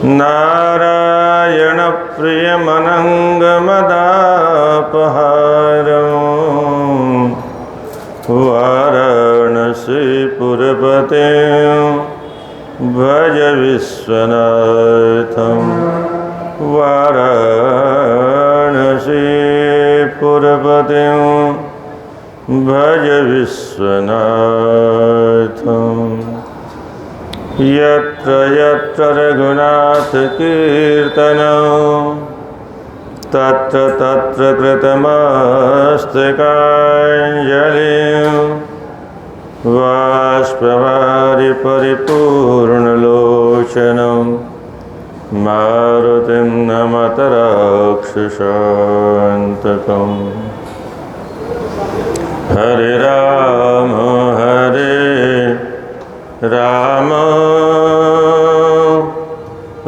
नारायण प्रियमनङ्गमदापहारं वाराणसीपुरपते भज विश्वनाथं वाराणसीपुरपते भज विश्वनाथं यत्र यत्र रघुनाथकीर्तनं तत्र तत्र कृतमस्तकाञ्जलिं बाष्पवारि परिपूर्णलोचनं मारुतिं नमत राक्षसान्तकम्। हरे राम राम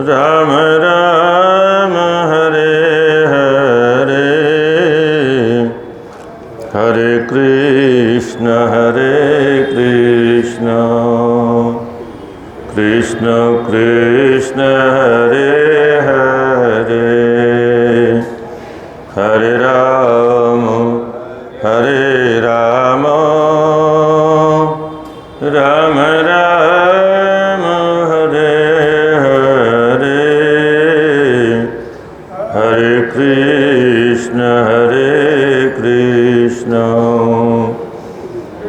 राम राम हरे हरे, हरे कृष्ण कृष्ण कृष्ण हरे हरे, हरे राम राम राम हरे हरे, हरे कृष्ण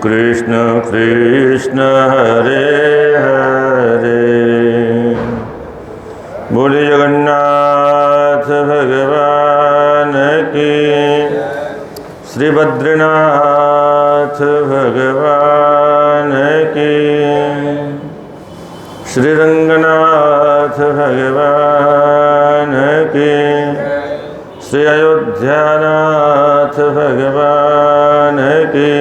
कृष्ण कृष्ण हरे हरे। बोले जगन्नाथ भगवान की, श्री बद्रीनाथ भगवान की, श्री रंगनाथ भगवान की, श्री अयोध्यानाथ भगवान की,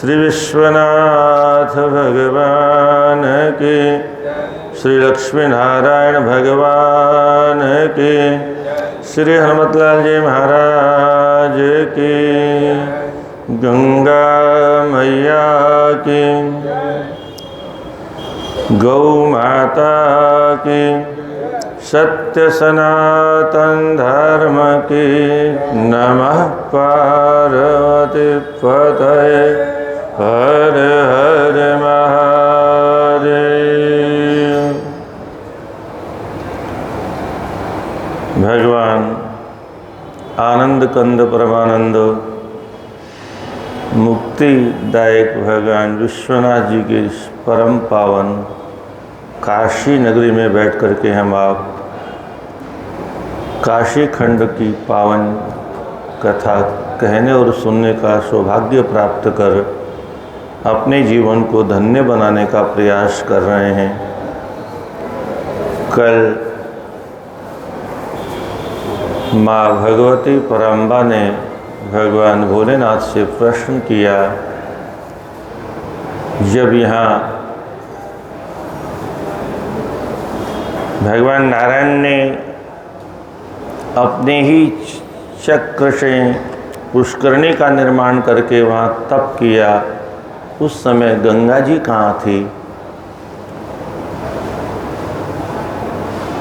श्री विश्वनाथ भगवान की, श्री लक्ष्मी नारायण भगवान की, श्री हनुमतलाल जी महाराज की, गंगा मैया की, गौ माता की, सत्य सनातन धर्म की, नमः पार्वती पतये हर हर महादेव। भगवान आनंद कंद परमानंद मुक्तिदायक भगवान विश्वनाथ जी के परम पावन काशी नगरी में बैठ करके हम आप काशी खंड की पावन कथा कहने और सुनने का सौभाग्य प्राप्त कर अपने जीवन को धन्य बनाने का प्रयास कर रहे हैं। कल माँ भगवती पराम्बा ने भगवान भोलेनाथ से प्रश्न किया, जब यहाँ भगवान नारायण ने अपने ही चक्र से पुष्करणी का निर्माण करके वहाँ तप किया, उस समय गंगा जी कहाँ थी?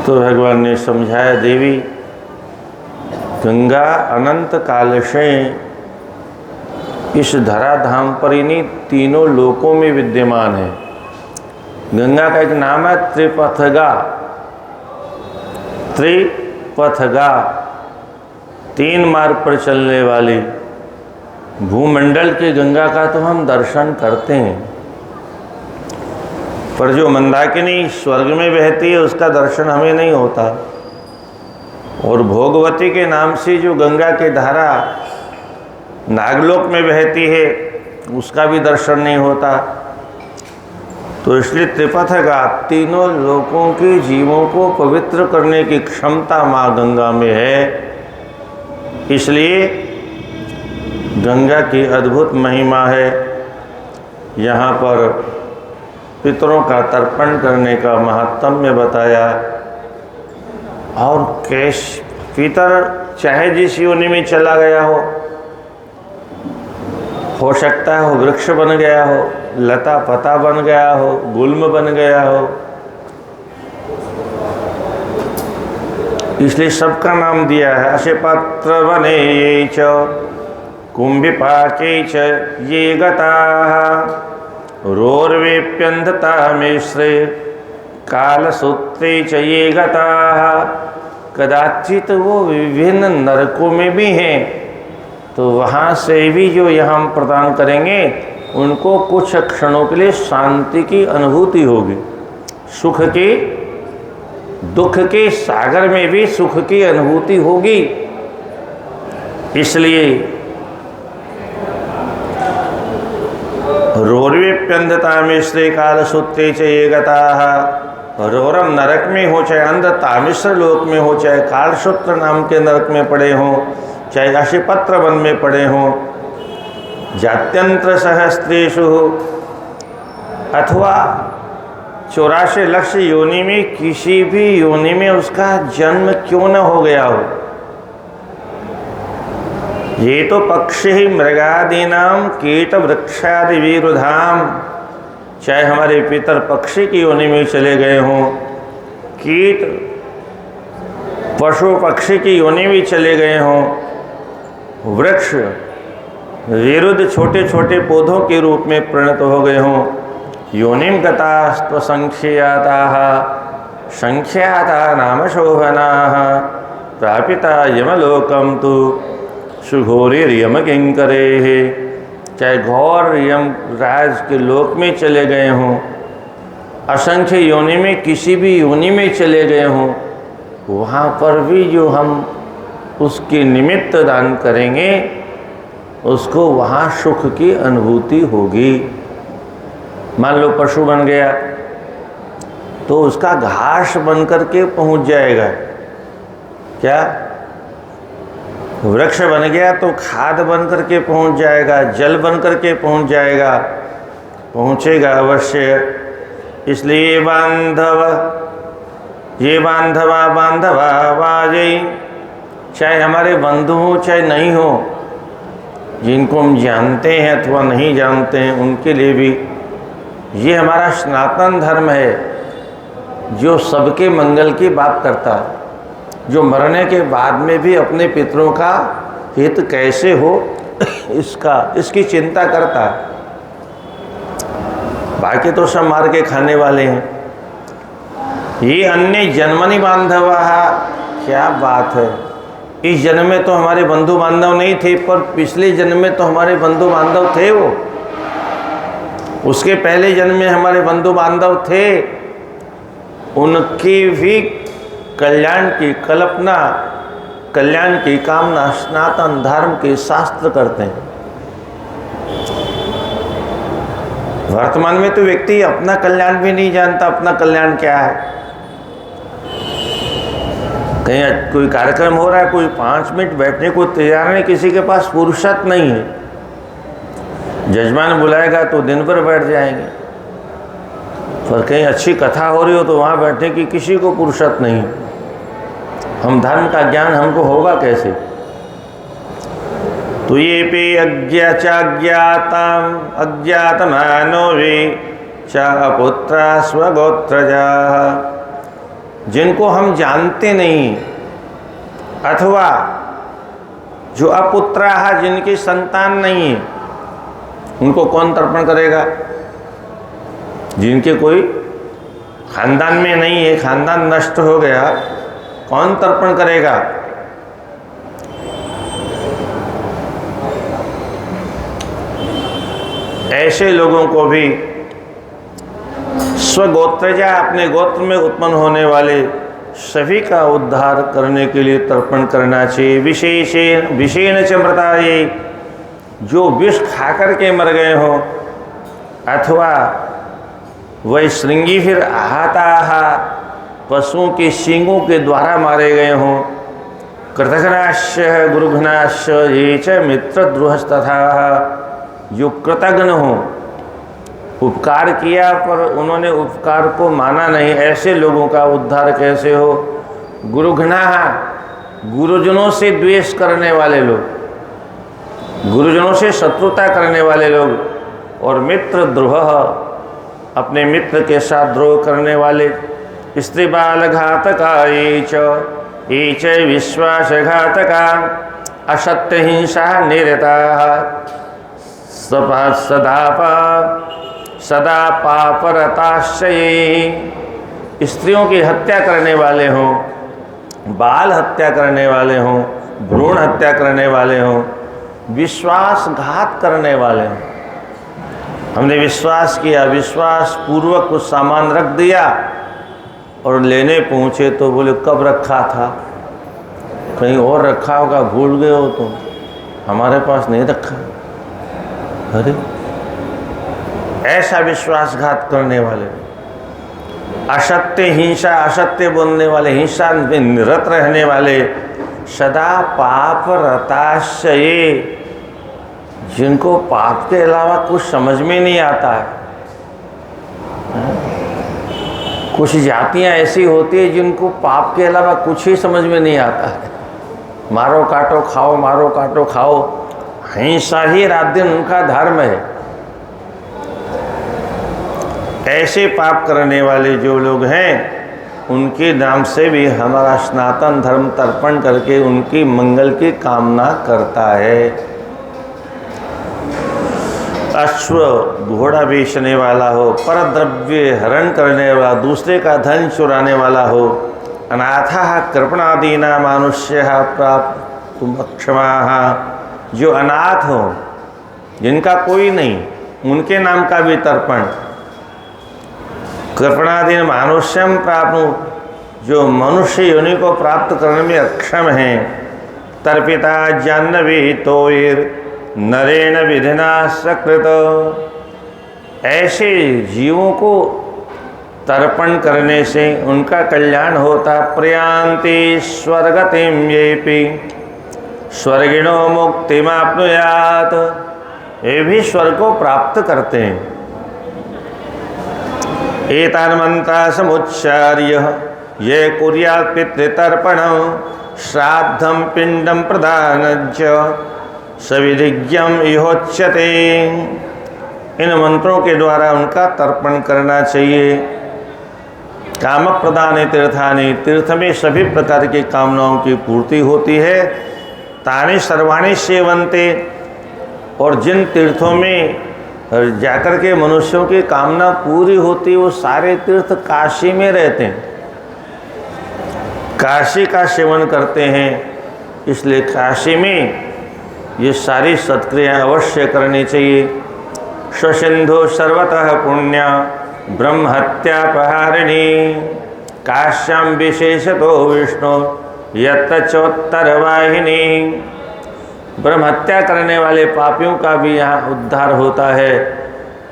तो भगवान ने समझाया, देवी गंगा अनंत काल से इस धराधाम पर इन्हीं तीनों लोकों में विद्यमान है। गंगा का एक नाम है त्रिपथगा। त्रिपथगा, तीन मार्ग पर चलने वाली। भूमंडल के गंगा का तो हम दर्शन करते हैं, पर जो मंदाकिनी स्वर्ग में बहती है उसका दर्शन हमें नहीं होता। और भोगवती के नाम से जो गंगा की धारा नागलोक में बहती है उसका भी दर्शन नहीं होता। तो इसलिए त्रिपथगा, तीनों लोकों के जीवों को पवित्र करने की क्षमता माँ गंगा में है। इसलिए गंगा की अद्भुत महिमा है। यहाँ पर पितरों का तर्पण करने का महात्म्य बताया। और कैश पितर चाहे जिस योनि में चला गया हो सकता है वो वृक्ष बन गया हो, लता पता बन गया हो, गुल्म बन गया हो, इसलिए सबका नाम दिया है। अशपत्र वने ये च कुंभिपाके च ये गताः रोर्वेप्यन्धता मिश्रे कालसूत्रे च ये गताः। कदाचित वो विभिन्न नरकों में भी हैं, तो वहाँ से भी जो यहाँ प्रदान करेंगे उनको कुछ क्षणों के लिए शांति की अनुभूति होगी। सुख की, दुख के सागर में भी सुख की अनुभूति होगी। इसलिए रोर्वेप्यन्धता मिश्रे कालसूत्रे च ये गताः। रोरम नरक में हो, चाहे अंधता मिश्र लोक में हो, चाहे कालसूत्र नाम के नरक में पड़े हों, चाहे अशिपत्र वन में पड़े हों, जात्यंत्र सहस्त्रेषु, अथवा 84 लाख योनि में किसी भी योनि में उसका जन्म क्यों न हो गया हो। ये तो पक्षी ही मृगादीनाम कीट वृक्षादि विरुधाम, चाहे हमारे पितर पक्षी की योनि में चले गए हों, कीट पशु पक्षी की योनि में चले गए हों, वृक्ष विरुद्ध छोटे छोटे पौधों के रूप में परिणत हो गए हों, योनिम गतास्त्व संख्याताः संख्याता नाम शोभनाः प्रापिता यमलोकम तु सुघोरिर्यम किंकरेः। चाहे घोर यम राज के लोक में चले गए हों, असंख्य योनि में किसी भी योनि में चले गए हों, वहाँ पर भी जो हम उसके निमित्त दान करेंगे उसको वहाँ सुख की अनुभूति होगी। मान लो पशु बन गया तो उसका घास बन करके पहुँच जाएगा, क्या? वृक्ष बन गया तो खाद बन करके पहुँच जाएगा, जल बन करके पहुँच जाएगा, पहुँचेगा अवश्य। इसलिए ये बांधवा बांधवा वाजई, चाहे हमारे बंधु हो चाहे नहीं हो, जिनको हम जानते हैं अथवा नहीं जानते हैं, उनके लिए भी ये हमारा सनातन धर्म है जो सबके मंगल की बात करता है, जो मरने के बाद में भी अपने पितरों का हित कैसे हो इसकी चिंता करता है। बाकी तो सब मार के खाने वाले हैं। ये अन्य जन्मनि बांधवा, क्या बात है। इस जन्म में तो हमारे बंधु बांधव नहीं थे, पर पिछले जन्म में तो हमारे बंधु बांधव थे। वो उसके पहले जन्म में हमारे बंधु बांधव थे। उनकी भी कल्याण की कल्पना, कल्याण की कामना सनातन धर्म के शास्त्र करते हैं। वर्तमान में तो व्यक्ति अपना कल्याण भी नहीं जानता, अपना कल्याण क्या है। कहीं कोई कार्यक्रम हो रहा है, कोई 5 मिनट बैठने को तैयार नहीं, किसी के पास फुर्सत नहीं है। जजमान बुलाएगा तो दिन भर बैठ जाएंगे, पर कहीं अच्छी कथा हो रही हो तो वहाँ बैठने की किसी को फुर्सत नहीं। हम धर्म का ज्ञान हमको होगा कैसे? तो ये पे अज्ञातमानो वे च पुत्रा स्वगोत्रजा, जिनको हम जानते नहीं अथवा जो अपुत्रा है, जिनकी संतान नहीं है, उनको कौन तर्पण करेगा? जिनके कोई खानदान में नहीं है, खानदान नष्ट हो गया, कौन तर्पण करेगा? ऐसे लोगों को भी स्वगोत्रजा, अपने गोत्र में उत्पन्न होने वाले सभी का उद्धार करने के लिए तर्पण करना चाहिए। विशेष च मृताये, जो विष खाकर के मर गए हों अथवा वह श्रृंगी फिर आहताहा, पशुओं के सींगों के द्वारा मारे गए हों। कृतघ्नाश्य गुरुघ्नाश्य ये च मित्रद्रोहस्तथा, जो कृतघ्न हों, उपकार किया पर उन्होंने उपकार को माना नहीं, ऐसे लोगों का उद्धार कैसे हो? गुरुघ्ना, गुरुजनों से द्वेष करने वाले लोग, गुरुजनों से शत्रुता करने वाले लोग, और मित्रद्रोह, अपने मित्र के साथ द्रोह करने वाले। स्त्री बाल घातकाये च ये च विश्वासघातका असत्य हिंसा निरता सदा पापरताश्चये। स्त्रियों की हत्या करने वाले हों, बाल हत्या करने वाले हों, भ्रूण हत्या करने वाले हों, विश्वासघात करने वाले हों। हमने विश्वास किया, विश्वास पूर्वक कुछ सामान रख दिया और लेने पहुँचे तो बोले कब रखा था, कहीं और रखा होगा, भूल गए हो तुम, हमारे पास नहीं रखा। अरे ऐसा विश्वासघात करने वाले, असत्य हिंसा, असत्य बोलने वाले, हिंसा में निरत रहने वाले, सदा पाप रताश्चये, जिनको पाप के अलावा कुछ समझ में नहीं आता है। कुछ जातियां ऐसी होती है जिनको पाप के अलावा कुछ ही समझ में नहीं आता है। मारो काटो खाओ, मारो काटो खाओ, हिंसा ही रात दिन उनका धर्म है। ऐसे पाप करने वाले जो लोग हैं उनके नाम से भी हमारा सनातन धर्म तर्पण करके उनकी मंगल की कामना करता है। अश्व घोड़ा बेचने वाला हो, परद्रव्य हरण करने वाला, दूसरे का धन चुराने वाला हो, अनाथा कृपणादीना मानुष्य प्राप्त क्षमा, जो अनाथ हो, जिनका कोई नहीं, उनके नाम का भी तर्पण। कृपणादीन मानुष्यम प्राप्त, जो मनुष्य योनि को प्राप्त करने में अक्षम हैं, तर्पिता जाह्नवी तोयर नरेण विधिना सकृत, ऐसे जीवों को तर्पण करने से उनका कल्याण होता। प्रयान्ति स्वर्गतिम येपि स्वर्गिणो मुक्तिमाप्नुयात्, ये भी स्वर्ग को प्राप्त करते हैं। एतान् मंत्रा समुच्चार्य ये कुर्यात् पितृतर्पणं श्राद्धं पिंडं प्रदानञ्च सविधिज्ञम इहोच्यते। इन मंत्रों के द्वारा उनका तर्पण करना चाहिए। काम प्रदान तीर्थानि, तीर्थ में सभी प्रकार की कामनाओं की पूर्ति होती है। तानि सर्वाणि सेवन्ते, और जिन तीर्थों में जाकर के मनुष्यों की कामना पूरी होती है वो सारे तीर्थ काशी में रहते हैं, काशी का सेवन करते हैं। इसलिए काशी में ये सारी सत्क्रियाएं अवश्य करनी चाहिए। स्वसिंधु सर्वतः पुण्य ब्रह्म हत्या प्रहारिणी, काश्याम विशेषतो विष्णु यत्र चोत्तर वाहिनी। ब्रह्म हत्या करने वाले पापियों का भी यहाँ उद्धार होता है।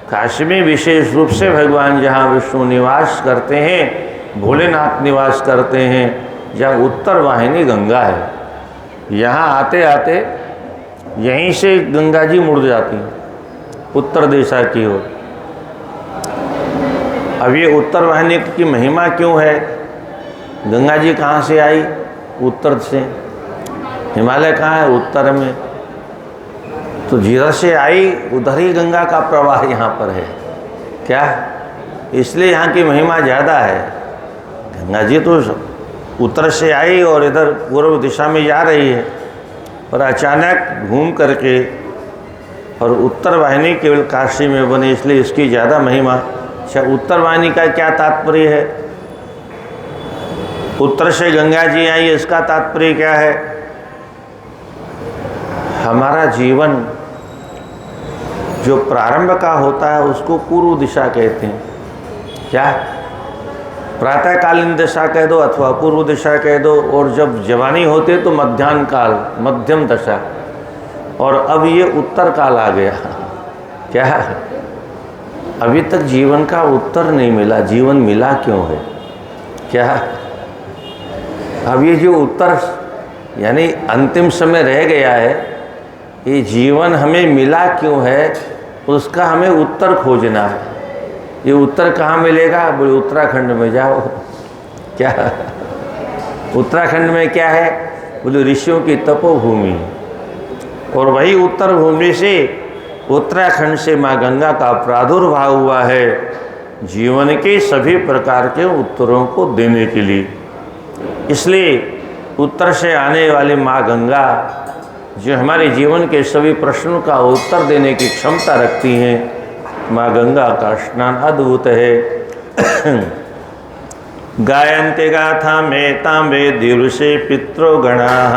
काशी में विशेष रूप से भगवान जहाँ विष्णु निवास करते हैं, भोलेनाथ निवास करते हैं, जहाँ उत्तर वाहिनी गंगा है। यहाँ आते आते यहीं से गंगा जी मुड़ जाती उत्तर दिशा की ओर। अब ये उत्तर वाहिनी की महिमा क्यों है? गंगा जी कहाँ से आई? उत्तर से। हिमालय कहाँ है? उत्तर में। तो जिधर से आई उधर ही गंगा का प्रवाह यहाँ पर है। क्या? इसलिए यहाँ की महिमा ज़्यादा है। गंगा जी तो उत्तर से आई और इधर पूर्व दिशा में जा रही है, पर अचानक घूम करके और उत्तर वाहिनी केवल काशी में बनी, इसलिए इसकी ज़्यादा महिमा। अच्छा, उत्तर वाहिनी का क्या तात्पर्य है? उत्तर से गंगा जी आई, इसका तात्पर्य क्या है? हमारा जीवन जो प्रारंभ का होता है उसको पूर्व दिशा कहते हैं। क्या? प्रातःकालीन दिशा कह दो अथवा पूर्व दिशा कह दो, और जब जवानी होते तो मध्याह्न काल, मध्यम दशा, और अब ये उत्तर काल आ गया। क्या? अभी तक जीवन का उत्तर नहीं मिला। जीवन मिला क्यों है? क्या? अब ये जो उत्तर यानी अंतिम समय रह गया है, ये जीवन हमें मिला क्यों है, उसका हमें उत्तर खोजना है। ये उत्तर कहाँ मिलेगा? बोले उत्तराखंड में जाओ। क्या? उत्तराखंड में क्या है? बोले ऋषियों की तपोभूमि, और वही उत्तर भूमि से, उत्तराखंड से माँ गंगा का प्रादुर्भाव हुआ है जीवन के सभी प्रकार के उत्तरों को देने के लिए। इसलिए उत्तर से आने वाली माँ गंगा जो हमारे जीवन के सभी प्रश्नों का उत्तर देने की क्षमता रखती हैं, माँ गंगा का स्नान अद्भुत है। गायन्ते गाथा में तांबे दिवसे पितृगणाः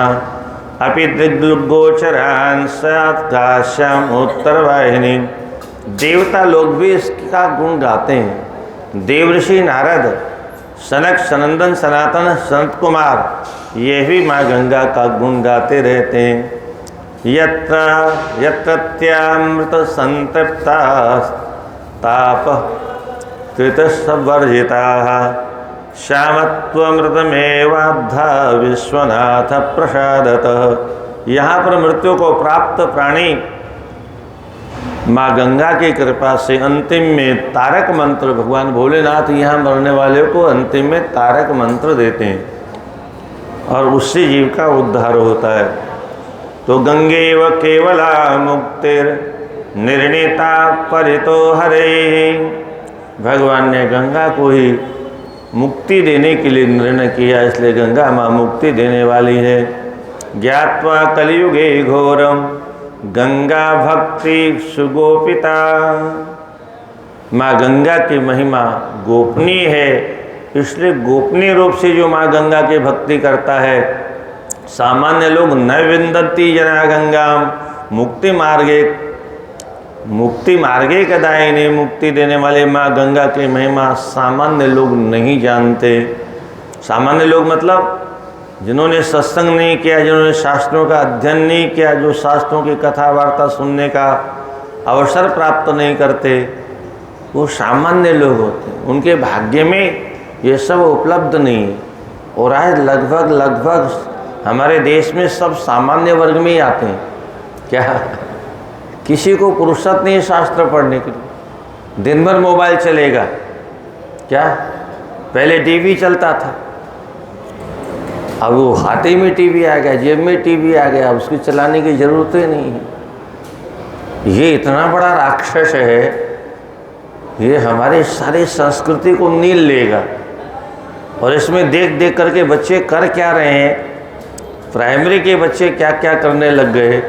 अपि दिग्गोचरान् सत्काश्याम उत्तरवाहिनी। देवता लोग भी इसका गुण गाते हैं। देवऋषि नारद, सनक, सनंदन, सनातन, सनत कुमार ये भी माँ गंगा का गुण गाते रहते हैं। यत्र यत्रत्यामृत संतप्ता ताप कृतसवर्जिताः श्यामत्वमृतमेवाद्धा विश्वनाथ प्रसादतः। यहाँ पर मृत्यु को प्राप्त प्राणी माँ गंगा की कृपा से अंतिम में तारक मंत्र, भगवान भोलेनाथ यहाँ मरने वाले को अंतिम में तारक मंत्र देते हैं और उससे जीव का उद्धार होता है। तो गंगेव केवला मुक्तिर निर्णीता परितो हरे। भगवान ने गंगा को ही मुक्ति देने के लिए निर्णय किया, इसलिए गंगा माँ मुक्ति देने वाली है। ज्ञात्वा कलियुगे घोरम गंगा भक्ति सुगोपिता। माँ गंगा की महिमा गोपनीय है, इसलिए गोपनीय रूप से जो माँ गंगा की भक्ति करता है, सामान्य लोग न विन्दन्ति जना गंगा मुक्ति मार्गे कदायिनी। मुक्ति देने वाले माँ गंगा की महिमा सामान्य लोग नहीं जानते। सामान्य लोग मतलब जिन्होंने सत्संग नहीं किया, जिन्होंने शास्त्रों का अध्ययन नहीं किया, जो शास्त्रों की कथा वार्ता सुनने का अवसर प्राप्त नहीं करते, वो सामान्य लोग होते हैं। उनके भाग्य में ये सब उपलब्ध नहीं है। और आज लगभग हमारे देश में सब सामान्य वर्ग में ही आते हैं। क्या किसी को फुर्सत नहीं है शास्त्र पढ़ने के लिए? दिन भर मोबाइल चलेगा। क्या पहले टीवी चलता था, अब वो हाथे में टीवी आ गया, जेब में टीवी आ गया, अब उसकी चलाने की ज़रूरत ही नहीं है। ये इतना बड़ा राक्षस है, ये हमारे सारी संस्कृति को नील लेगा। और इसमें देख देख करके बच्चे कर क्या रहे हैं, प्राइमरी के बच्चे क्या क्या करने लग गए।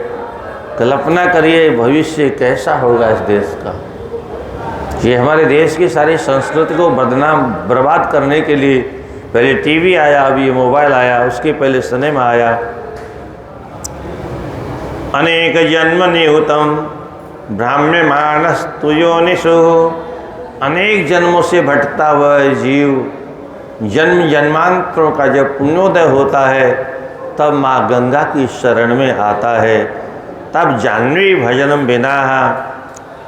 कल्पना करिए भविष्य कैसा होगा इस देश का। ये हमारे देश की सारी संस्कृति को बर्बाद करने के लिए पहले टीवी आया, अभी ये मोबाइल आया, उसके पहले सिनेमा आया। अनेक जन्म निहुतम भ्राम्यमाणस्तु योनिषु। अनेक जन्मों से भटकता हुआ जीव जन्म जन्मांतरों का जब पुण्योदय होता है, तब माँ गंगा की शरण में आता है। तब जाह्नवी भजनम बिना,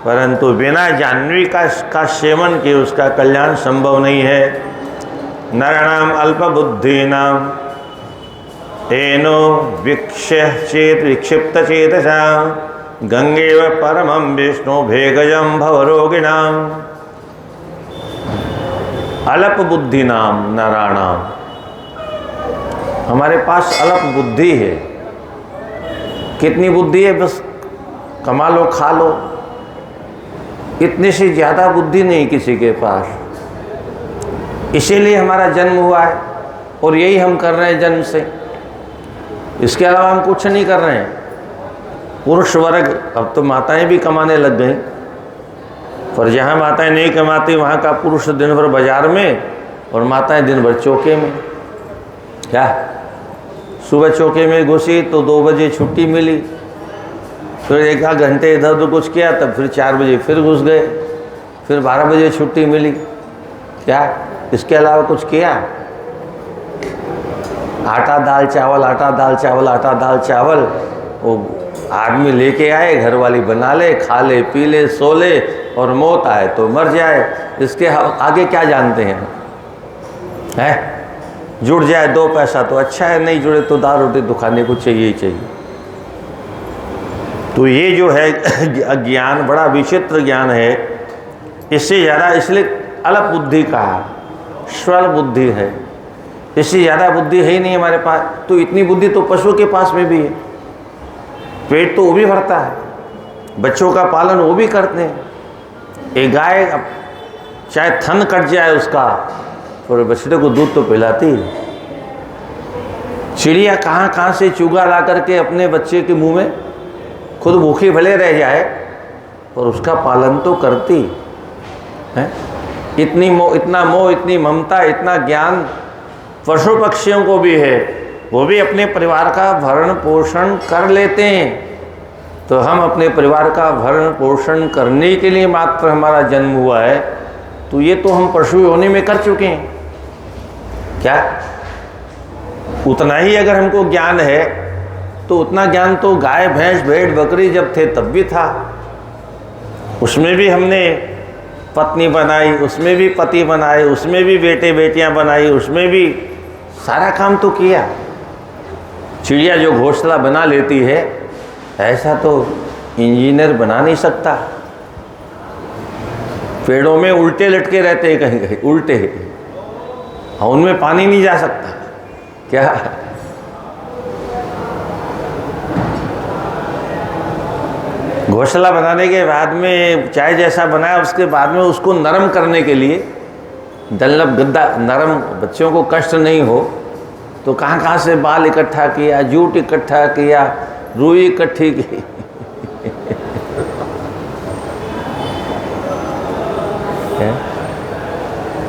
परंतु बिना जाह्नवी का सेवन किए उसका कल्याण संभव नहीं है। नराणाम अल्पबुद्धीनां तेनो विक्षिप्त चेतसा गंगेव परमं विष्णु भेगजं भवरोगिणाम। अल्प बुद्धि नाम नराणाम, हमारे पास अल्प बुद्धि है। कितनी बुद्धि है? बस कमा लो खा लो, इतने से ज़्यादा बुद्धि नहीं किसी के पास। इसीलिए हमारा जन्म हुआ है और यही हम कर रहे हैं जन्म से। इसके अलावा हम कुछ नहीं कर रहे हैं। पुरुष वर्ग, अब तो माताएं भी कमाने लग गई, पर जहाँ माताएं नहीं कमाती वहाँ का पुरुष दिन भर बाजार में और माताएं दिन भर चौके में। क्या सुबह चौके में घुसी तो 2 बजे छुट्टी मिली, फिर 1 घंटे इधर उधर कुछ किया, तब फिर 4 बजे फिर घुस गए, फिर 12 बजे छुट्टी मिली। क्या इसके अलावा कुछ किया? आटा दाल चावल, आटा दाल चावल, आटा दाल चावल वो आदमी लेके आए, घर वाली बना ले, खा ले, पी ले, सो ले, और मौत आए तो मर जाए। इसके आगे क्या जानते हैं? हैं? जुड़ जाए 2 पैसा तो अच्छा है, नहीं जुड़े तो दाल रोटी तो खाने को चाहिए ही चाहिए। तो ये जो है ज्ञान बड़ा विचित्र ज्ञान है। इससे ज़्यादा, इसलिए अल्प बुद्धि कहा, स्वल्प बुद्धि है। इससे ज़्यादा बुद्धि है ही नहीं हमारे पास। तो इतनी बुद्धि तो पशु के पास में भी है। पेट तो वो भी भरता है, बच्चों का पालन वो भी करते हैं। एक गाय चाहे थन कट जाए उसका, और बछड़े को दूध तो पिलाती है। चिड़िया कहाँ कहाँ से चूगा ला करके अपने बच्चे के मुंह में, खुद भूखी भले रह जाए पर उसका पालन तो करती है। इतना मोह, इतनी ममता, इतना ज्ञान पशु पक्षियों को भी है, वो भी अपने परिवार का भरण पोषण कर लेते हैं। तो हम अपने परिवार का भरण पोषण करने के लिए मात्र हमारा जन्म हुआ है, तो ये तो हम पशु योनि में कर चुके हैं। क्या उतना ही अगर हमको ज्ञान है तो उतना ज्ञान तो गाय भैंस भेड़ बकरी जब थे तब भी था। उसमें भी हमने पत्नी बनाई, उसमें भी पति बनाए, उसमें भी बेटे बेटियां बनाई, उसमें भी सारा काम तो किया। चिड़िया जो घोंसला बना लेती है ऐसा तो इंजीनियर बना नहीं सकता। पेड़ों में उल्टे लटके रहते हैं, कहीं कहीं उल्टे, हाँ उनमें पानी नहीं जा सकता। क्या घोंसला बनाने के बाद में चाय जैसा बनाया, उसके बाद में उसको नरम करने के लिए डंलप गद्दा नरम, बच्चों को कष्ट नहीं हो तो कहाँ कहाँ से बाल इकट्ठा किया, जूट इकट्ठा किया, रुई इकट्ठी की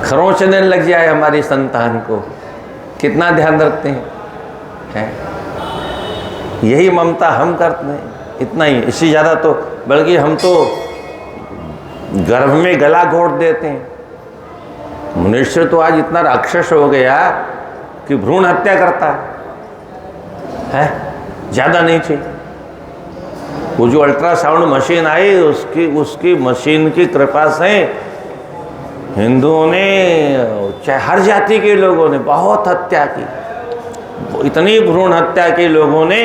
खरोंचने लग जाए हमारी संतान को, कितना ध्यान रखते हैं। यही ममता हम करते हैं, इतना ही, इससे ज़्यादा तो, बल्कि हम तो गर्भ में गला घोट देते हैं। मनुष्य तो आज इतना राक्षस हो गया कि भ्रूण हत्या करता है, ज़्यादा नहीं चाहिए। वो जो अल्ट्रासाउंड मशीन आई, उसकी मशीन की कृपा से हिंदुओं ने, चाहे हर जाति के लोगों ने बहुत हत्या की, इतनी भ्रूण हत्या की लोगों ने,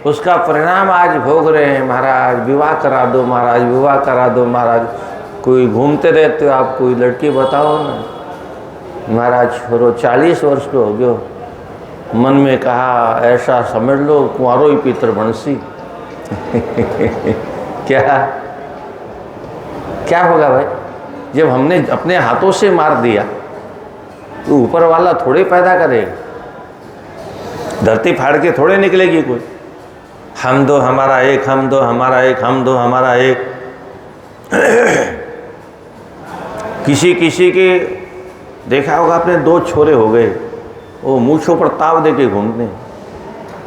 उसका परिणाम आज भोग रहे हैं। महाराज विवाह करा दो, महाराज विवाह करा दो, महाराज कोई घूमते रहते हो आप, कोई लड़की बताओ ना। महाराज छोरो 40 वर्ष के हो गयो, मन में कहा ऐसा समझ लो कुंवारो ही पितर बंसी क्या होगा भाई, जब हमने अपने हाथों से मार दिया तो ऊपर वाला थोड़े पैदा करेगा, धरती फाड़ के थोड़े निकलेगी कोई। हम दो हमारा एक, हम दो हमारा एक, हम दो हमारा एक किसी किसी के देखा होगा आपने, 2 छोरे हो गए, वो मूँछों पर ताव दे के घूमते,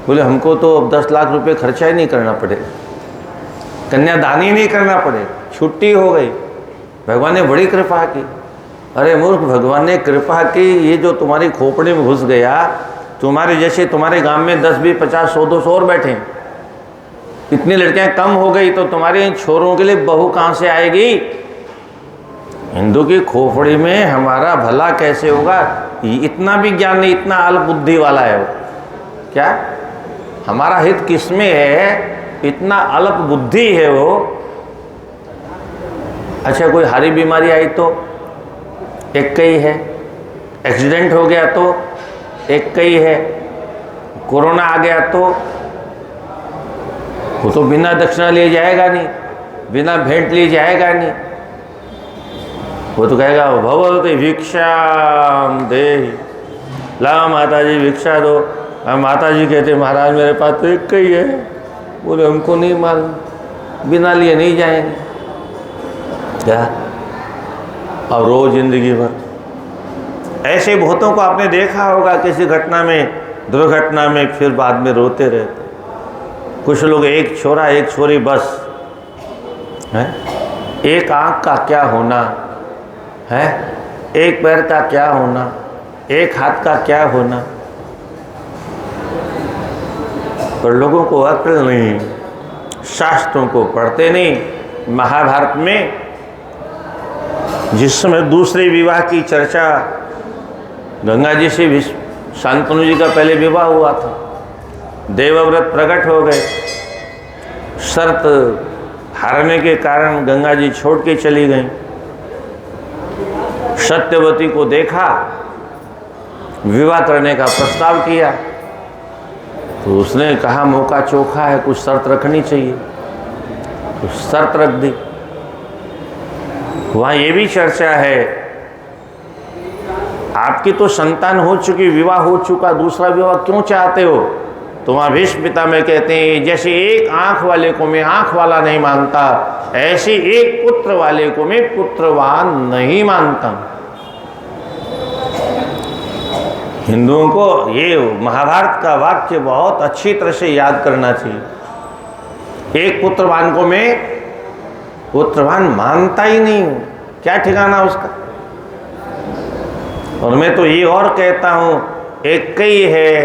बोले हमको तो अब 10 लाख रुपए खर्चा ही नहीं करना पड़ेगा, कन्यादान ही नहीं करना पड़ेगा, छुट्टी हो गई, भगवान ने बड़ी कृपा की। अरे मूर्ख, भगवान ने कृपा की, ये जो तुम्हारी खोपड़ी में घुस गया, तुम्हारे जैसे तुम्हारे गांव में 10, 20, 50, 100, 200 और बैठे हैं, इतनी लड़कियां कम हो गई तो तुम्हारे छोरों के लिए बहू कहाँ से आएगी? हिंदू की खोपड़ी में हमारा भला कैसे होगा? इतना भी ज्ञान नहीं, इतना अल्प बुद्धि वाला है वो। क्या हमारा हित किसमें है? इतना अल्प बुद्धि है वो। अच्छा, कोई हारी बीमारी आई तो एक का ही है, एक्सीडेंट हो गया तो एक का ही है, कोरोना आ गया तो वो तो बिना दक्षिणा लिए जाएगा नहीं, बिना भेंट लिए जाएगा नहीं। वो तो कहेगा भगवती भिक्षाम देहि, ला माता जी भिक्षा दो। हम माता जी कहते महाराज मेरे पास तो एक का ही है। बोले हमको नहीं मालूम, बिना लिए नहीं जाएंगे। क्या और रोज जिंदगी भर ऐसे बहुतों को आपने देखा होगा, किसी घटना में, दुर्घटना में, फिर बाद में रोते रहते। कुछ लोग एक छोरा एक छोरी बस है, एक आँख का क्या होना है, एक पैर का क्या होना, एक हाथ का क्या होना, पर लोगों को अक्ल नहीं, शास्त्रों को पढ़ते नहीं। महाभारत में जिस समय दूसरे विवाह की चर्चा, गंगा जी से भी शांतनु जी का पहले विवाह हुआ था, देवव्रत प्रकट हो गए, शर्त हारने के कारण गंगा जी छोड़ के चली गईं। सत्यवती को देखा, विवाह करने का प्रस्ताव किया, तो उसने कहा मौका चोखा है, कुछ शर्त रखनी चाहिए, तो शर्त रख दी। वहाँ ये भी चर्चा है, आपकी तो संतान हो चुकी, विवाह हो चुका, दूसरा विवाह क्यों चाहते हो? तो वहाँ भीष्म पितामह कहते हैं जैसे एक आंख वाले को मैं आंख वाला नहीं मानता, ऐसे एक पुत्र वाले को मैं पुत्रवान नहीं मानता। हिंदुओं को ये महाभारत का वाक्य बहुत अच्छी तरह से याद करना चाहिए। एक पुत्रवान को मैं पुत्रवान मानता ही नहीं हूं, क्या ठिकाना उसका। और मैं तो ये और कहता हूं, एक ही है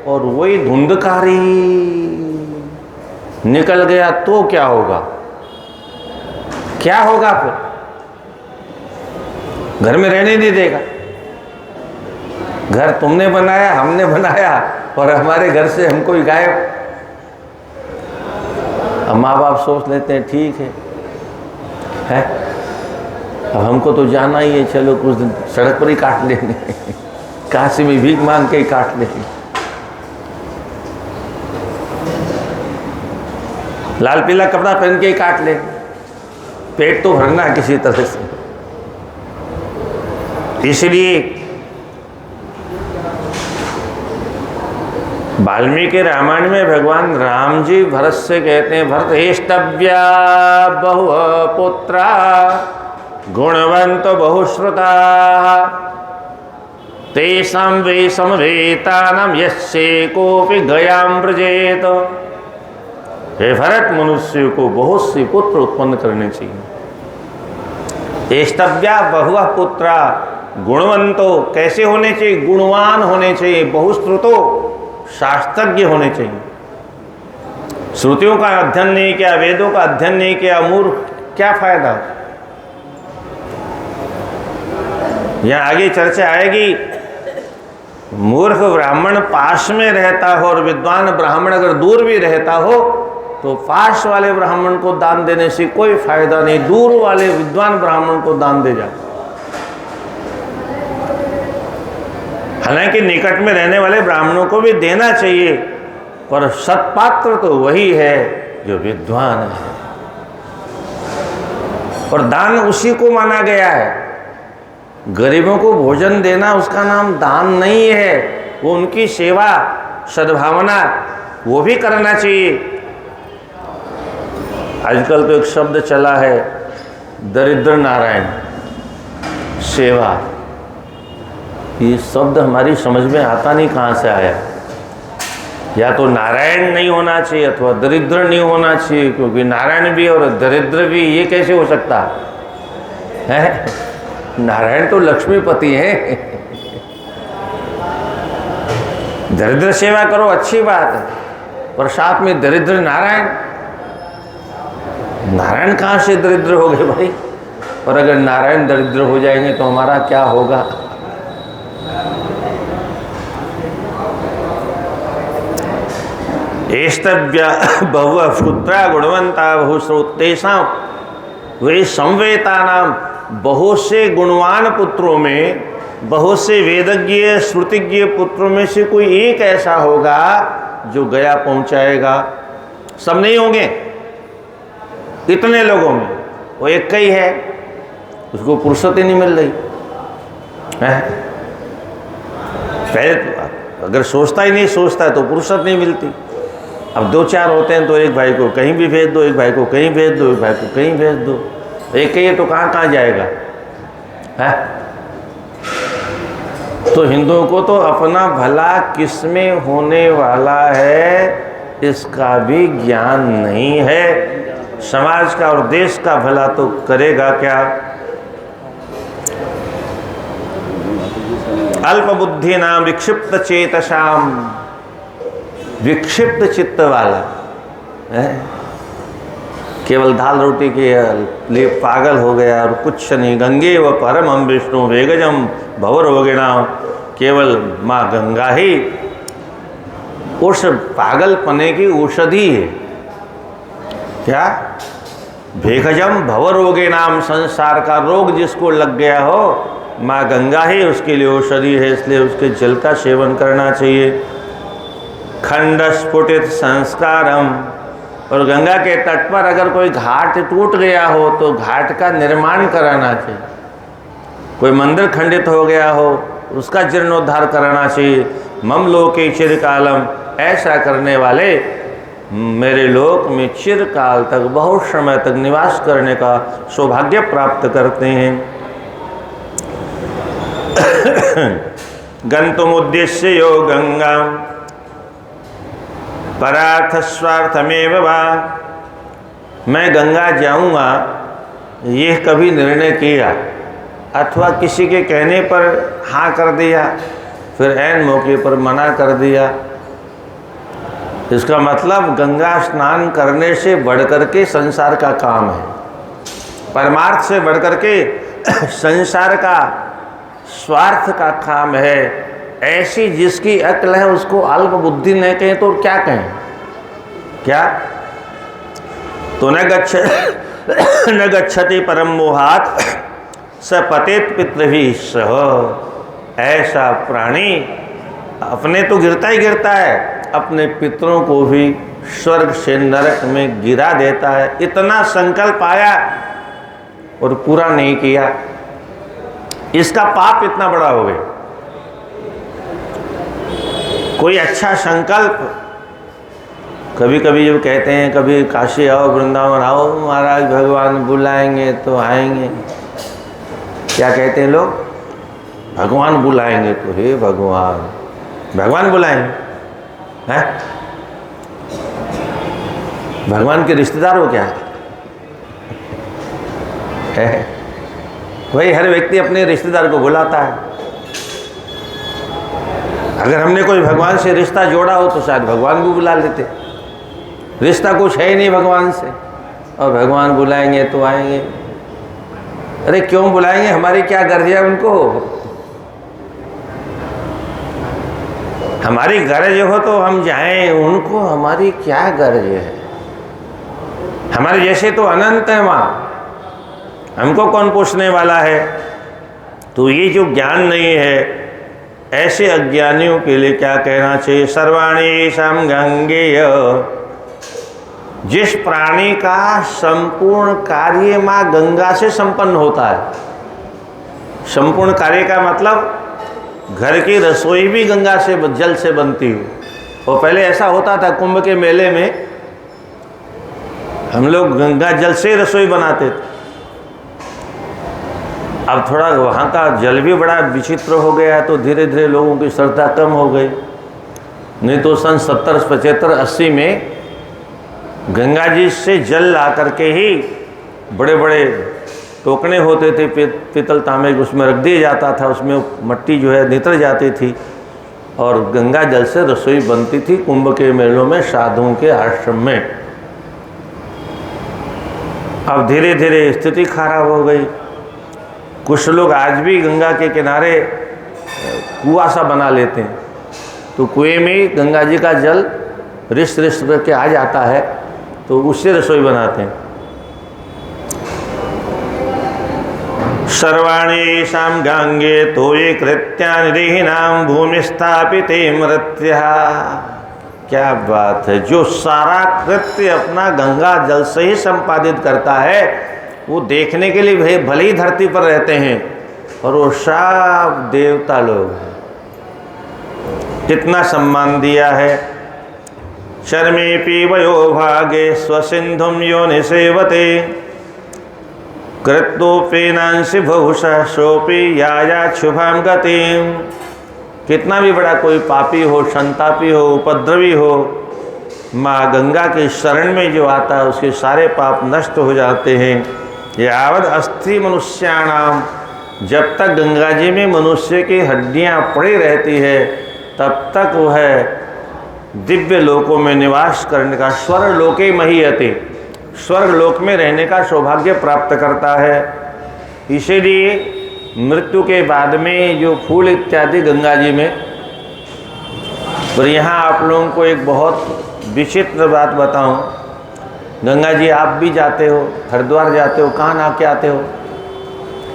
और वही धुंधकारी निकल गया तो क्या होगा? क्या होगा फिर? घर में रहने नहीं देगा। घर तुमने बनाया, हमने बनाया, और हमारे घर से हमको ही गायब। अब माँ बाप सोच लेते हैं ठीक है अब हमको तो जाना ही है, चलो कुछ दिन सड़क पर ही काट लेंगे काशी में भीख मांग के ही काट लेंगे, लाल पीला कपड़ा पहन के ही काट लेंगे, पेट तो भरना किसी तरह से। इसलिए वाल्मीकि रामायण में भगवान राम जी भरत से कहते हैं, भरत एष्टव्या बहु पुत्रा गुणवंत बहुश्रुता तेषां वे समवेतानां यस्य कोपि गयां व्रजेत। हे भरत, मनुष्य को बहुत से पुत्र उत्पन्न करने चाहिए। एष्टव्या बहु पुत्रा गुणवंतो, कैसे होने चाहिए? गुणवान होने चाहिए। बहुश्रुतो, शास्त्रज्ञ होने चाहिए। श्रुतियों का अध्ययन नहीं किया, वेदों का अध्ययन नहीं किया, मूर्ख, क्या फायदा? यहाँ आगे चर्चा आएगी, मूर्ख ब्राह्मण पास में रहता हो और विद्वान ब्राह्मण अगर दूर भी रहता हो तो पास वाले ब्राह्मण को दान देने से कोई फायदा नहीं, दूर वाले विद्वान ब्राह्मण को दान दे जा। हालांकि निकट में रहने वाले ब्राह्मणों को भी देना चाहिए, पर सत्पात्र तो वही है जो विद्वान है, और दान उसी को माना गया है। गरीबों को भोजन देना उसका नाम दान नहीं है, वो उनकी सेवा, सद्भावना, वो भी करना चाहिए। आजकल तो एक शब्द चला है, दरिद्र नारायण सेवा। ये शब्द हमारी समझ में आता नहीं कहाँ से आया। या तो नारायण नहीं होना चाहिए अथवा दरिद्र नहीं होना चाहिए, क्योंकि नारायण भी और दरिद्र भी ये कैसे हो सकता है? नारायण तो लक्ष्मीपति हैं। दरिद्र सेवा करो अच्छी बात है, पर साथ में दरिद्र नारायण, नारायण कहाँ से दरिद्र हो गए भाई? और अगर नारायण दरिद्र हो जाएंगे तो हमारा क्या होगा? एष्टव्या बहु पुत्रा गुणवंता बहुश्रुतेषां वे संवेता नाम, बहुत से गुणवान पुत्रों में, बहुत से वेदज्ञ श्रुतिज्ञ पुत्रों में से कोई एक ऐसा होगा जो गया पहुंचाएगा। सब नहीं होंगे, इतने लोगों में वो एक ही है, उसको फुर्सत ही नहीं मिल रही है। पहले तो अगर सोचता ही नहीं, सोचता है तो फुर्सत नहीं मिलती। अब दो चार होते हैं तो एक भाई को कहीं भी भेज दो, एक भाई को कहीं भेज दो, एक भाई को कहीं भेज दो, एक ही है तो कहाँ कहाँ जाएगा है? तो हिंदुओं को तो अपना भला किसमें होने वाला है इसका भी ज्ञान नहीं है। समाज का और देश का भला तो करेगा क्या? अल्प बुद्धि नाम विक्षिप्त चेतसाम, विक्षिप्त चित्त वाला है, केवल दाल रोटी के लिए पागल हो गया और कुछ नहीं। गंगे व परमं विष्णु वेगजम भवरोगिणाम, केवल माँ गंगा ही उस पागलपने की औषधि है। क्या? भेगजम भवरोगे नाम, संसार का रोग जिसको लग गया हो, माँ गंगा ही उसके लिए औषधि है, इसलिए उसके जल का सेवन करना चाहिए। खंड स्फुटित संस्कारम, और गंगा के तट पर अगर कोई घाट टूट गया हो तो घाट का निर्माण कराना चाहिए। कोई मंदिर खंडित हो गया हो उसका जीर्णोद्धार करना चाहिए। मम लोके चिरकालम, ऐसा करने वाले मेरे लोक में चिरकाल तक, बहुत समय तक निवास करने का सौभाग्य प्राप्त करते हैं। गंतुमुद्देश्य यो गंगा परार्थ स्वार्थमेव वा, मैं गंगा जाऊंगा ये कभी निर्णय किया अथवा किसी के कहने पर हाँ कर दिया, फिर ऐन मौके पर मना कर दिया। इसका मतलब गंगा स्नान करने से बढ़कर के संसार का काम है, परमार्थ से बढ़कर के संसार का, स्वार्थ का काम है। ऐसी जिसकी अक्ल है उसको अल्प बुद्धि न कहें तो क्या कहें? क्या तो न गच्छति परम मोहात स पतेत पितृभि सह। ऐसा प्राणी अपने तो गिरता ही गिरता है, अपने पितरों को भी स्वर्ग से नरक में गिरा देता है। इतना संकल्प आया और पूरा नहीं किया, इसका पाप इतना बड़ा हो गया। कोई अच्छा संकल्प, कभी कभी जब कहते हैं कभी काशी आओ, वृंदावन आओ महाराज, भगवान बुलाएंगे तो आएंगे। क्या कहते हैं लोग? भगवान बुलाएंगे तो, हे भगवान, भगवान बुलाएंगे हैं? भगवान के रिश्तेदार हो क्या है? वही हर व्यक्ति अपने रिश्तेदार को बुलाता है। अगर हमने कोई भगवान से रिश्ता जोड़ा हो तो शायद भगवान भी बुला लेते। रिश्ता कुछ है ही नहीं भगवान से, और भगवान बुलाएंगे तो आएंगे। अरे क्यों बुलाएंगे? हमारी क्या गर्ज है उनको? हमारी गरज हो तो हम जाएं, उनको हमारी क्या गरज है? हमारे जैसे तो अनंत है वहाँ, हमको कौन पूछने वाला है? तो ये जो ज्ञान नहीं है, ऐसे अज्ञानियों के लिए क्या कहना चाहिए? सर्वाणी शाम गंगेय, जिस प्राणी का संपूर्ण कार्य माँ गंगा से संपन्न होता है। संपूर्ण कार्य का मतलब घर की रसोई भी गंगा से, जल से बनती हो। और पहले ऐसा होता था, कुंभ के मेले में हम लोग गंगा जल से रसोई बनाते थे। अब थोड़ा वहाँ का जल भी बड़ा विचित्र हो गया, तो धीरे धीरे लोगों की श्रद्धा कम हो गई। नहीं तो सन 70, 75, 80 में गंगा जी से जल ला करके ही बड़े बड़े टोकने होते थे, पीतल तांबे, उसमें रख दिया जाता था। उसमें मट्टी जो है नितर जाती थी और गंगा जल से रसोई बनती थी कुंभ के मेलों में, साधुओं के आश्रम में। अब धीरे धीरे स्थिति खराब हो गई। कुछ लोग आज भी गंगा के किनारे कुआं सा बना लेते हैं, तो कुएं में गंगा जी का जल रिस रिस करके आ जाता है, तो उससे रसोई बनाते हैं। सर्वाणी शाम गंगे तो ये कृत्यानि नाम भूमि स्थापिते मृत्या। क्या बात है! जो सारा कृत्य अपना गंगा जल से ही संपादित करता है, वो देखने के लिए भले ही धरती पर रहते हैं, और वो सब देवता लोग हैं। कितना सम्मान दिया है। शर्मेपि वयो भागे स्वसिंधुम योनि सेवते, कृतोपेनांसि बहुशः सोपि यायात् शुभां गतिम। कितना भी बड़ा कोई पापी हो, संतापी हो, उपद्रवी हो, माँ गंगा के शरण में जो आता है उसके सारे पाप नष्ट हो जाते हैं। यावद अस्थि मनुष्याणाम, जब तक गंगा जी में मनुष्य की हड्डियाँ पड़ी रहती है तब तक वह दिव्य लोकों में निवास करने का, स्वर्ग लोके महीयते, स्वर्ग लोक में रहने का सौभाग्य प्राप्त करता है। इसीलिए मृत्यु के बाद में जो फूल इत्यादि गंगा जी में। पर यहाँ आप लोगों को एक बहुत विचित्र बात बताऊं, गंगा जी आप भी जाते हो, हरिद्वार जाते हो, कहाँ नहा के आते हो?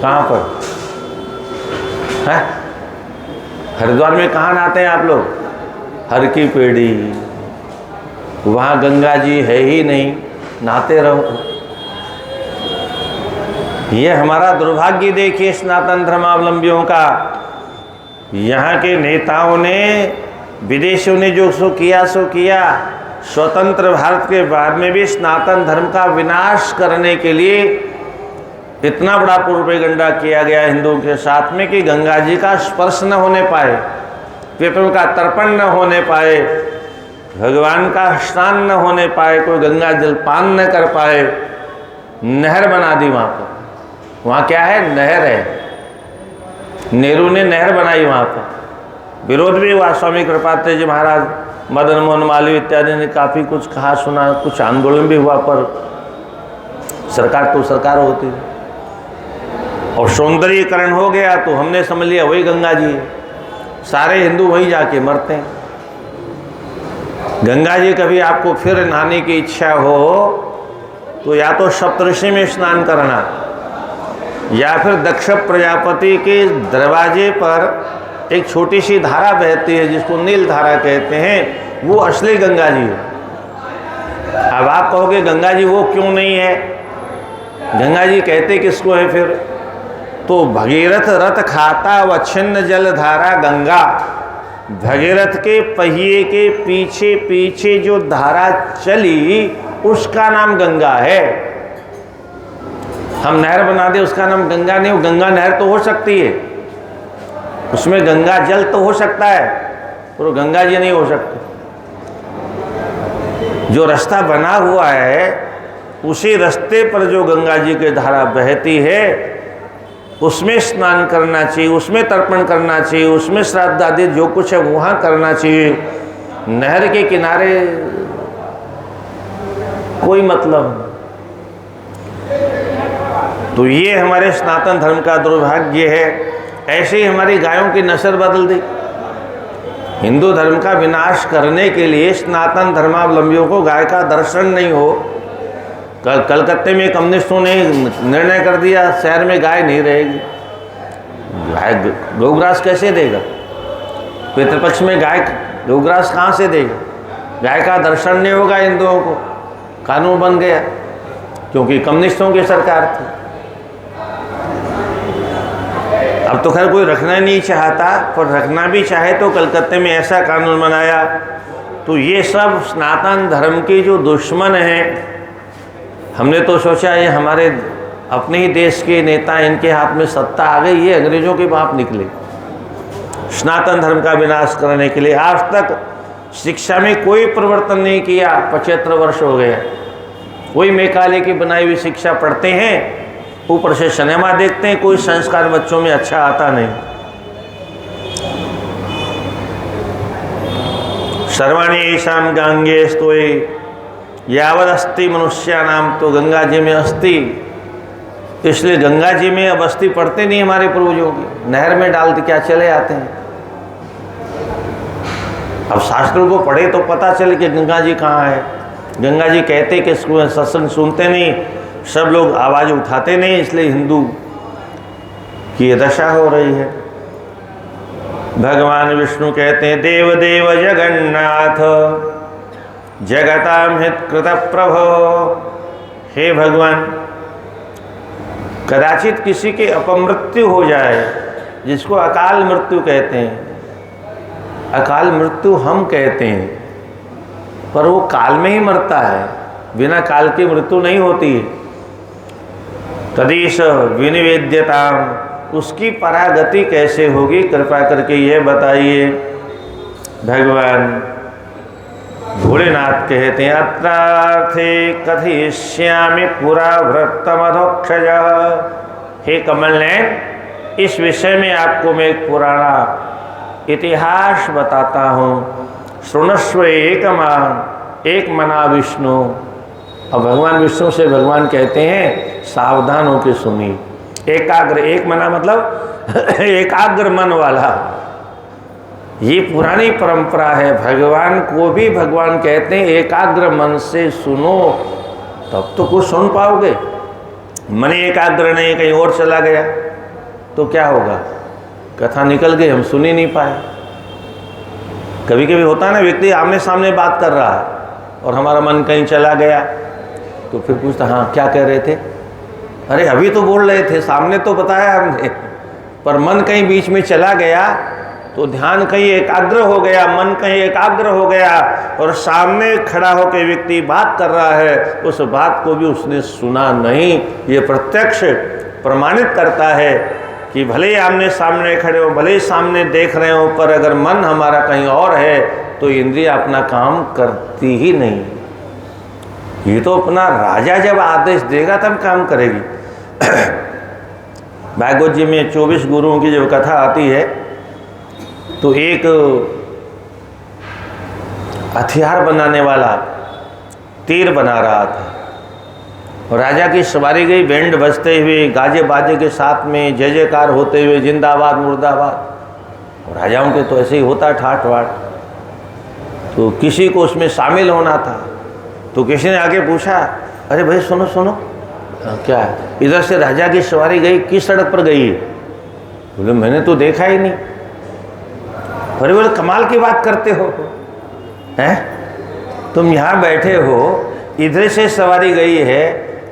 कहाँ पर है? हरिद्वार में कहाँ नहाते हैं आप लोग? हर की पेड़ी। वहाँ गंगा जी है ही नहीं, नहाते रहो। ये हमारा दुर्भाग्य देखिए सनातन धर्मावलंबियों का। यहाँ के नेताओं ने, विदेशियों ने जो सो किया स्वतंत्र भारत के बाद में भी सनातन धर्म का विनाश करने के लिए इतना बड़ा प्रोपेगेंडा किया गया हिंदुओं के साथ में कि गंगा जी का स्पर्श न होने पाए, पितरों का तर्पण न होने पाए, भगवान का स्नान न होने पाए, कोई गंगा जल पान न कर पाए। नहर बना दी वहाँ पर। वहाँ क्या है? नहर है। नेहरू ने नहर बनाई वहाँ पर। विरोध भी हुआ। स्वामी कृपात्रे जी महाराज, मदन मोहन मालवीय इत्यादि ने काफ़ी कुछ कहा सुना, कुछ आंदोलन भी हुआ, पर सरकार तो सरकार होती है। और सौंदर्यीकरण हो गया तो हमने समझ लिया वही गंगा जी है। सारे हिंदू वहीं जाके मरते हैं। गंगा जी कभी आपको फिर नहाने की इच्छा हो तो या तो सप्तऋषि में स्नान करना, या फिर दक्ष प्रजापति के दरवाजे पर एक छोटी सी धारा बहती है जिसको नील धारा कहते हैं, वो असली गंगा जी है। अब आप कहोगे गंगा जी वो क्यों नहीं है? गंगा जी कहते किसको है फिर? तो भगीरथ रथ खाता व छिन्न जल धारा गंगा। भगीरथ के पहिए के पीछे पीछे जो धारा चली उसका नाम गंगा है। हम नहर बना दे उसका नाम गंगा नहीं। वो गंगा नहर तो हो सकती है, उसमें गंगा जल तो हो सकता है, पर वो गंगा जी नहीं हो सकती। जो रास्ता बना हुआ है उसी रास्ते पर जो गंगा जी की धारा बहती है उसमें स्नान करना चाहिए, उसमें तर्पण करना चाहिए, उसमें श्राद्ध आदि जो कुछ है वहाँ करना चाहिए। नहर के किनारे कोई मतलब नहीं। तो ये हमारे सनातन धर्म का दुर्भाग्य है। ऐसे ही हमारी गायों की नस्ल बदल दी। हिंदू धर्म का विनाश करने के लिए सनातन धर्मावलंबियों को गाय का दर्शन नहीं हो। कलकत्ते में कम्युनिस्टों ने निर्णय कर दिया शहर में गाय नहीं रहेगी। गाय गौग्रास कैसे देगा? पितृपक्ष में गाय गौग्रास कहाँ से देगा? गाय का दर्शन नहीं होगा हिंदुओं को। कानून बन गया क्योंकि कम्युनिस्टों की सरकार थी। अब तो खैर कोई रखना नहीं चाहता, पर रखना भी चाहे तो कलकत्ते में ऐसा कानून बनाया। तो ये सब सनातन धर्म के जो दुश्मन हैं, हमने तो सोचा ये हमारे अपने ही देश के नेता, इनके हाथ में सत्ता आ गई, ये अंग्रेजों के बाप निकले सनातन धर्म का विनाश करने के लिए। आज तक शिक्षा में कोई परिवर्तन नहीं किया। 75 वर्ष हो गए, कोई मैकाले की बनाई हुई शिक्षा पढ़ते हैं, ऊपर से सिनेमा देखते हैं, कोई संस्कार बच्चों में अच्छा आता नहीं। सर्वाणि शाम गंगे स्तोय यावद अस्ति मनुष्यानाम, तो गंगा जी में अस्थि, इसलिए गंगा जी में अब अस्थि पड़ते नहीं हमारे पूर्वजों की। नहर में डाल के क्या चले आते हैं। अब शास्त्रों को पढ़े तो पता चले कि गंगा जी कहाँ है। गंगा जी कहते किसको है? सत्संग सुनते नहीं, सब लोग आवाज़ उठाते नहीं, इसलिए हिंदू की दशा हो रही है। भगवान विष्णु कहते हैं देव देव जगन्नाथ जगताम हित कृत प्रभो। हे भगवान, कदाचित किसी के अपमृत्यु हो जाए, जिसको अकाल मृत्यु कहते हैं। अकाल मृत्यु हम कहते हैं, पर वो काल में ही मरता है, बिना काल की मृत्यु नहीं होती है। तदीश विनिवेद्यता, उसकी परागति कैसे होगी, कृपा करके यह बताइए। भगवान भोलेनाथ कहते हैं अत्रार्थे कथयिष्यामि पुरा वृत्तमधोक्षज। हे कमलनयन, इस विषय में आपको मैं एक पुराना इतिहास बताता हूँ। शृणस्व एक मना विष्णु। अब भगवान विष्णु से भगवान कहते हैं सावधान होकर सुनिए। एकाग्र, एक मना मतलब एकाग्र मन वाला। ये पुरानी परंपरा है। भगवान को भी भगवान कहते हैं एकाग्र मन से सुनो, तब तो कुछ सुन पाओगे। मन एकाग्र नहीं, कहीं और चला गया तो क्या होगा? कथा निकल गई, हम सुन ही नहीं पाए। कभी कभी होता है ना, व्यक्ति आमने सामने बात कर रहा है और हमारा मन कहीं चला गया, तो फिर पूछता हाँ क्या कह रहे थे? अरे अभी तो बोल रहे थे, सामने तो बताया हमने, पर मन कहीं बीच में चला गया तो ध्यान कहीं एकाग्र हो गया, मन कहीं एकाग्र हो गया और सामने खड़ा होकर व्यक्ति बात कर रहा है, उस बात को भी उसने सुना नहीं। ये प्रत्यक्ष प्रमाणित करता है कि भले ही आमने सामने खड़े हो, भले ही सामने देख रहे हो, पर अगर मन हमारा कहीं और है तो इंद्रिय अपना काम करती ही नहीं। ये तो अपना राजा जब आदेश देगा तब काम करेगी। भागवत जी में 24 गुरुओं की जब कथा आती है तो एक हथियार बनाने वाला तीर बना रहा था और राजा की सवारी गई, बैंड बजते हुए, गाजे बाजे के साथ में, जय जयकार होते हुए, जिंदाबाद मुर्दाबाद। राजाओं के तो ऐसे ही होता ठाठ वाठ। तो किसी को उसमें शामिल होना था, तो किसी ने आगे पूछा, अरे भाई सुनो सुनो, क्या है? इधर से राजा की सवारी गई, किस सड़क पर गई है? बोले मैंने तो देखा ही नहीं। अरे बोले कमाल की बात करते हो, हैं? तुम यहाँ बैठे हो, इधर से सवारी गई है,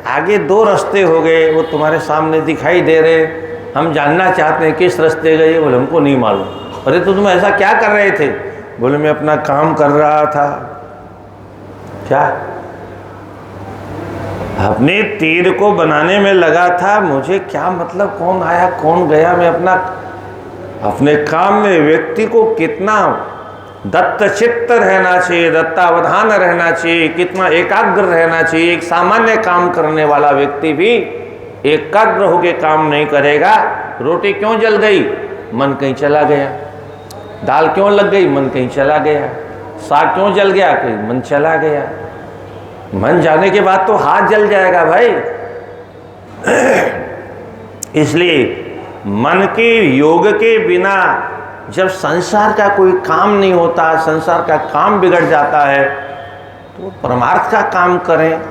आगे 2 रास्ते हो गए, वो तुम्हारे सामने दिखाई दे रहे, हम जानना चाहते हैं किस रास्ते गए। बोले हमको नहीं मालूम। अरे तो तुम ऐसा क्या कर रहे थे? बोले मैं अपना काम कर रहा था। क्या? अपने तीर को बनाने में लगा था, मुझे क्या मतलब कौन आया कौन गया, मैं अपने काम में। व्यक्ति को कितना दत्त चित्त रहना चाहिए, दत्तावधान रहना चाहिए, कितना एकाग्र रहना चाहिए। एक सामान्य काम करने वाला व्यक्ति भी एकाग्र होकर काम नहीं करेगा। रोटी क्यों जल गई? मन कहीं चला गया। दाल क्यों लग गई? मन कहीं चला गया। साग क्यों जल गया? कहीं मन चला गया। मन जाने के बाद तो हाथ जल जाएगा भाई। इसलिए मन के योग के बिना जब संसार का कोई काम नहीं होता, संसार का काम बिगड़ जाता है, तो परमार्थ का काम करें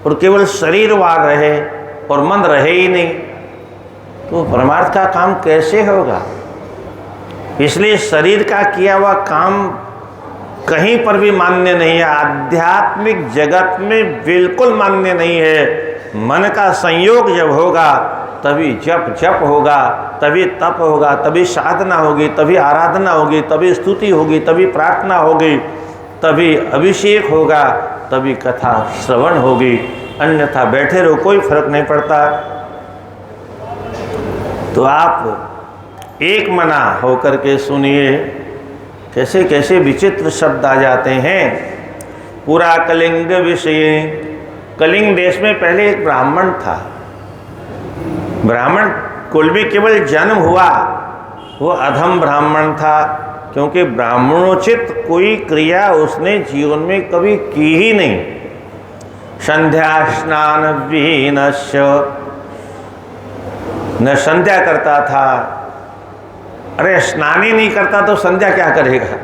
और केवल शरीरवार रहे और मन रहे ही नहीं, तो परमार्थ का काम कैसे होगा? इसलिए शरीर का किया हुआ काम कहीं पर भी मान्य नहीं है, आध्यात्मिक जगत में बिल्कुल मान्य नहीं है। मन का संयोग जब होगा तभी जप होगा, तभी तप होगा, तभी साधना होगी, तभी आराधना होगी, तभी स्तुति होगी, तभी प्रार्थना होगी, तभी अभिषेक होगा, तभी कथा श्रवण होगी। अन्यथा बैठे रहो, कोई फर्क नहीं पड़ता। तो आप एक मना होकर के सुनिए, कैसे कैसे विचित्र शब्द आ जाते हैं। पूरा कलिंग विषय। कलिंग देश में पहले एक ब्राह्मण था। ब्राह्मण कुल में केवल जन्म हुआ, वो अधम ब्राह्मण था, क्योंकि ब्राह्मणोचित कोई क्रिया उसने जीवन में कभी की ही नहीं। संध्या स्नान विहीनस्य, न संध्या करता था। अरे स्नान ही नहीं करता तो संध्या क्या करेगा?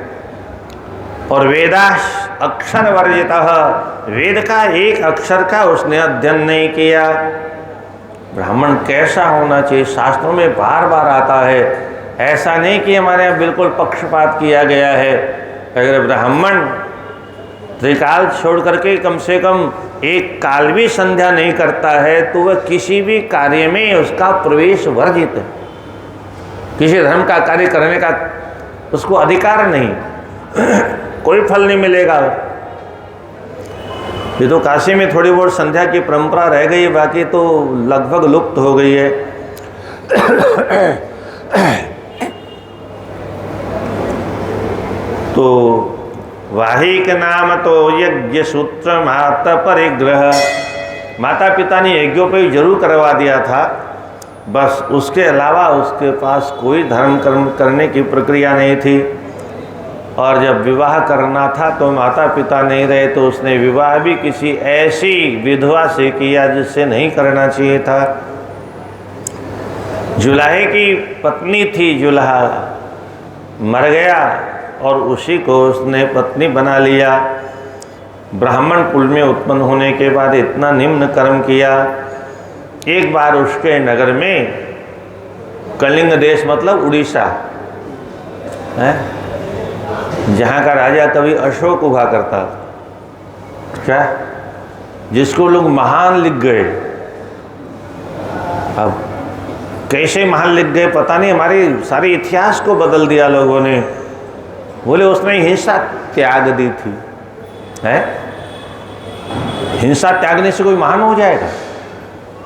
और वेदाश अक्षर वर्जितः, वेद का एक अक्षर का उसने अध्ययन नहीं किया। ब्राह्मण कैसा होना चाहिए? शास्त्रों में बार बार आता है, ऐसा नहीं कि हमारे यहाँ बिल्कुल पक्षपात किया गया है। अगर ब्राह्मण त्रिकाल छोड़ करके कम से कम एक काल भी संध्या नहीं करता है तो वह किसी भी कार्य में उसका प्रवेश वर्जित है। किसी धर्म का कार्य करने का उसको अधिकार नहीं, कोई फल नहीं मिलेगा। ये तो काशी में थोड़ी बहुत संध्या की परंपरा रह गई है, बाकी तो लगभग लुप्त हो गई है। तो वाहिक नाम तो यज्ञ सूत्र माता परिग्रह, माता पिता ने यज्ञों पे जरूर करवा दिया था, बस उसके अलावा उसके पास कोई धर्म कर्म करने की प्रक्रिया नहीं थी। और जब विवाह करना था तो माता पिता नहीं रहे, तो उसने विवाह भी किसी ऐसी विधवा से किया जिससे नहीं करना चाहिए था। जुलाहे की पत्नी थी, जुलाहा मर गया और उसी को उसने पत्नी बना लिया। ब्राह्मण कुल में उत्पन्न होने के बाद इतना निम्न कर्म किया। एक बार उसके नगर में, कलिंग देश मतलब उड़ीसा है, जहाँ का राजा कवि अशोक हुआ करता था, क्या जिसको लोग महान लिख गए। अब कैसे महान लिख गए पता नहीं, हमारे सारे इतिहास को बदल दिया लोगों ने। बोले उसने हिंसा त्याग दी थी, है? हिंसा त्यागने से कोई महान हो जाएगा?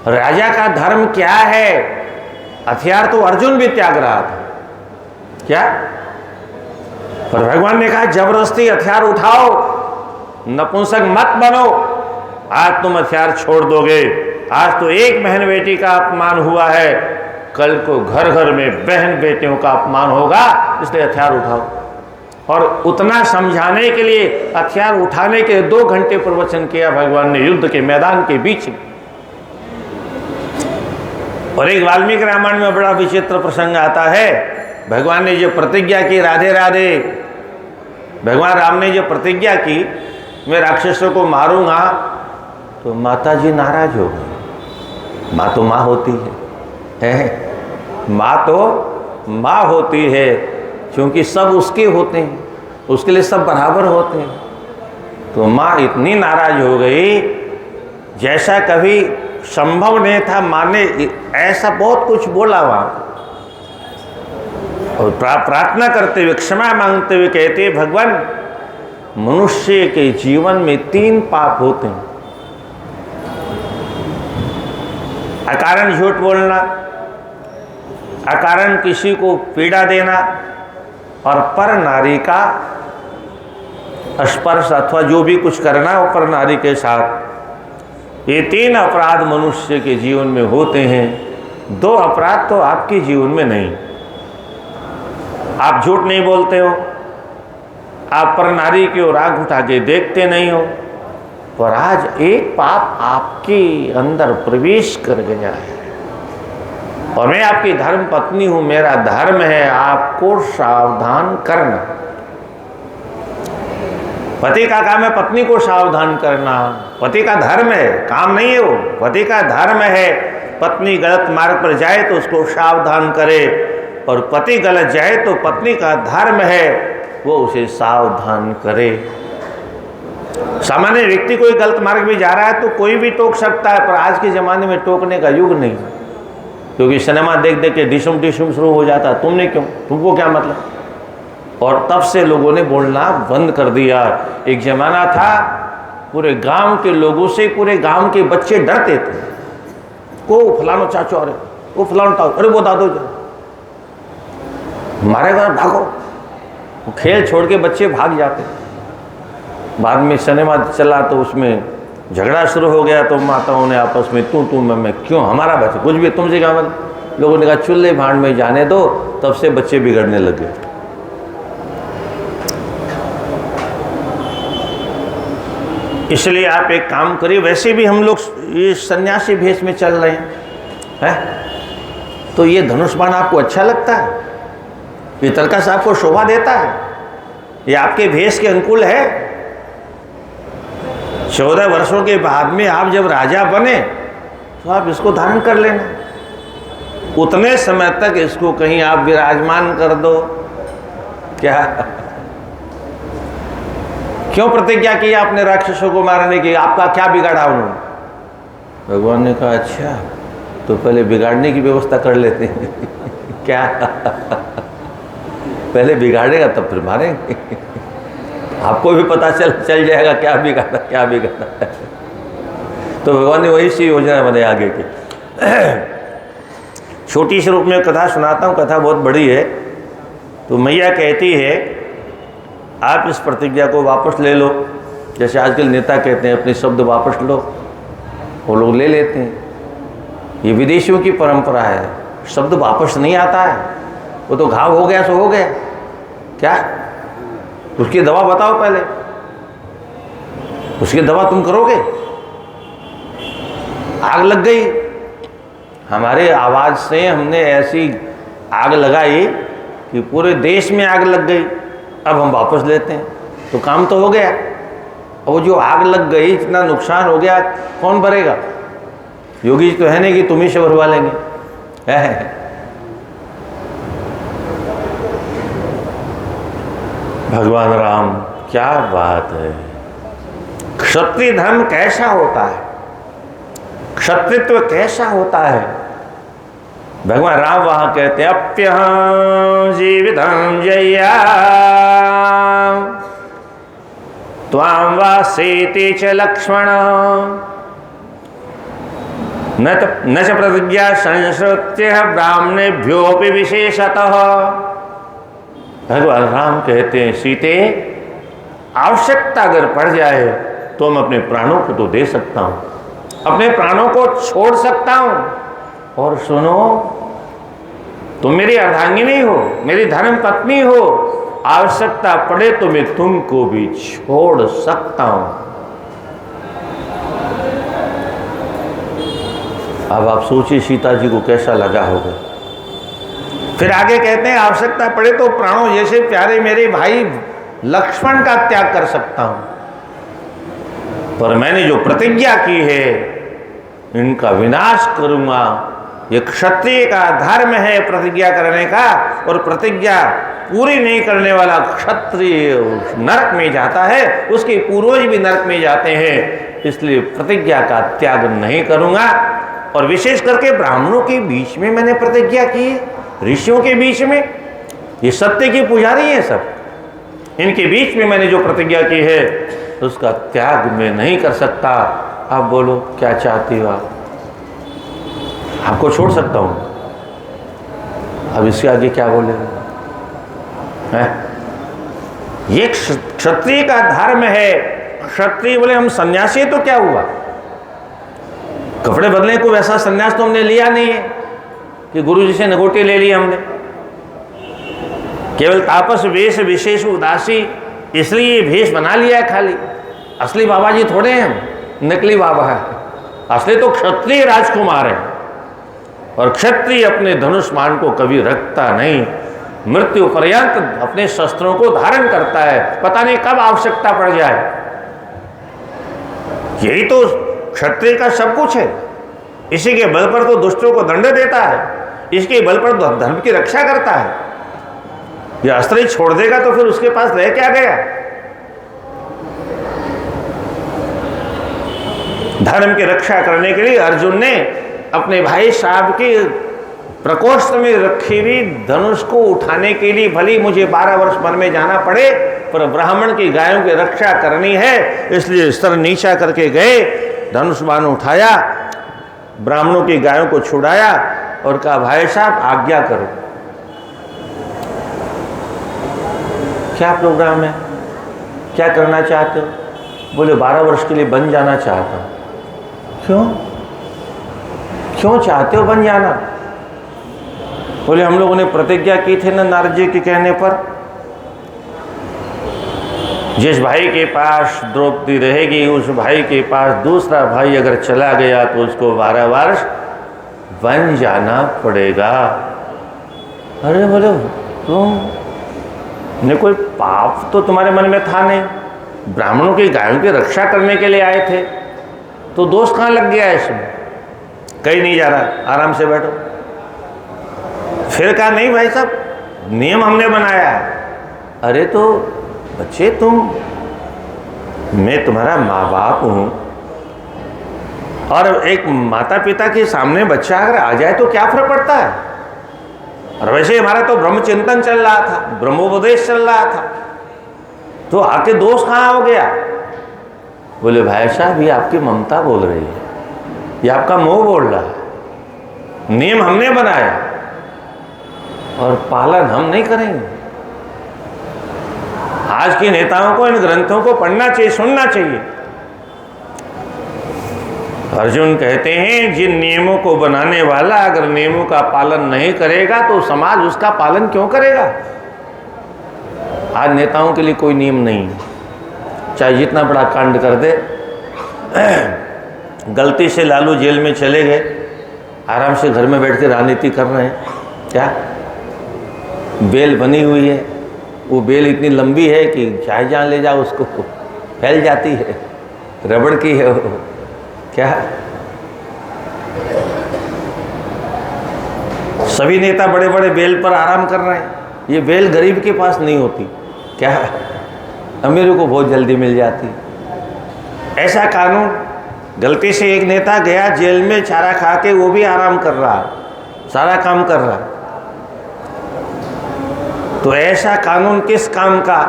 राजा का धर्म क्या है? हथियार तो अर्जुन भी त्याग रहा था, क्या? पर भगवान ने कहा जबरदस्ती हथियार उठाओ, नपुंसक मत बनो। आज तुम हथियार छोड़ दोगे, आज तो एक बहन बेटी का अपमान हुआ है, कल को घर घर में बहन बेटियों का अपमान होगा, इसलिए हथियार उठाओ। और उतना समझाने के लिए हथियार उठाने के 2 घंटे प्रवचन किया भगवान ने युद्ध के मैदान के बीच में। और एक वाल्मीकि रामायण में बड़ा विचित्र प्रसंग आता है। भगवान ने जो प्रतिज्ञा की, राधे राधे, भगवान राम ने जो प्रतिज्ञा की मैं राक्षसों को मारूंगा, तो माता जी नाराज हो गई। माँ तो माँ होती है? माँ तो माँ होती है, क्योंकि सब उसके होते हैं, उसके लिए सब बराबर होते हैं। तो माँ इतनी नाराज हो गई, जैसा कभी संभव नहीं था माँ ने ऐसा बहुत कुछ बोला वहाँ। और प्रार्थना करते हुए, क्षमा मांगते हुए कहते भगवान, मनुष्य के जीवन में 3 पाप होते हैं। अकारण झूठ बोलना, अकारण किसी को पीड़ा देना, और पर नारी का स्पर्श अथवा जो भी कुछ करना हो पर नारी के साथ। ये 3 अपराध मनुष्य के जीवन में होते हैं। 2 अपराध तो आपके जीवन में नहीं। आप झूठ नहीं बोलते हो, आप पर नारी की ओर आंख उठा के देखते नहीं हो, पर आज एक पाप आपके अंदर प्रवेश कर गया है। और मैं आपकी धर्म पत्नी हूं, मेरा धर्म है आपको सावधान करना। पति का काम है पत्नी को सावधान करना, पति का धर्म है, काम नहीं है वो। पति का धर्म है पत्नी गलत मार्ग पर जाए तो उसको सावधान करे, और पति गलत जाए तो पत्नी का धर्म है वो उसे सावधान करे। सामान्य व्यक्ति कोई गलत मार्ग में जा रहा है तो कोई भी टोक सकता है, पर आज के ज़माने में टोकने का युग नहीं, क्योंकि सिनेमा देख देख के डिशुम डिशुम शुरू हो जाता। तुमने क्यों, तुमको क्या मतलब? और तब से लोगों ने बोलना बंद कर दिया। एक ज़माना था पूरे गांव के लोगों से पूरे गांव के बच्चे डरते थे। को फलानो चाचो, अरे वो फलानो ताऊ, अरे वो दादो मारेगा, भागो। वो खेल छोड़ के बच्चे भाग जाते। बाद में सिनेमा चला तो उसमें झगड़ा शुरू हो गया, तो माताओं ने आपस में तू मैं क्यों, हमारा बच्चा कुछ भी तुमसे क्या मतलब। लोगों ने कहा चूल्हे भांड में जाने दो, तब से बच्चे बिगड़ने लगे। इसलिए आप एक काम करिए, वैसे भी हम लोग ये सन्यासी भेष में चल रहे हैं, तो ये धनुष बाण आपको अच्छा लगता है? ये तर्कस आपको शोभा देता है? ये आपके भेष के अनुकूल है? 14 वर्षों के बाद में आप जब राजा बने तो आप इसको धारण कर लेना। उतने समय तक इसको कहीं आप विराजमान कर दो। क्या क्यों प्रतिज्ञा की आपने राक्षसों को मारने की? आपका क्या बिगाड़ा उन्होंने? भगवान ने कहा अच्छा, तो पहले बिगाड़ने की व्यवस्था कर लेते हैं। क्या पहले बिगाड़ेगा तब फिर मारेंगे। आपको भी पता चल जाएगा क्या बिगाड़ा है। तो भगवान ने वही सी योजना बनाई आगे की। छोटी सी रूप में कथा सुनाता हूँ, कथा बहुत बड़ी है। तो मैया कहती है आप इस प्रतिज्ञा को वापस ले लो। जैसे आजकल नेता कहते हैं अपने शब्द वापस लो, वो लोग ले लेते हैं। ये विदेशियों की परंपरा है, शब्द वापस नहीं आता है। वो तो घाव हो गया सो हो गया। क्या उसकी दवा बताओ पहले, उसकी दवा तुम करोगे? आग लग गई, हमारे आवाज़ से हमने ऐसी आग लगाई कि पूरे देश में आग लग गई। अब हम वापस लेते हैं तो काम तो हो गया। और जो आग लग गई, इतना नुकसान हो गया, कौन भरेगा? योगी जी तो है नहीं कि तुम ही से भरवा लेंगे। भगवान राम, क्या बात है! क्षत्रिय धर्म कैसा होता है, क्षत्रित्व कैसा होता है, भगवान राम वहां कहते हैं अप्यहं जीवितं जय्या त्वां वासेति च लक्ष्मण न च प्रतिज्ञा संश्रुत्य ब्राह्मणेभ्योऽपि विशेषतः। भगवान राम कहते हैं सीते, आवश्यकता अगर पड़ जाए तो मैं अपने प्राणों को तो दे सकता हूं, अपने प्राणों को छोड़ सकता हूं। और सुनो, तुम मेरी अर्धांगिनी हो, मेरी धर्म पत्नी हो, आवश्यकता पड़े तो मैं तुमको भी छोड़ सकता हूं। अब आप सोचिए सीता जी को कैसा लगा होगा। फिर आगे कहते हैं आवश्यकता पड़े तो प्राणों जैसे प्यारे मेरे भाई लक्ष्मण का त्याग कर सकता हूं, पर मैंने जो प्रतिज्ञा की है इनका विनाश करूंगा। ये क्षत्रिय का धर्म है प्रतिज्ञा करने का, और प्रतिज्ञा पूरी नहीं करने वाला क्षत्रिय नरक में जाता है, उसके पूर्वज भी नरक में जाते हैं। इसलिए प्रतिज्ञा का त्याग नहीं करूंगा। और विशेष करके ब्राह्मणों के बीच में मैंने प्रतिज्ञा की है, ऋषियों के बीच में, ये सत्य की पुजारी है सब, इनके बीच में मैंने जो प्रतिज्ञा की है उसका त्याग मैं नहीं कर सकता। आप बोलो क्या चाहती हो आप? आपको छोड़ सकता हूं, अब इसके आगे क्या बोलेगा? ये क्षत्रिय का धर्म है। क्षत्रिय बोले हम सन्यासी है तो क्या हुआ, कपड़े बदलने को वैसा सन्यास तो हमने लिया नहीं है कि गुरु जी से नगोटी ले ली हमने। केवल तापस वेश विशेष उदासी, इसलिए ये भेष बना लिया है खाली। असली बाबा जी थोड़े हैं हम, नकली बाबा है। असली तो क्षत्रिय राजकुमार है, और क्षत्रिय अपने धनुष बाण को कभी रखता नहीं, मृत्यु पर्यंत अपने शस्त्रों को धारण करता है, पता नहीं कब आवश्यकता पड़ जाए। यही तो क्षत्रिय का सब कुछ है। इसी के बल पर तो दुष्टों को दंड देता है, इसके बल पर धर्म की रक्षा करता है। ये अस्त्र ही छोड़ देगा तो फिर उसके पास रह क्या गया? धर्म की रक्षा करने के लिए अर्जुन ने अपने भाई साहब के प्रकोष्ठ में रखी हुई धनुष को उठाने के लिए भली मुझे 12 वर्ष वन में जाना पड़े, पर ब्राह्मण की गायों की रक्षा करनी है, इसलिए स्तर नीचा करके गए, धनुष बाण उठाया, ब्राह्मणों की गायों को छुड़ाया और कहा भाई साहब आज्ञा करो। क्या प्रोग्राम है, क्या करना चाहते हो? बोले 12 वर्ष के लिए बन जाना चाहता हूं। क्यों क्यों चाहते हो बन जाना? बोले हम लोगों ने प्रतिज्ञा की थी ना नारद जी के कहने पर, जिस भाई के पास द्रौपदी रहेगी उस भाई के पास दूसरा भाई अगर चला गया तो उसको 12 वर्ष बन जाना पड़ेगा। अरे बोले तुम ने कोई पाप तो तुम्हारे मन में था नहीं, ब्राह्मणों की गायों की रक्षा करने के लिए आए थे, तो दोष कहाँ लग गया इसमें? कहीं नहीं जा रहा, आराम से बैठो। फिर कहा नहीं भाई साहब, नियम हमने बनाया है। अरे तो बच्चे मैं तुम्हारा माँ बाप हूं, और एक माता पिता के सामने बच्चा अगर आ जाए तो क्या फर्क पड़ता है? और वैसे हमारा तो ब्रह्म चिंतन चल रहा था, ब्रह्मोपदेश चल रहा था, तो आके दोष कहाँ हो गया? बोले भाई साहब ये आपकी ममता बोल रही है, ये आपका मोह बोल रहा है। नियम हमने बनाया और पालन हम नहीं करेंगे। आज के नेताओं को इन ग्रंथों को पढ़ना चाहिए, सुनना चाहिए। अर्जुन कहते हैं जिन नियमों को बनाने वाला अगर नियमों का पालन नहीं करेगा तो समाज उसका पालन क्यों करेगा? आज नेताओं के लिए कोई नियम नहीं है, चाहे जितना बड़ा कांड कर दे। गलती से लालू जेल में चले गए, आराम से घर में बैठ के राजनीति कर रहे हैं। क्या बेल बनी हुई है, वो बेल इतनी लंबी है कि चाहे जहाँ ले जाओ उसको फैल जाती है, रबड़ की है वो। क्या सभी नेता बड़े बड़े बेल पर आराम कर रहे हैं? ये बेल गरीब के पास नहीं होती, क्या अमीरों को बहुत जल्दी मिल जाती। ऐसा कानून, गलती से एक नेता गया जेल में चारा खा के, वो भी आराम कर रहा, सारा काम कर रहा है। तो ऐसा कानून किस काम का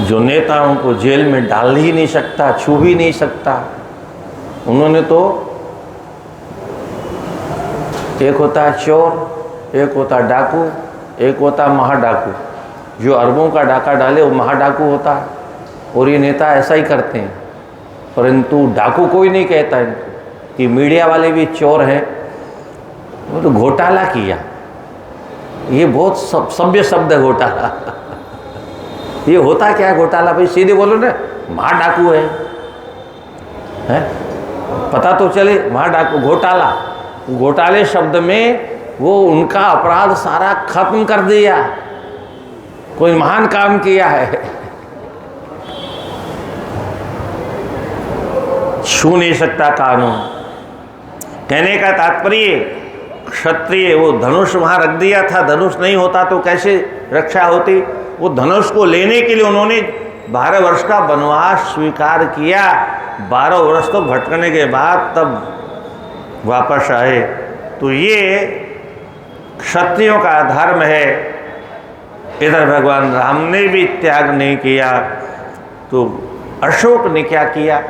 जो नेताओं को जेल में डाल ही नहीं सकता, छू भी नहीं सकता। उन्होंने तो एक होता है चोर, एक होता है डाकू, एक होता है महाडाकू। जो अरबों का डाका डाले वो महाडाकू होता है, और ये नेता ऐसा ही करते हैं। परंतु डाकू कोई नहीं कहता इनको कि मीडिया वाले भी चोर हैं, वो तो घोटाला किया। ये बहुत सभ्य शब्द है घोटाला। ये होता क्या है घोटाला? भाई सीधे बोलो ना, महाडाकू है? पता तो चले महाडाकू। घोटाला, घोटाले शब्द में वो उनका अपराध सारा खत्म कर दिया, कोई महान काम किया है। छू नहीं सकता कानून। कहने का तात्पर्य, क्षत्रिय वो धनुष वहां रख दिया था, धनुष नहीं होता तो कैसे रक्षा होती? वो धनुष को लेने के लिए उन्होंने 12 वर्ष का वनवास स्वीकार किया। 12 वर्ष तो भटकने के बाद तब वापस आए। तो ये क्षत्रियों का धर्म है। इधर भगवान राम ने भी त्याग नहीं किया, तो अशोक ने क्या किया?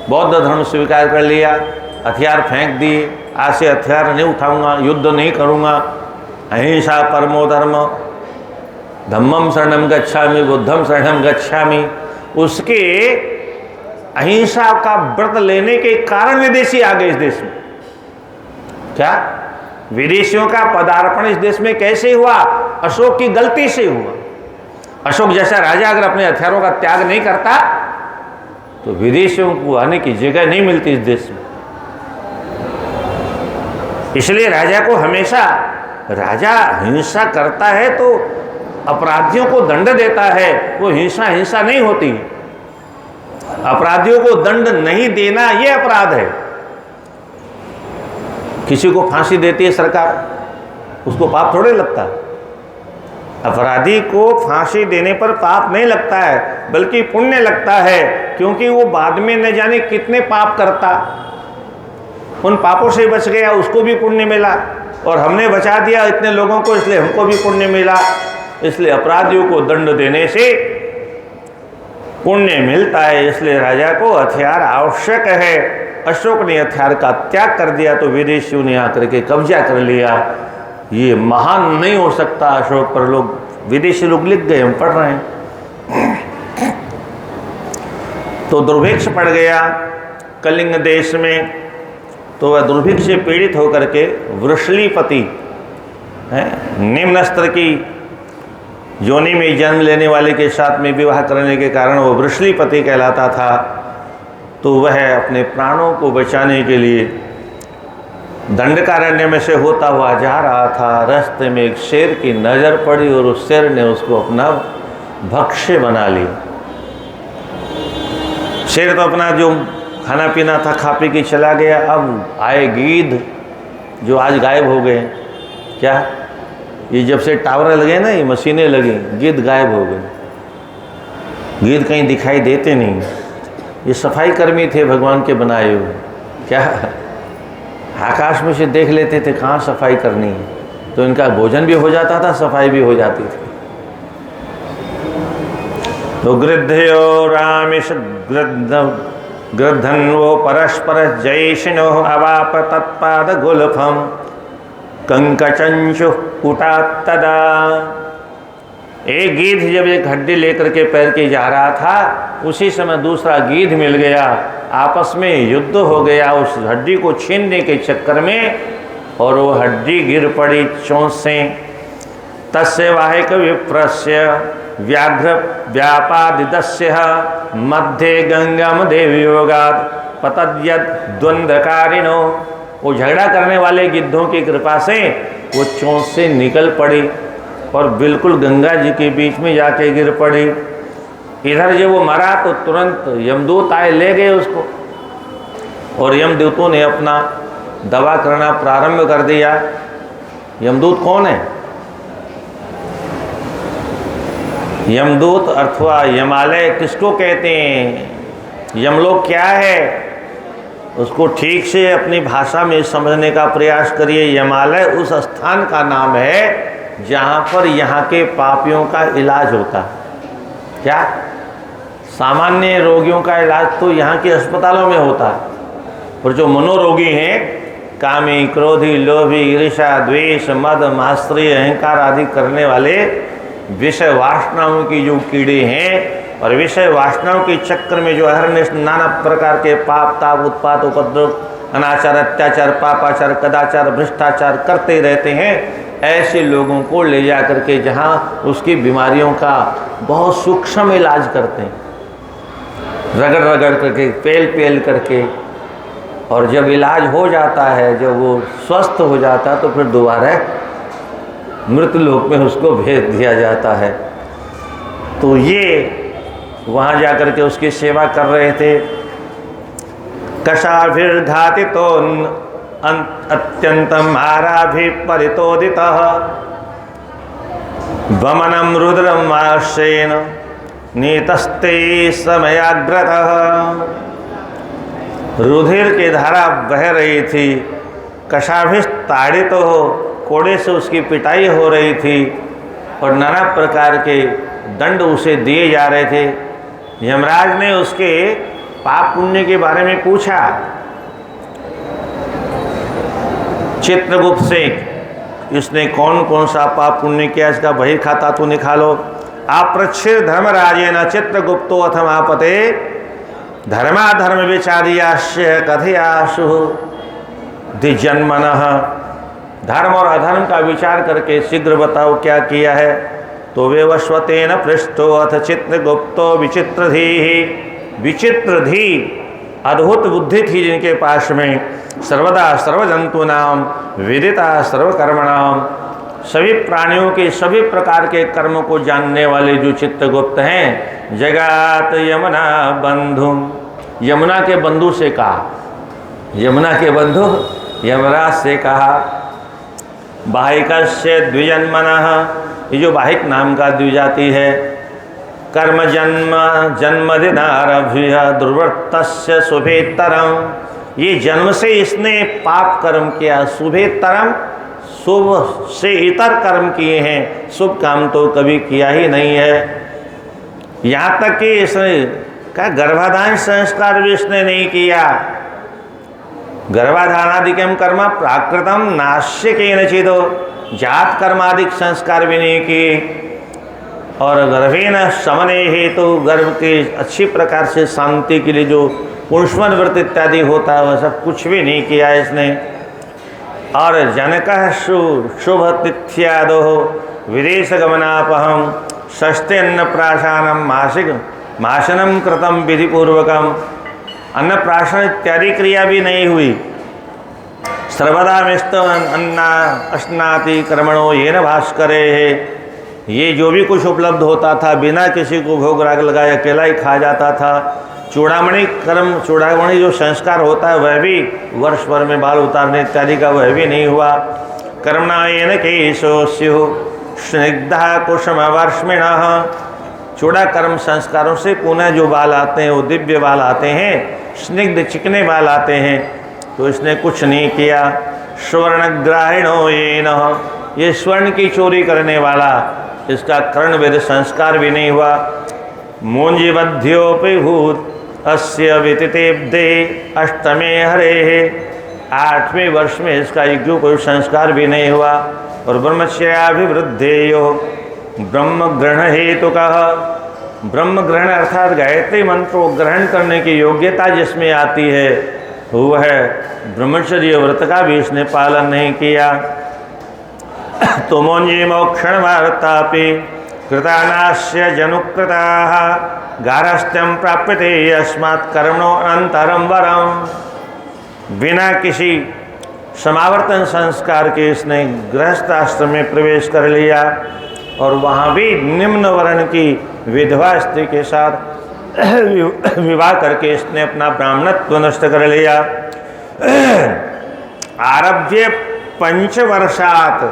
बौद्ध धर्म स्वीकार कर लिया, हथियार फेंक दिए, आज से हथियार नहीं उठाऊंगा, युद्ध नहीं करूंगा, अहिंसा परमो धर्म, धम्मम शरणम गच्छामि, बुद्धम शरणम गच्छामि। उसके अहिंसा का व्रत लेने के कारण विदेशी आ गए इस देश में। क्या विदेशियों का पदार्पण इस देश में कैसे हुआ? अशोक की गलती से हुआ। अशोक जैसा राजा अगर अपने हथियारों का त्याग नहीं करता तो विदेशियों को आने की जगह नहीं मिलती इस देश में। इसलिए राजा को हमेशा, राजा हिंसा करता है तो अपराधियों को दंड देता है, वो हिंसा हिंसा नहीं होती। अपराधियों को दंड नहीं देना ये अपराध है। किसी को फांसी देती है सरकार, उसको पाप थोड़े लगता। अपराधी को फांसी देने पर पाप नहीं लगता है, बल्कि पुण्य लगता है, क्योंकि वो बाद में न जाने कितने पाप करता, उन पापों से बच गया, उसको भी पुण्य मिला, और हमने बचा दिया इतने लोगों को, इसलिए हमको भी पुण्य मिला। इसलिए अपराधियों को दंड देने से पुण्य मिलता है। इसलिए राजा को हथियार आवश्यक है। अशोक ने हथियार का त्याग कर दिया तो विदेशियों ने आकर के कब्जा कर लिया। ये महान नहीं हो सकता अशोक पर। लोग विदेशी लोग लिख गए, हम पढ़ रहे हैं। तो दुर्भिक्ष पड़ गया कलिंग देश में, तो वह दुर्भिक्ष से पीड़ित होकर के वृषलीपति है, निम्न स्तर की योनि में जन्म लेने वाले के साथ में विवाह करने के कारण वो वृषलीपति कहलाता था। तो वह अपने प्राणों को बचाने के लिए दंडकारण्य में से होता हुआ जा रहा था। रास्ते में एक शेर की नज़र पड़ी और उस शेर ने उसको अपना भक्ष्य बना लिया। शेर तो अपना जो खाना पीना था खा पी के चला गया। अब आए गीध जो आज गायब हो गए। क्या ये जब से टावर लगे ना, ये मशीनें लगी, गिद्ध गायब हो गए। गिद्ध कहीं दिखाई देते नहीं। ये सफाई कर्मी थे भगवान के बनाए हुए। क्या आकाश में से देख लेते थे कहाँ सफाई करनी है, तो इनका भोजन भी हो जाता था, सफाई भी हो जाती थी। तो गृध्यो रामेश गृधन्वो परस्पर जैषिनो अवाप तत्पाद गुलफम कंकचंशु कुटात्तदा। एक गीध जब एक हड्डी लेकर के पैर के जा रहा था, उसी समय दूसरा गीध मिल गया। आपस में युद्ध हो गया उस हड्डी को छीनने के चक्कर में, और वो हड्डी गिर पड़ी चोंच से। तस्य वाहिक विप्रस्य व्याघ्र व्यापादिदस्य मध्य गंगम देवयोगाद पतद्यद द्वंद्वकारिणो। वो झगड़ा करने वाले गिद्धों की कृपा से वो चोंच से निकल पड़ी और बिल्कुल गंगा जी के बीच में जाके गिर पड़ी। इधर जब वो मरा तो तुरंत यमदूत आए, ले गए उसको, और यमदूतों ने अपना दवा करना प्रारंभ कर दिया। यमदूत कौन है? यमदूत अथवा यमालय किसको कहते हैं? यमलोक क्या है? उसको ठीक से अपनी भाषा में समझने का प्रयास करिए। यमालय उस स्थान का नाम है जहाँ पर यहाँ के पापियों का इलाज होता है। क्या सामान्य रोगियों का इलाज तो यहाँ के अस्पतालों में होता है, और जो मनोरोगी हैं, कामी, क्रोधी, लोभी, ईर्ष्या, द्वेष, मद, मात्सर्य, अहंकार आदि करने वाले विषय वासनाओं की जो कीड़े हैं, और विषय वासनाओं के चक्कर में जो हर नाना प्रकार के पाप, ताप, उत्पात, उपद्रव, अनाचार, अत्याचार, पापाचार, कदाचार, भ्रष्टाचार करते रहते हैं, ऐसे लोगों को ले जा करके जहाँ उसकी बीमारियों का बहुत सूक्ष्म इलाज करते हैं, रगड़ रगड़ करके, पेल पेल करके, और जब इलाज हो जाता है, जब वो स्वस्थ हो जाता है, तो फिर दोबारा मृत लोक में उसको भेज दिया जाता है। तो ये वहाँ जाकर के उसकी सेवा कर रहे थे। कशाभिर्घाति तो अत्यंतम आराभिपरितोदितः वमनम रुद्रम आश्रयेन नीतस्ते समयाग्रतः। रुधिर की धारा बह रही थी, कशाभिष ताड़ित हो, कोड़े से उसकी पिटाई हो रही थी, और नाना प्रकार के दंड उसे दिए जा रहे थे। यमराज ने उसके पाप पुण्य के बारे में पूछा चित्रगुप्त से, इसने कौन कौन सा पाप पुण्य किया, इसका बही खाता तो निकालो। आपृच्छिर धर्मराजेन चित्रगुप्तो अथमापते धर्माधर्म विचार्याश्य कथयाशु द्विजन्मनः। धर्म और अधर्म का विचार करके शीघ्र बताओ क्या किया है। तो वेवस्वतेन पृष्ठो अथ चित्रगुप्तो विचित्रधी। विचित्रधी अद्भुत बुद्धि थी जिनके पास में, सर्वदा सर्वजंतूनाम विदिता सर्वकर्मणाम, सभी प्राणियों के सभी प्रकार के कर्म को जानने वाले जो चित्रगुप्त हैं। जगात यमुना बंधु, यमुना के बंधु से कहा, यमुना के बंधु यमराज से कहा, बाहिकस्य द्विजन्मनः, ये जो बाहिक नाम का द्विजाति है, कर्म जन्म जन्मदिनारभ्य दुर्वृत्तस्य शुभेतरम, ये जन्म से इसने पाप कर्म किया। शुभेतरम, शुभ से इतर कर्म किए हैं, शुभ काम तो कभी किया ही नहीं है। यहाँ तक कि इसने का गर्भाधान संस्कार भी इसने नहीं किया। गर्भाधानादिकम कर्म प्राकृतम नाश्य केनचिदो, जात कर्मादिक संस्कार भी नहीं किए। और गर्भेन शमने हेतु, गर्भ के अच्छी प्रकार से शांति के लिए जो पुंस्वन व्रत इत्यादि होता है वह सब कुछ भी नहीं किया इसने। और जनकः शुभ तिथ्यादो विदेश गमनापहम षष्ठे अन्नप्राशानम माशनम कृतम विधिपूर्वकम, अन्नप्राशन इत्यादि क्रिया भी नहीं हुई। सर्वदा मिष्ट अन्ना अश्नाति कर्मणो येन भास्करे है, ये जो भी कुछ उपलब्ध होता था बिना किसी को भोग राग लगाए अकेला ही खा जाता था। चूड़ामणि कर्म, चूड़ामणि जो संस्कार होता है वह भी वर्ष भर में बाल उतारने इत्यादि का वह भी नहीं हुआ। कर्मणा येन केशो स्युः स्निग्धा कुसुमवर्ष्मिणः, चूड़ा कर्म संस्कारों से पुनः जो बाल आते हैं वो दिव्य बाल आते हैं, स्निग्ध चिकने बाल आते हैं। तो इसने कुछ नहीं किया। स्वर्णग्राहिणो येन, ये स्वर्ण की चोरी करने वाला, इसका कर्णवेद संस्कार भी नहीं हुआ। मूंजिबध्योपि भूत अस्य वितितेब्दे अष्टमे हरे, 8वें वर्ष में इसका यज्ञोपवीत संस्कार भी नहीं हुआ। और ब्रह्मचर्याभिवृद्धेयो ब्रह्म ग्रहण हेतु का, ब्रह्म ग्रहण अर्थात गायत्री मंत्र को ग्रहण करने की योग्यता जिसमें आती है वह ब्रह्मचर्य व्रत का भी इसने पालन नहीं किया। तो मोंजी मोक्षण वार्तापि कृतानास्य जनुकृताः गारहस्थ्यम प्राप्यते अस्मात् कर्मणो अनंतरम वरम, बिना किसी समावर्तन संस्कार के इसने गृहस्थ आश्रम में प्रवेश कर लिया और वहाँ भी निम्न वर्ण की विधवा स्त्री के साथ विवाह करके इसने अपना ब्राह्मणत्व नष्ट कर लिया। आरभ्य 5 वर्षात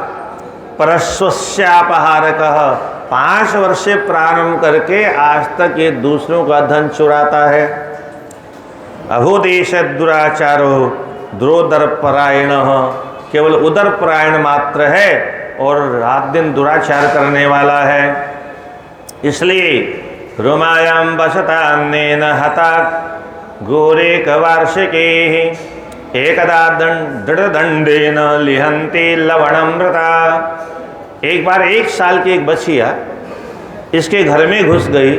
परस्वस्यापहारकः, 5 वर्षे प्रारंभ करके आज तक ये दूसरों का धन चुराता है। अभोदेश दुराचारो द्रोदर परायण, केवल उदर परायण मात्र है और रात दिन दुराचार करने वाला है। इसलिए रोमायाम बसतान्नेन हता गोरे कवार्षिके एकदा दृढ़दंडेन लिहंते लवणमृता। एक बार 1 साल की एक बछिया इसके घर में घुस गई,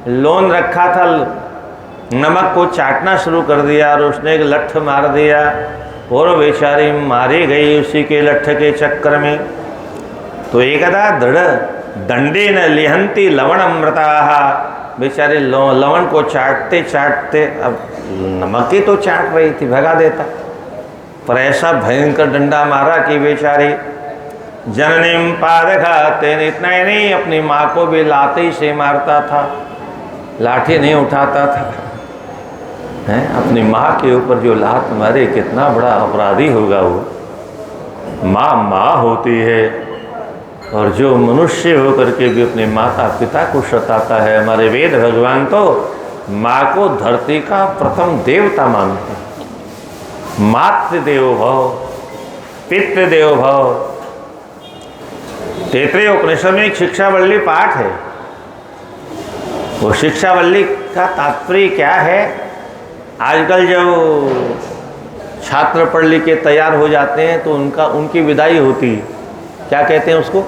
लोन रखा था, नमक को चाटना शुरू कर दिया और उसने एक लठ मार दिया और बेचारी मारी गई उसी के लठ के चक्कर में। तो एकदा दृढ़ दंडे न लिहंती लवण अमृता, बेचारे लवण को चाटते चाटते, अब नमक ही तो चाट रही थी, भगा देता, पर ऐसा भयंकर डंडा मारा कि बेचारी जननीम पादघाते, इतना ही नहीं अपनी माँ को भी लाते से मारता था, लाठी नहीं उठाता था। हैं, अपनी माँ के ऊपर जो लात मारे, कितना बड़ा अपराधी होगा वो। माँ माँ होती है, और जो मनुष्य होकर के भी अपने माता पिता को सताता है, हमारे वेद भगवान तो माँ को धरती का प्रथम देवता मानते हैं। मातृदेवो भव, पितृदेवो भव। तैत्तिरीय उपनिषद में एक शिक्षावल्ली पाठ है। वो शिक्षावल्ली का तात्पर्य क्या है? आजकल जब छात्र पढ़ लिख के तैयार हो जाते हैं तो उनकी विदाई होती है, क्या कहते हैं उसको?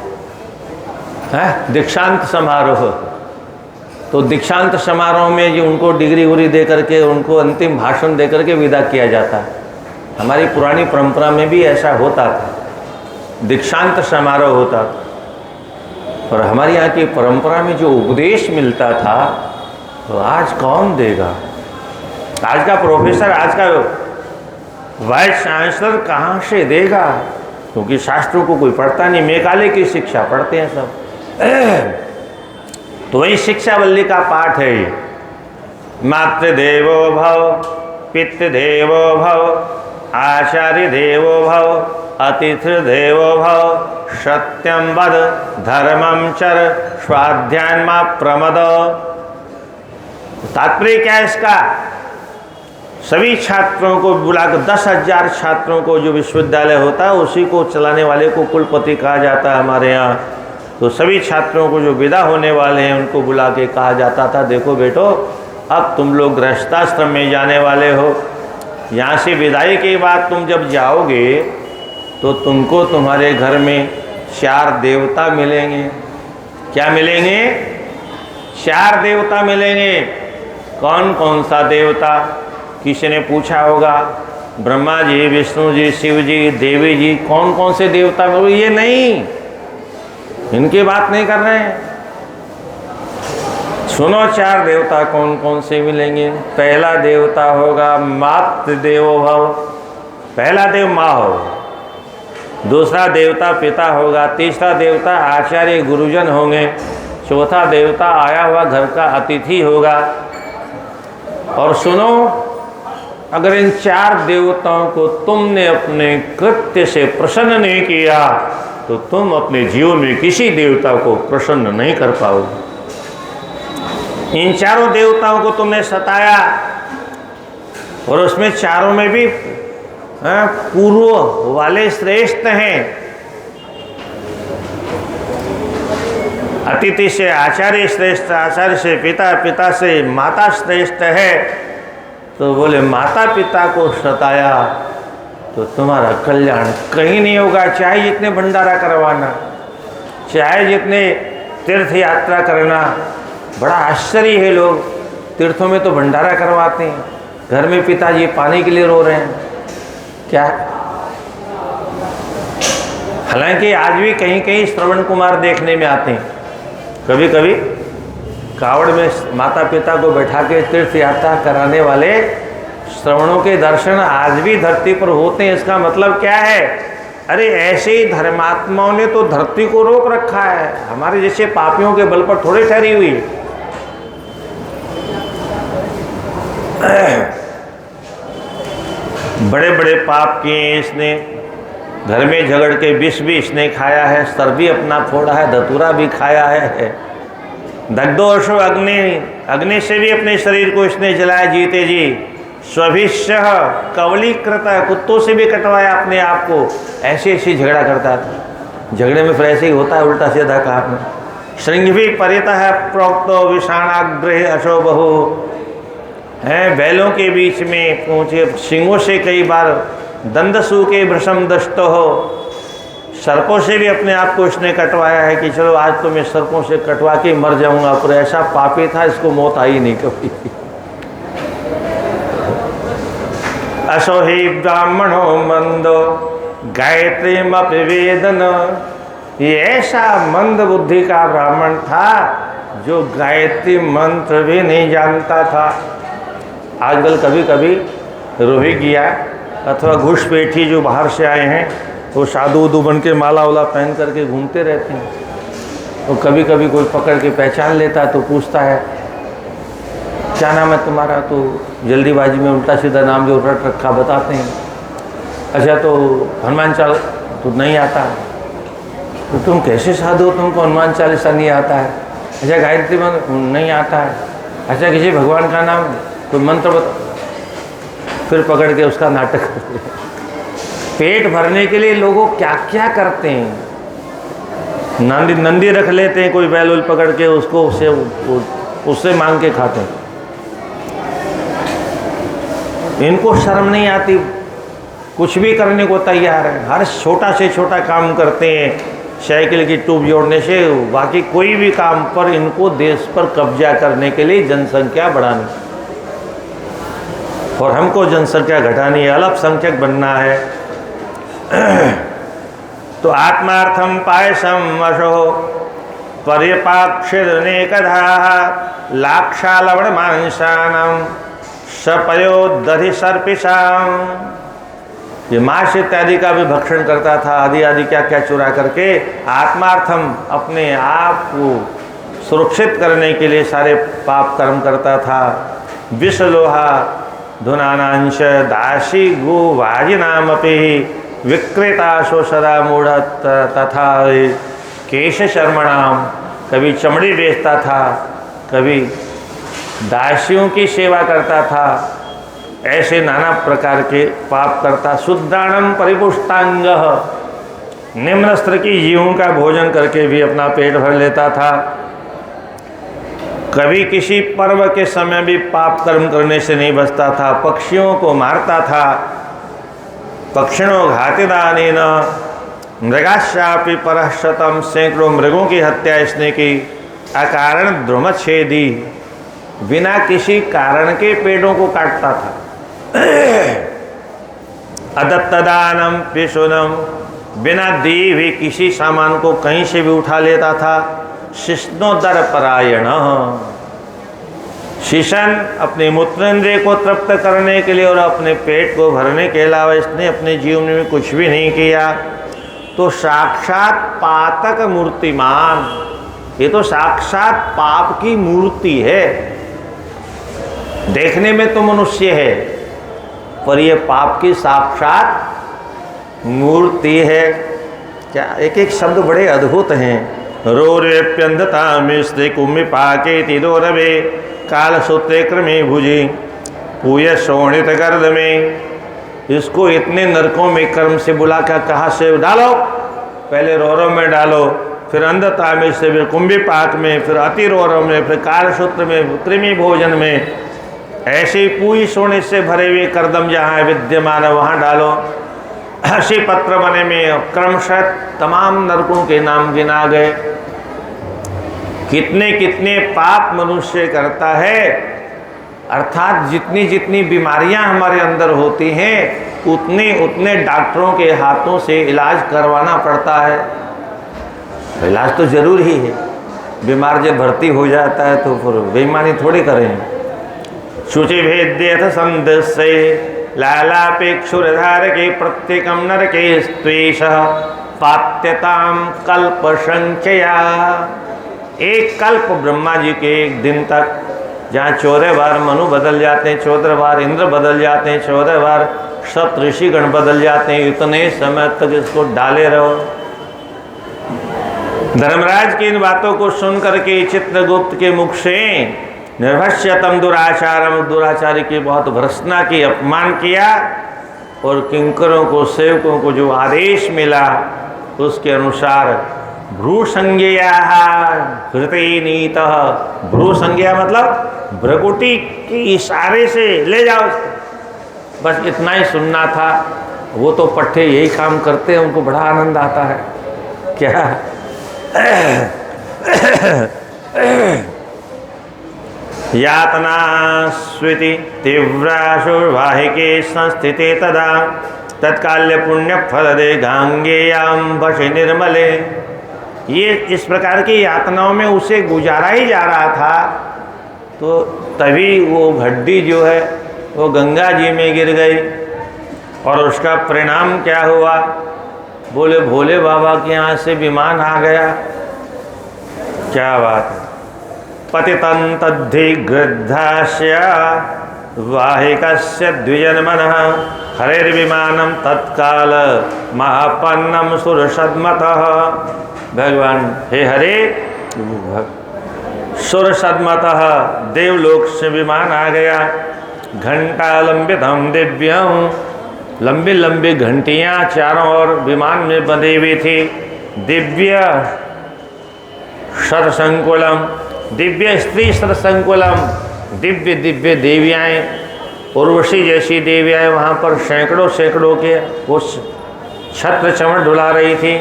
है दीक्षांत समारोह। तो दीक्षांत समारोह में जो उनको डिग्री उरी दे करके, उनको अंतिम भाषण दे करके विदा किया जाता है। हमारी पुरानी परंपरा में भी ऐसा होता था, दीक्षांत समारोह होता था। और हमारे यहाँ की परंपरा में जो उपदेश मिलता था तो आज कौन देगा? आज का प्रोफेसर, आज का वाइस चांसलर कहाँ से देगा? क्योंकि शास्त्रों को कोई पढ़ता नहीं, मेघालय की शिक्षा पढ़ते हैं सब। तो वही शिक्षावल्ली का पाठ है। मातृदेवो भव, पितृदेवो भव, आचार्य देवो भव, अतिथि देवो भव, सत्यम वद, धर्मम चर, स्वाध्याय मा प्रमद। तात्पर्य क्या है इसका? सभी छात्रों को बुलाकर 10,000 छात्रों को जो विश्वविद्यालय होता है उसी को चलाने वाले को कुलपति कहा जाता है हमारे यहाँ। तो सभी छात्रों को जो विदा होने वाले हैं उनको बुला के कहा जाता था, देखो बेटो अब तुम लोग गृहस्थाश्रम में जाने वाले हो, यहाँ से विदाई के बाद तुम जब जाओगे तो तुमको तुम्हारे घर में 4 देवता मिलेंगे। क्या मिलेंगे? 4 देवता मिलेंगे। कौन कौन सा देवता? किसी ने पूछा होगा, ब्रह्मा जी, विष्णु जी, शिव जी, देवी जी, कौन कौन से देवता मिलेंगे? ये नहीं, इनकी बात नहीं कर रहे हैं। सुनो 4 देवता कौन कौन से मिलेंगे। पहला देवता होगा मातृदेवो भव, पहला देव माँ होगा। दूसरा देवता पिता होगा। तीसरा देवता आचार्य गुरुजन होंगे। चौथा देवता आया हुआ घर का अतिथि होगा। और सुनो, अगर इन 4 देवताओं को तुमने अपने कृत्य से प्रसन्न नहीं किया तो तुम अपने जीवन में किसी देवता को प्रसन्न नहीं कर पाओगे। इन 4 देवताओं को तुमने सताया, और उसमें चारों में भी पूर्व वाले श्रेष्ठ हैं। अतिथि से आचार्य श्रेष्ठ, आचार्य से पिता, पिता से माता श्रेष्ठ है। तो बोले माता पिता को सताया तो तुम्हारा कल्याण कहीं नहीं होगा, चाहे जितने भंडारा करवाना, चाहे जितने तीर्थ यात्रा करना। बड़ा आश्चर्य है, लोग तीर्थों में तो भंडारा करवाते हैं, घर में पिताजी पानी के लिए रो रहे हैं। क्या? हालांकि आज भी कहीं कहीं श्रवण कुमार देखने में आते हैं। कभी कभी कावड़ में माता पिता को बैठा के तीर्थ यात्रा कराने वाले श्रवणों के दर्शन आज भी धरती पर होते हैं। इसका मतलब क्या है? अरे ऐसे ही धर्मात्माओं ने तो धरती को रोक रखा है, हमारे जैसे पापियों के बल पर थोड़ी ठहरी हुई। बड़े बड़े पाप किए इसने, घर में झगड़ के विष भी इसने खाया है, सर भी अपना फोड़ा है, धतूरा भी खाया है, दग्धोषो अग्नि, अग्नि से भी अपने शरीर को इसने जलाया जीते जी। स्वभिष्य कवलीकृत, कुत्तों से भी कटवाया अपने आप को, ऐसे ऐसे झगड़ा करता था। झगड़े में फिर ऐसे ही होता है, उल्टा सीधा कहा आपने। श्रृंग भी परितः प्रोक्तो विषाणाग्रह अशोभो, है बैलों के बीच में पहुँचे, सिंहों से कई बार दंदसु के भृशम दष्ट हो, सर्पों से भी अपने आप को इसने कटवाया है कि चलो आज तो मैं सर्पों से कटवा के मर जाऊंगा, पर ऐसा पापी था इसको मौत आई नहीं कभी। असो ही ब्राह्मणो मंदो गायत्री वेदन, ये ऐसा मंद बुद्धि का ब्राह्मण था जो गायत्री मंत्र भी नहीं जानता था। आजकल कभी कभी रोहिंग्या अथवा घुसपैठी जो बाहर से आए हैं वो साधु उधु बन के माला वाला पहन करके घूमते रहते हैं। तो कभी कभी कोई पकड़ के पहचान लेता है तो पूछता है क्या नाम है तुम्हारा, तो जल्दीबाजी में उल्टा सीधा नाम जो रट रखा बताते हैं। अच्छा तो हनुमान चालीसा तो नहीं आता, तो तुम कैसे साधु हो, तुमको हनुमान चालीसा नहीं आता है? अच्छा गायत्री मंत्र नहीं आता है? अच्छा किसी भगवान का नाम कोई मंत्र बता, फिर पकड़ के उसका नाटक करते हैं। पेट भरने के लिए लोगों क्या क्या करते हैं। नंदी रख लेते हैं, कोई बैल उल पकड़ के उसको उससे मांग के खाते हैं। इनको शर्म नहीं आती, कुछ भी करने को तैयार है, हर छोटा से छोटा काम करते हैं। साइकिल की ट्यूब जोड़ने से बाकी कोई भी काम पर इनको देश पर कब्जा करने के लिए जनसंख्या बढ़ानी, और हमको जनसंख्या घटानी है, अल्पसंख्यक बनना है। तो आत्मार्थम पायसम अशो पर्यपाक्षिर्नेकधा लाक्षालवण मांसानम सपयो दधि सर्पिशाम, ये मांस इत्यादि का भी भक्षण करता था, आदि आदि क्या क्या चुरा करके। आत्मार्थम अपने आप को सुरक्षित करने के लिए सारे पाप कर्म करता था। विषलोहा धुनानांश दासी गो वाजिनामपि विक्रेताशो सदा मूढ़ तथा केश शर्मणाम, कभी चमड़ी बेचता था, कभी दासियों की सेवा करता था, ऐसे नाना प्रकार के पाप करता। शुद्धानम परिपुष्टांग, निम्न स्तर की जीवों का भोजन करके भी अपना पेट भर लेता था। कभी किसी पर्व के समय भी पाप कर्म करने से नहीं बचता था। पक्षियों को मारता था, पक्षिणों घातिदानेन मृगाशापि परशतम, सैकड़ों मृगों की हत्या इसने की। अकारण द्रुमच्छेदी, बिना किसी कारण के पेड़ों को काटता था। अदत्तदानम पिशुनम, बिना दिए हुए किसी सामान को कहीं से भी उठा लेता था। शिष्णोदर परायण, शिशन अपने मूत्रेंद्रिय को तृप्त करने के लिए और अपने पेट को भरने के अलावा इसने अपने जीवन में कुछ भी नहीं किया। तो साक्षात पातक मूर्तिमान, ये तो साक्षात पाप की मूर्ति है। देखने में तो मनुष्य है, पर ये पाप की साक्षात मूर्ति है। क्या एक एक शब्द बड़े अद्भुत हैं। रोरेप्यंधता मिस्ते कुम्भ पाके तिदोरवे काल सूत्रे क्रमे भुजे पूय शोणित गर्द में, इसको इतने नरकों में कर्म से बुला कर कहा से डालो, पहले रोरों में डालो, फिर अंधता में से, फिर कुंभी पाक में, फिर अति रोरों में, फिर कालसूत्र में, कृमि भोजन में, ऐसे ही पूरी सोने से भरे हुए कर्दम जहाँ विद्यमान है वहाँ डालो। हसी पत्र बने में क्रमशः तमाम नरकों के नाम गिना गए। कितने कितने पाप मनुष्य करता है, अर्थात जितनी जितनी बीमारियां हमारे अंदर होती हैं उतने उतने डॉक्टरों के हाथों से इलाज करवाना पड़ता है। इलाज तो जरूर ही है, बीमार जब भर्ती हो जाता है तो फिर बेईमानी थोड़ी करें। शुचि भेद्यथ संदस्य लालापेक्षुरधार के प्रत्येकम नर के स्त्वेष पात्यताम कल्प संख्या। एक कल्प ब्रह्मा जी के एक दिन तक, जहाँ 14 बार मनु बदल जाते हैं, 14 बार इंद्र बदल जाते हैं, 14 बार सप्त ऋषिगण बदल जाते हैं, इतने समय तक इसको डाले रहो। धर्मराज की इन बातों को सुन करके चित्रगुप्त के मुख से निर्भस्यतम दुराचारम, दुराचारी की बहुत भर्त्सना की, अपमान किया, और किंकरों को, सेवकों को जो आदेश मिला उसके अनुसार भ्रूसंज्ञया हृदय नीत। भ्रूसंज्ञा मतलब भ्रकुटी की इशारे से ले जाओ, बस इतना ही सुनना था। वो तो पट्टे यही काम करते हैं, उनको बड़ा आनंद आता है। क्या यातना स्विति तीव्राशुर्वाहिके संस्थिते तदा तत्काल्य पुण्य फल दे गांगेयाम भषे निर्मले। ये इस प्रकार की यातनाओं में उसे गुजारा ही जा रहा था, तो तभी वो घड्डी जो है वो गंगा जी में गिर गई। और उसका परिणाम क्या हुआ? बोले भोले बाबा के यहाँ से विमान आ गया। क्या बात है। पतितं तद्धिगृध्रास्य वाहिकस्य द्विजन्मनः हरेर्विमानं तत्काल महापन्नम सुरसद्मतः। भगवान हे हरे, सुरसद्मतः देवलोक से विमान आ गया। घंटा लंबितम दिव्यम, लंबी लंबी घंटियाँ चारों ओर विमान में बंधी हुई थी। दिव्य शरसंकुलम, दिव्य स्त्री शरसंकुलम, दिव्य दिव्य देवियाएँ, उर्वशी जैसी देवियाएँ वहाँ पर सैकड़ों सैकड़ों के वो छत्र चमड़ डुला रही थी।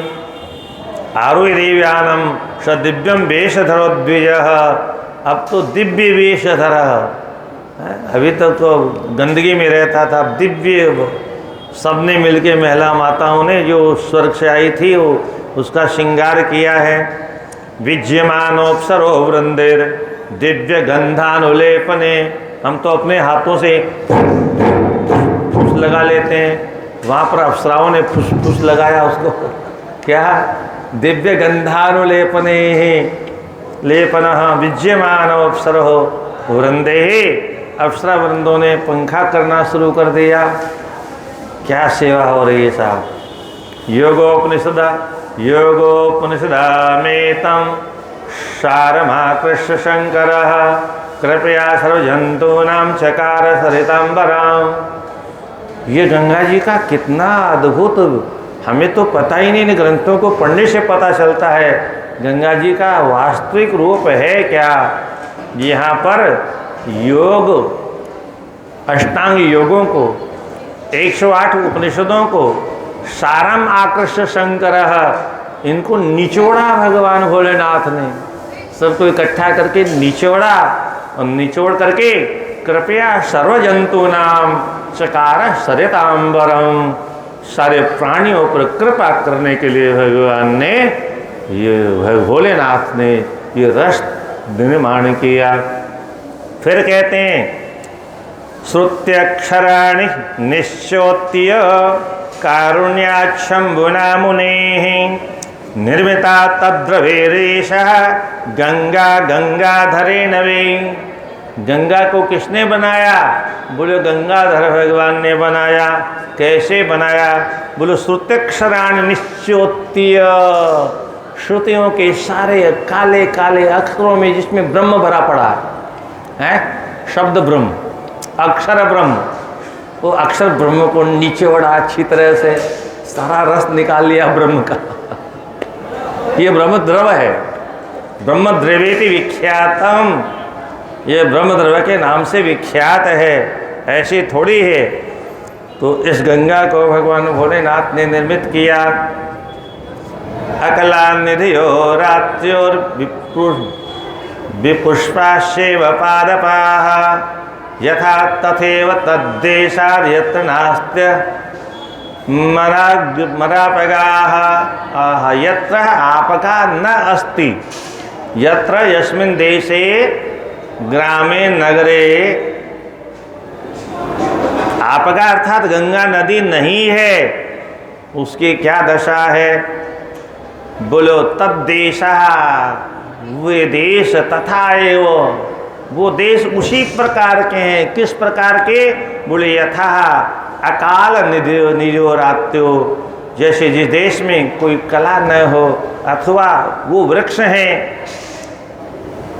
आरुहि देव्यानम सदिव्यम वेशधरो द्विज। अब तो दिव्य वेशधर, अभी तक तो गंदगी में रहता था, अब दिव्य। सबने मिलके महिला माताओं ने जो स्वर्ग से आई थी वो उसका श्रृंगार किया है। विज्यमानोपसरो वृंदेर दिव्य गंधानुलेपने। हम तो अपने हाथों से फुस लगा लेते हैं, वहाँ पर अप्सराओं ने फुस फुस लगाया उसको। क्या? दिव्य गंधानुलेपने लेपन विज्यमानोपसरो वृंदे। अप्सरा वृंदों ने पंखा करना शुरू कर दिया। क्या सेवा हो रही है साहब। योगोपनिषदा योगोपनिषदामेतं सारमाकृष्य शंकरः कृपया सर्वजंतूनां चकार सरितांबराम। ये गंगा जी का कितना अद्भुत, हमें तो पता ही नहीं, ग्रंथों को पढ़ने से पता चलता है गंगा जी का वास्तविक रूप है क्या। यहाँ पर योग, अष्टांग योगों को, 108 उपनिषदों को सारम आकृष्य शंकर, इनको निचोड़ा भगवान भोलेनाथ ने, सबको इकट्ठा करके निचोड़ा, और निचोड़ करके कृपया सर्वजंतु नाम चकार सरितांबरम, सारे प्राणियों पर कृपा करने के लिए भगवान ने, ये भोलेनाथ ने ये रस निर्माण किया। फिर कहते हैं श्रुत्यक्षराणि निश्चोत्य कारुण्याच्छंभुना मुनेः निर्मिता तद्रवेरेशः गंगा गंगाधरेण वै। गंगा को किसने बनाया? बोले गंगाधर भगवान ने बनाया। कैसे बनाया? बोलो श्रुत्यक्षराणि निश्चोत्य, श्रुतियों के सारे काले काले अक्षरों में जिसमें ब्रह्म भरा पड़ा है, शब्द ब्रह्म, अक्षर ब्रह्म, वो अक्षर ब्रह्म को निचोड़ा अच्छी तरह से, सारा रस निकाल लिया ब्रह्म का। ये ब्रह्म द्रव है, ब्रह्म द्रवेति विख्यातम, ये ब्रह्म द्रव के नाम से विख्यात है, ऐसी थोड़ी है। तो इस गंगा को भगवान भोलेनाथ ने निर्मित किया। अकलानिधियो रात्योर विपुष्पाश्चैव पादपाः यथा तथैव तद्देशाद् यत्र नास्त्य मरापगाः यत्र आपका न अस्ति, यत्र यस्मिन् देशे ग्रामे नगरे। आपका अर्थात गंगा नदी नहीं है, उसकी क्या दशा है? बोलो तद्देशा, वे देश, तथा एव, वो देश उसी प्रकार के हैं। किस प्रकार के? बोले यथा अकाल निधियो रात्यो, जैसे जिस देश में कोई कला न हो, अथवा वो वृक्ष हैं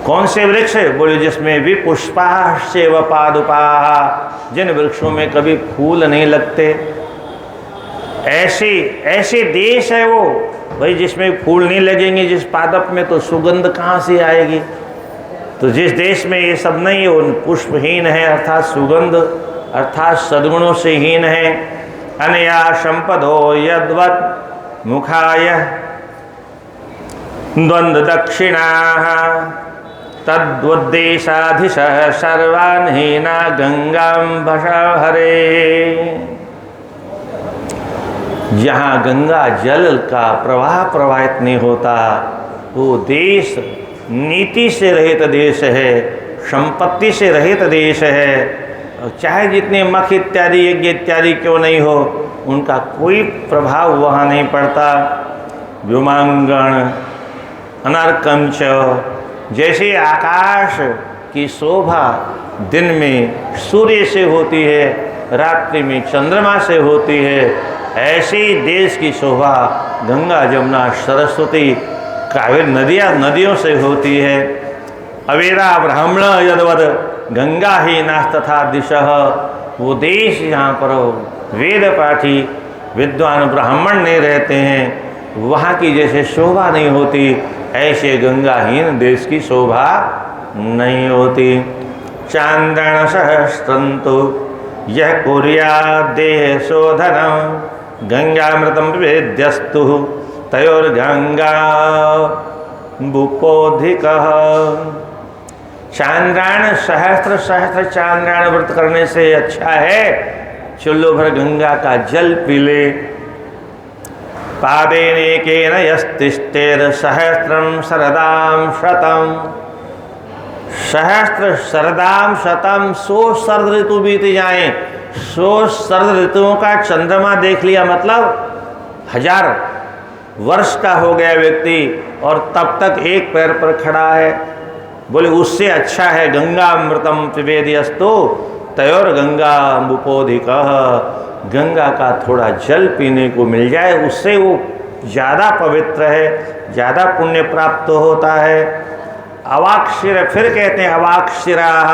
कौन से वृक्ष? बोले जिसमें भी पुष्पाश्चैव पादुकाः, जिन वृक्षों में कभी फूल नहीं लगते। ऐसे देश है वो भाई जिसमें फूल नहीं लगेंगे, जिस पादप में, तो सुगंध कहाँ से आएगी? तो जिस देश में ये सब नहीं, वो पुष्पहीन है, अर्थात सुगंध अर्थात सद्गुणों से हीन है। अनया संपदो यद्वत् मुखाय द्वंद्व दक्षिणाः तद्वद्देशाधीशः सर्वान् हीना गंगां भषहरे। जहाँ गंगा जल का प्रवाह प्रवाहित नहीं होता, वो देश नीति से रहित देश है, संपत्ति से रहित देश है। चाहे जितने मख इत्यादि यज्ञ इत्यादि क्यों नहीं हो, उनका कोई प्रभाव वहाँ नहीं पड़ता। व्योमांगण अनर्कं च, जैसे आकाश की शोभा दिन में सूर्य से होती है, रात्रि में चंद्रमा से होती है, ऐसे ही देश की शोभा गंगा जमुना सरस्वती कावेरी नदियों से होती है। अवेदा ब्राह्मण यदवद गंगा ही नास्तथा दिशः, वो देश जहाँ पर वेद पाठी विद्वान ब्राह्मण नहीं रहते हैं, वहाँ की जैसे शोभा नहीं होती, ऐसे गंगाहीन देश की शोभा नहीं होती। चांद्रण सहस्रंतु यह कुर्यात् देह शोधनम् गंगामृतम वेद्यस्तु तयोर्गंगा बुपोधिकः। चांद्रायण सहस्त्र चांद्रायण व्रत करने से अच्छा है चुल्लो भर गंगा का जल पी ले। पादेनेकेन यस्तिष्ठेत् सहस्त्रं शरदां शतम्, सहस्त्र शरदां शतम्, 100 शरद ऋतु बीत जाएं, 100 शरद ऋतुओं का चंद्रमा देख लिया, मतलब 1000 वर्ष का हो गया व्यक्ति और तब तक एक पैर पर खड़ा है। बोले उससे अच्छा है गंगा अमृतम पिबेदयस्तु तयोर गंगा मुपोधिकः, गंगा का थोड़ा जल पीने को मिल जाए, उससे वो ज़्यादा पवित्र है, ज़्यादा पुण्य प्राप्त होता है। अवाक्षिर, फिर कहते हैं अवाक्षिराः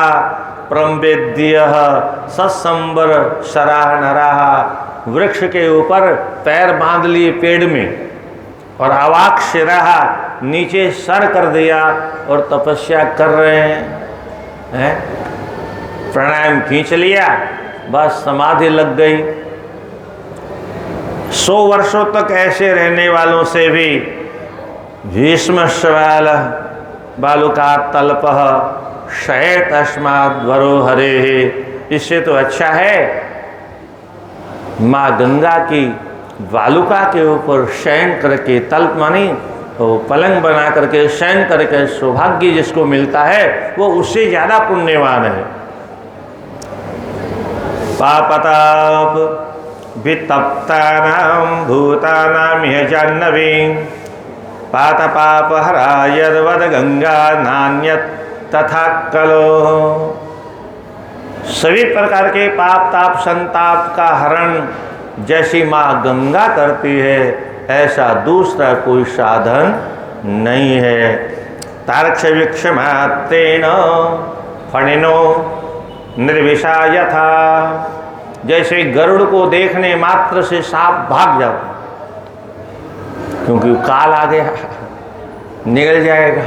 प्रम्वेद्यः सत्संबर शराः नराः, वृक्ष के ऊपर पैर बांध लिए पेड़ में और अवाक्षिराः नीचे सर कर दिया और तपस्या कर रहे हैं, प्राणायाम खींच लिया, बस समाधि लग गई। 100 वर्षों तक ऐसे रहने वालों से भी भीष्मश्वाल बालुका तल्पः शयेत अस्माद् वरो हरेः, इससे तो अच्छा है माँ गंगा की बालुका के ऊपर शयन करके, तल्प मानी तो पलंग बना करके शयन करके सौभाग्य जिसको मिलता है वो उससे ज़्यादा पुण्यवान है। पापताप वितप्तानां भूतानां यह जाह्नवी पातपापहरा यद्वद गंगा नान्यत् तथा कलो। सभी प्रकार के पाप ताप संताप का हरण जैसी माँ गंगा करती है, ऐसा दूसरा कोई साधन नहीं है। तारक्ष वृक्ष मात्रेण फणिनो निर्विषा यथा, जैसे गरुड़ को देखने मात्र से सांप भाग जाता, क्योंकि काल आ गया निकल जाएगा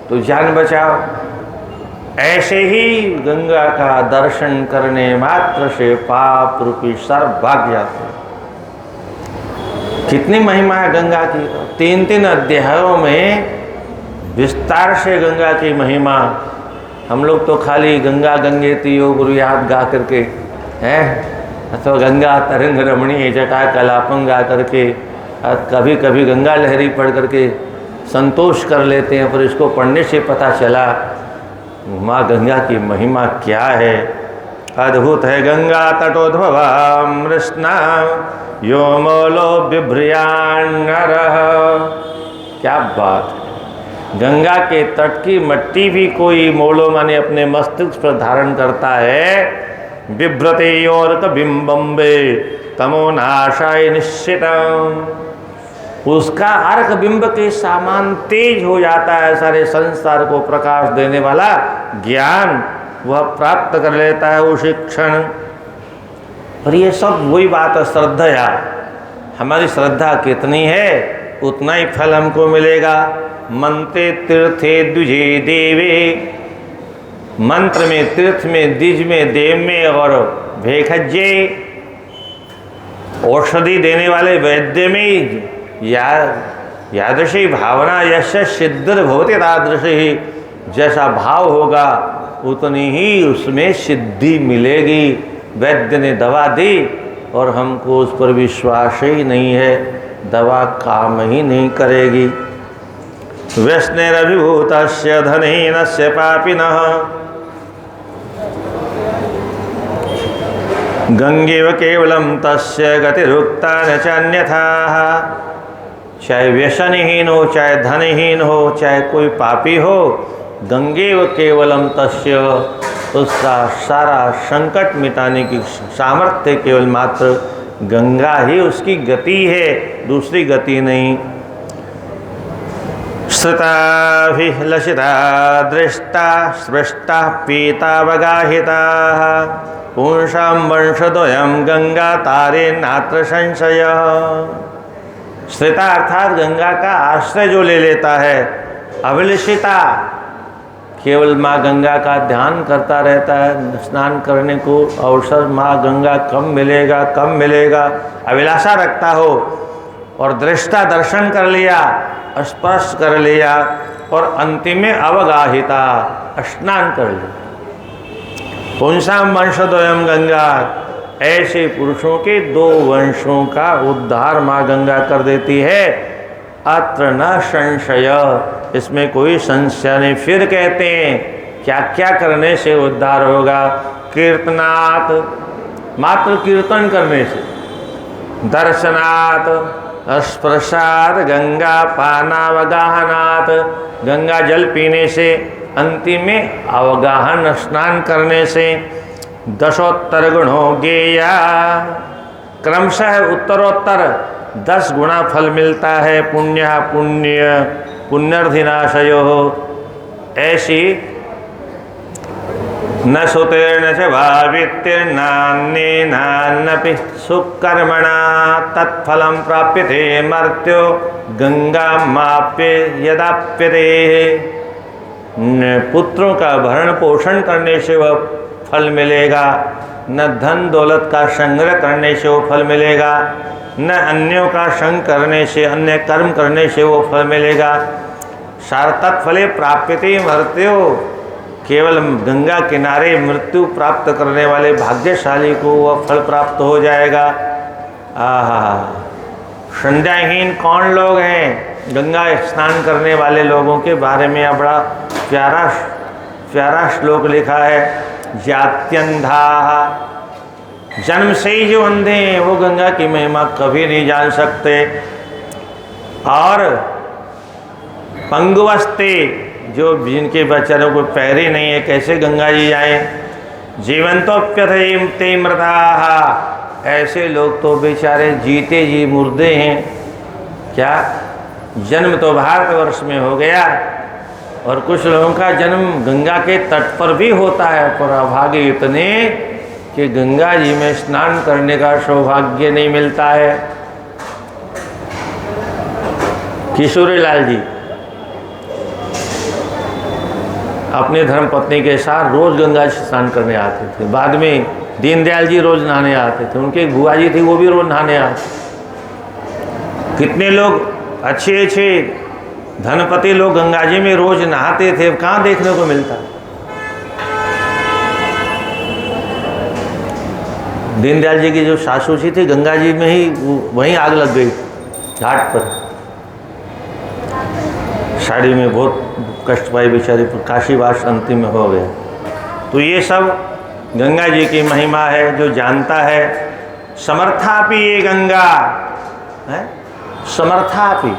तो जान बचाओ। ऐसे ही गंगा का दर्शन करने मात्र से पाप रूपी सर्प भाग जाते। कितनी महिमा है गंगा की, 3-3 अध्यायों में विस्तार से गंगा की महिमा। हम लोग तो खाली गंगा गंगेति यो गुरु याद गा करके हैं, अथवा गंगा तरंग रमणीय जटा कलापं गा करके, कभी कभी गंगा लहरी पढ़ करके संतोष कर लेते हैं, पर इसको पढ़ने से पता चला माँ गंगा की महिमा क्या है। अद्भुत है गंगा तटोद्भवा मृष्णा यो मोलो बिभ्रियान्नरः, क्या बात है। गंगा के तट की मट्टी भी कोई मोलो माने अपने मस्तिष्क पर धारण करता है। बिभ्रते और बिंबम्बे तमो नाशाय निश्चितम्, उसका अर्क बिंब के समान तेज हो जाता है, सारे संसार को प्रकाश देने वाला ज्ञान वह प्राप्त कर लेता है उसी क्षण। और ये सब वही बात है, श्रद्धा। हमारी श्रद्धा कितनी है उतना ही फल हमको मिलेगा। मंत्रे तीर्थे द्विजे देवे, मंत्र में, तीर्थ में, द्विज में, देव में और भेखज्जे औषधि देने वाले वैद्य में यादृशी भावना यश सिद्धिर भवति तादृशी, जैसा भाव होगा उतनी ही उसमें सिद्धि मिलेगी। वैद्य ने दवा दी और हमको उस पर विश्वास ही नहीं है, दवा काम ही नहीं करेगी। व्यसनेरभिभूतस्य धनहीनस्य पापिनः गंगेव केवलम तस्य गतिरुक्ता न चान्यथा। चाहे व्यसनहीन हो, चाहे धनहीन हो, चाहे कोई पापी हो, गंगेव केवलम तस्य, उसका सारा संकट मिटाने की सामर्थ्य केवल मात्र गंगा ही उसकी गति है, दूसरी गति नहीं। श्रुताभिलषिता दृष्टा स्पृष्टा पीतावगाहिता पुंसां वंशद्वयं गंगा तारे नात्र संशय। श्रिता अर्थात गंगा का आश्रय जो ले लेता है, अभिलषिता केवल माँ गंगा का ध्यान करता रहता है, स्नान करने को अवसर माँ गंगा कब मिलेगा कब मिलेगा अभिलाषा रखता हो, और दृष्टा दर्शन कर लिया, स्पर्श कर लिया, और अंतिम में अवगाहिता स्नान कर लिया। पुंसाम वंशद्वयम गंगा, ऐसे पुरुषों के दो वंशों का उद्धार माँ गंगा कर देती है। अत्र न संशय, इसमें कोई संशय नहीं। फिर कहते हैं क्या क्या करने से उद्धार होगा? कीर्तनात्, मात्र कीर्तन करने से, दर्शनात्, स्पर्शात्, गंगा पानावगाहनात्, गंगा जल पीने से, अंतिम में अवगाहन स्नान करने से, दशोत्तर गुणों ज्ञेया, क्रमशः उत्तरोत्तर 10 गुणा फल मिलता है। पुण्य पुण्य पुण्यर्धिनाशयो, ऐसी न सुतेर्न च भावित्यर्नान्येनान्नपि सुकर्मणा तत्फलं प्राप्यते मर्त्यो गंगामाप्य यदाप्यते। पुत्रों का भरण पोषण करने से वह फल मिलेगा, न धन दौलत का संग्रह करने से वो फल मिलेगा, न अन्यों का संग करने से, अन्य कर्म करने से वो फल मिलेगा। सार्थक फले प्राप्यते मर्त्यो, केवल गंगा किनारे मृत्यु प्राप्त करने वाले भाग्यशाली को वह फल प्राप्त हो जाएगा। आहा, संध्याहीन कौन लोग हैं? गंगा स्नान करने वाले लोगों के बारे में बड़ा प्यारा श्लोक लिखा है। जात्यंधा, जन्म से ही जो अंधे हैं वो गंगा की महिमा कभी नहीं जान सकते। और पंगुवस्ते, जो जिनके बेचारों को पैर ही नहीं है, कैसे गंगा जी जाएं? जीवंतोप्यथे मृता, ऐसे लोग तो बेचारे जीते जी मुर्दे हैं। क्या जन्म तो भारतवर्ष में हो गया, और कुछ लोगों का जन्म गंगा के तट पर भी होता है, पर अभागे इतने कि गंगा जी में स्नान करने का सौभाग्य नहीं मिलता है। किशोरीलाल जी अपने धर्मपत्नी के साथ रोज गंगा स्नान करने आते थे। बाद में दीनदयाल जी रोज नहाने आते थे, उनके एक बुआ जी थी वो भी रोज नहाने आते। कितने लोग अच्छे अच्छे धनपति लोग गंगा जी में रोज नहाते थे, कहाँ देखने को मिलता। दीनदयाल जी की जो सासू जी थी, गंगा जी में ही वहीं आग लग गई घाट पर, साड़ी में बहुत कष्ट पाई बेचारी, काशीवास अंतिम में हो गया। तो ये सब गंगा जी की महिमा है, जो जानता है। समर्थापि ये गंगा है, समर्थापि,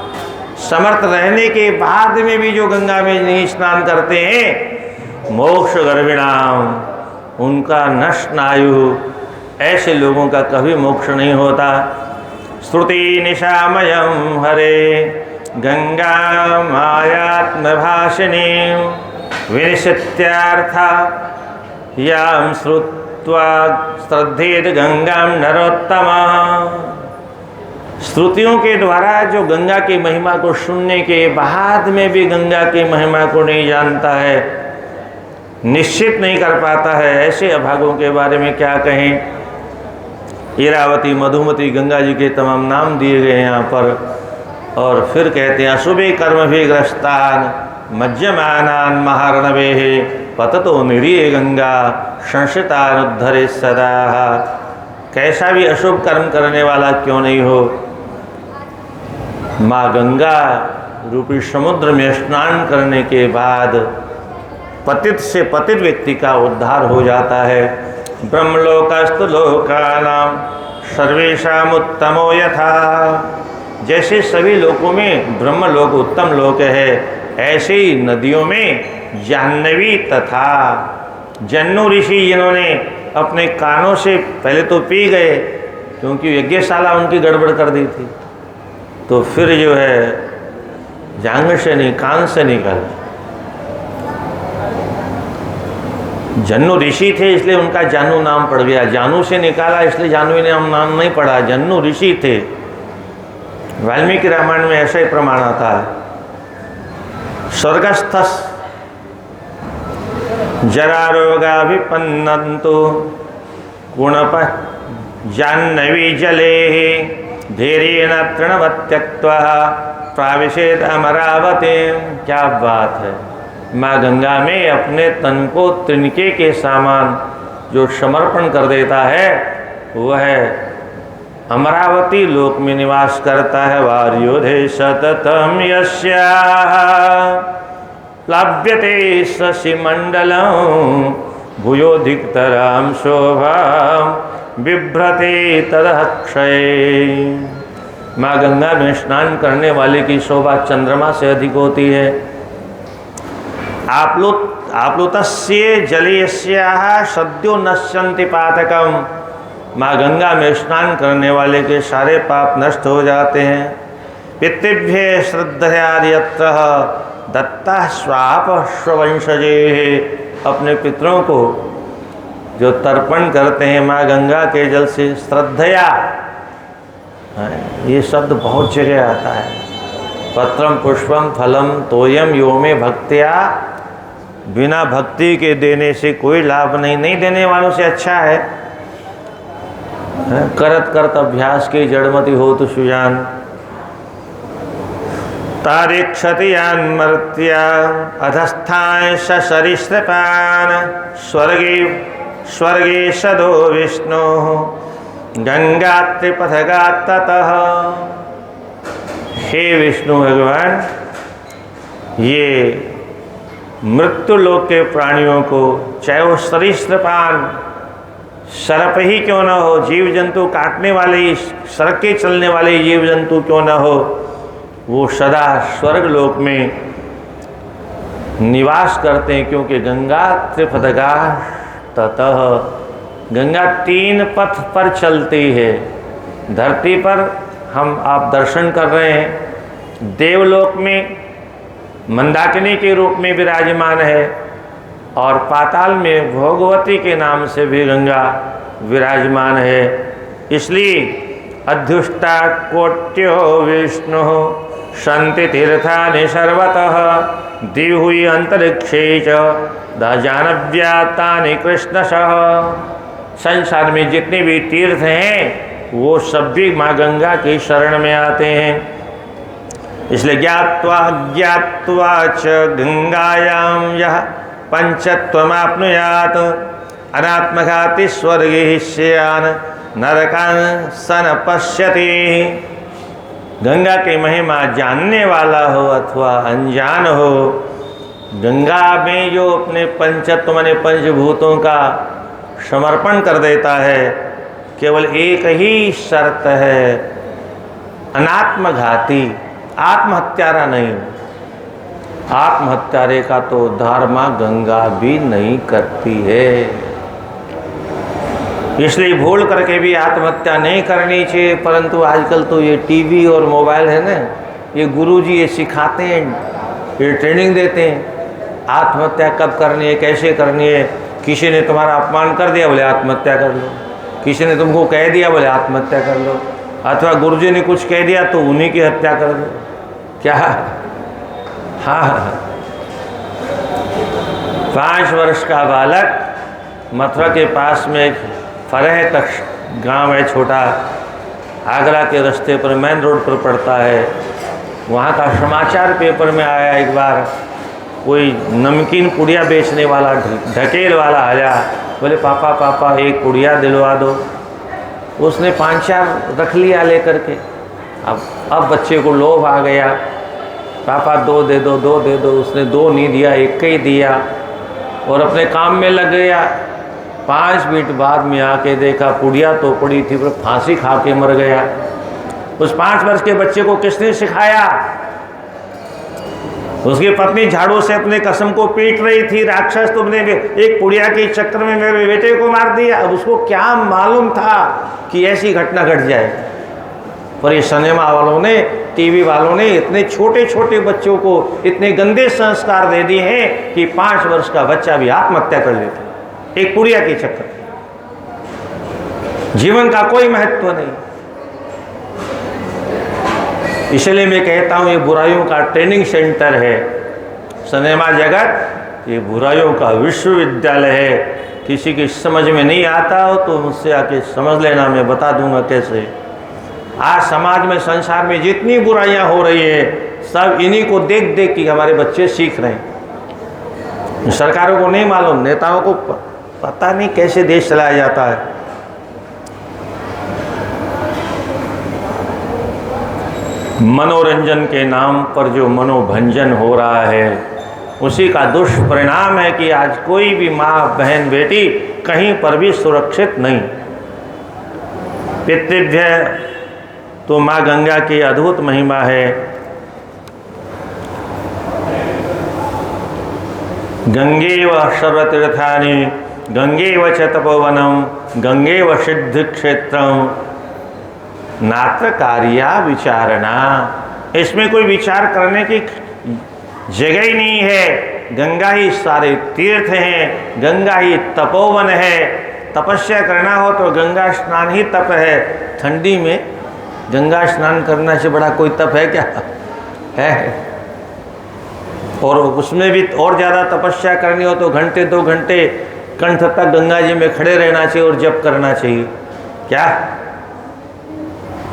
समर्थ रहने के बाद में भी जो गंगा में नहीं स्नान करते हैं, मोक्ष गर्भिणाम, उनका नष्ट नायु, ऐसे लोगों का कभी मोक्ष नहीं होता। श्रुति निशामयं हरे गंगा मायात्मभाषिणी विनिश्चित्यार्था यां श्रुत्वा श्रद्धेत गंगां नरोत्तमा। श्रुतियों के द्वारा जो गंगा की महिमा को सुनने के बाद में भी गंगा की महिमा को नहीं जानता है, निश्चित नहीं कर पाता है, ऐसे अभागों के बारे में क्या कहें। इरावती, मधुमती, गंगा जी के तमाम नाम दिए गए हैं यहाँ पर। और फिर कहते हैं अशुभे कर्म भी ग्रस्तान मज्जमानान महारणवे पततो निरीय गंगा संशितान उद्धरे सदा। कैसा भी अशुभ कर्म करने वाला क्यों नहीं हो, माँ गंगा रूपी समुद्र में स्नान करने के बाद पतित से पतित व्यक्ति का उद्धार हो जाता है। ब्रह्मलोकस्तु लोकानां सर्वेषां उत्तमो यथा। जैसे सभी लोकों में ब्रह्मलोक उत्तम लोक है, ऐसे ही नदियों में जाह्नवी तथा जन्नू ऋषि, जिन्होंने अपने कानों से पहले तो पी गए क्योंकि यज्ञशाला उनकी गड़बड़ कर दी थी, तो फिर जो है जांघ से नहीं कान से निकल। जन्नू ऋषि थे इसलिए उनका जानू नाम पड़ गया, जानू से निकाला इसलिए जानवी नाम नहीं पड़ा, जन्नू ऋषि थे। वाल्मीकि रामायण में ऐसा ही प्रमाण आता है। स्वर्गस्थस जरा रोगाभिपन्नन्तु गुणप जाह्नवी जले धैर्येण तृणवत् त्यक्त्वा प्राविशेत अमरावती। क्या बात है, माँ गंगा में अपने तन को तिनके के समान जो समर्पण कर देता है वह अमरावती लोक में निवास करता है। वार्योधे सततम यस्याः प्लाव्यते शशिमण्डलं भूयोधिकतरां शोभां बिभ्रते तदक्षये। माँ गंगा में स्नान करने वाले की शोभा चंद्रमा से अधिक होती है। आप्लुतस्य जलयस्याः सद्यो नश्यन्ति पातकम्। माँ गंगा में स्नान करने वाले के सारे पाप नष्ट हो जाते हैं। पितृभ्य श्रद्धया यत्र दत्ता स्वाप स्ववंशजे। अपने पितरों को जो तर्पण करते हैं माँ गंगा के जल से श्रद्धया, ये शब्द बहुत जगह आता है। पत्रम पुष्पम फलम तोयम यो में भक्त्या। बिना भक्ति के देने से कोई लाभ नहीं देने वालों से अच्छा है करत करत अभ्यास की जड़मति हो तो सुजान। तारिक्षतियान मर्त्या अधस्थान सरिसृपान स्वर्गे सदो विष्णु गंगा त्रिपथगा ततः। हे विष्णु भगवान, ये मृत्यु लोक के प्राणियों को, चाहे वो सरिसृपान सर्प ही क्यों न हो, जीव जंतु काटने वाले, सड़क के चलने वाले जीव जंतु क्यों न हो, वो सदा स्वर्ग लोक में निवास करते हैं। क्योंकि गंगा त्रिपथगा ततः, गंगा 3 पथ पर चलती है। धरती पर हम आप दर्शन कर रहे हैं, देवलोक में मंदाकिनी के रूप में विराजमान है, और पाताल में भोगवती के नाम से भी गंगा विराजमान है। इसलिए अध्युष्टा कोट्यो विष्णु संति तीर्थानि सर्वतः दिव्युहि अंतरिक्षे च जानव्यातानि कृष्णशः। संसार में जितने भी तीर्थ हैं वो सब भी माँ गंगा की शरण में आते हैं। इसलिए ज्ञात्वा ज्ञात्वा च गंगायां यः पंचत्वमाप्नुयात् अनात्मघाती स्वर्गे स्यान् नरकान् स न पश्यति। गंगा की महिमा जानने वाला हो अथवा अनजान हो, गंगा में जो अपने पंचत्व माने पंचभूतों का समर्पण कर देता है, केवल एक ही शर्त है, अनात्मघाती, आत्महत्यारा नहीं। आत्महत्यारे का तो उद्धार माँ गंगा भी नहीं करती है। इसलिए भूल करके भी आत्महत्या नहीं करनी चाहिए। परंतु आजकल तो ये टीवी और मोबाइल है ना, ये गुरुजी ये सिखाते हैं, ये ट्रेनिंग देते हैं आत्महत्या कब करनी है, कैसे करनी है। किसी ने तुम्हारा अपमान कर दिया, बोले आत्महत्या कर लो। किसी ने तुमको कह दिया, बोले आत्महत्या कर लो। अथवा गुरुजी ने कुछ कह दिया तो उन्हीं की हत्या कर दो। क्या? हाँ, 5 वर्ष का बालक मथुरा के पास में एक फरह का गांव है छोटा, आगरा के रास्ते पर मेन रोड पर पड़ता है। वहाँ का समाचार पेपर में आया, एक बार कोई नमकीन पुड़िया बेचने वाला ढकेल वाला आया, बोले पापा पापा एक पुड़िया दिलवा दो। उसने 5-4 रख लिया लेकर के। अब बच्चे को लोभ आ गया, पापा 2 दे दो, 2 दे दो। उसने 2 नहीं दिया, 1 ही दिया और अपने काम में लग गया। 5 मिनट बाद में आके देखा पुड़िया तो पड़ी थी, पर फांसी खा के मर गया। उस 5 वर्ष के बच्चे को किसने सिखाया? उसकी पत्नी झाड़ू से अपने कसम को पीट रही थी, राक्षस तुमने एक पुड़िया के चक्कर में मेरे बेटे को मार दिया। अब उसको क्या मालूम था कि ऐसी घटना घट जाए। पर ये सिनेमा वालों ने, टीवी वालों ने इतने छोटे छोटे बच्चों को इतने गंदे संस्कार दे दिए हैं कि 5 वर्ष का बच्चा भी आत्महत्या कर लेता एक पुड़िया के चक्कर। जीवन का कोई महत्व नहीं। इसलिए मैं कहता हूँ ये बुराइयों का ट्रेनिंग सेंटर है। सिनेमा जगत ये बुराइयों का विश्वविद्यालय है। किसी की समझ में नहीं आता हो तो मुझसे आके समझ लेना, मैं बता दूंगा कैसे। आज समाज में, संसार में जितनी बुराइयां हो रही है, सब इन्हीं को देख देख के हमारे बच्चे सीख रहे हैं। सरकारों को नहीं मालूम, नेताओं को पता नहीं कैसे देश चलाया जाता है। मनोरंजन के नाम पर जो मनोभंजन हो रहा है, उसी का दुष्परिणाम है कि आज कोई भी माँ, बहन, बेटी कहीं पर भी सुरक्षित नहीं। पितृभ्य तो माँ गंगा की अद्भुत महिमा है। गंगे व सर्वतीर्थानि गंगे व च तपोवनम गंगे व सिद्ध क्षेत्रम नात्र कार्या विचारणा। इसमें कोई विचार करने की जगह ही नहीं है। गंगा ही सारे तीर्थ हैं, गंगा ही तपोवन है। तपस्या करना हो तो गंगा स्नान ही तप है। ठंडी में गंगा स्नान करने से बड़ा कोई तप है क्या? है। और उसमें भी और ज़्यादा तपस्या करनी हो तो घंटे 2 घंटे कंठ तक गंगा जी में खड़े रहना चाहिए और जप करना चाहिए। क्या?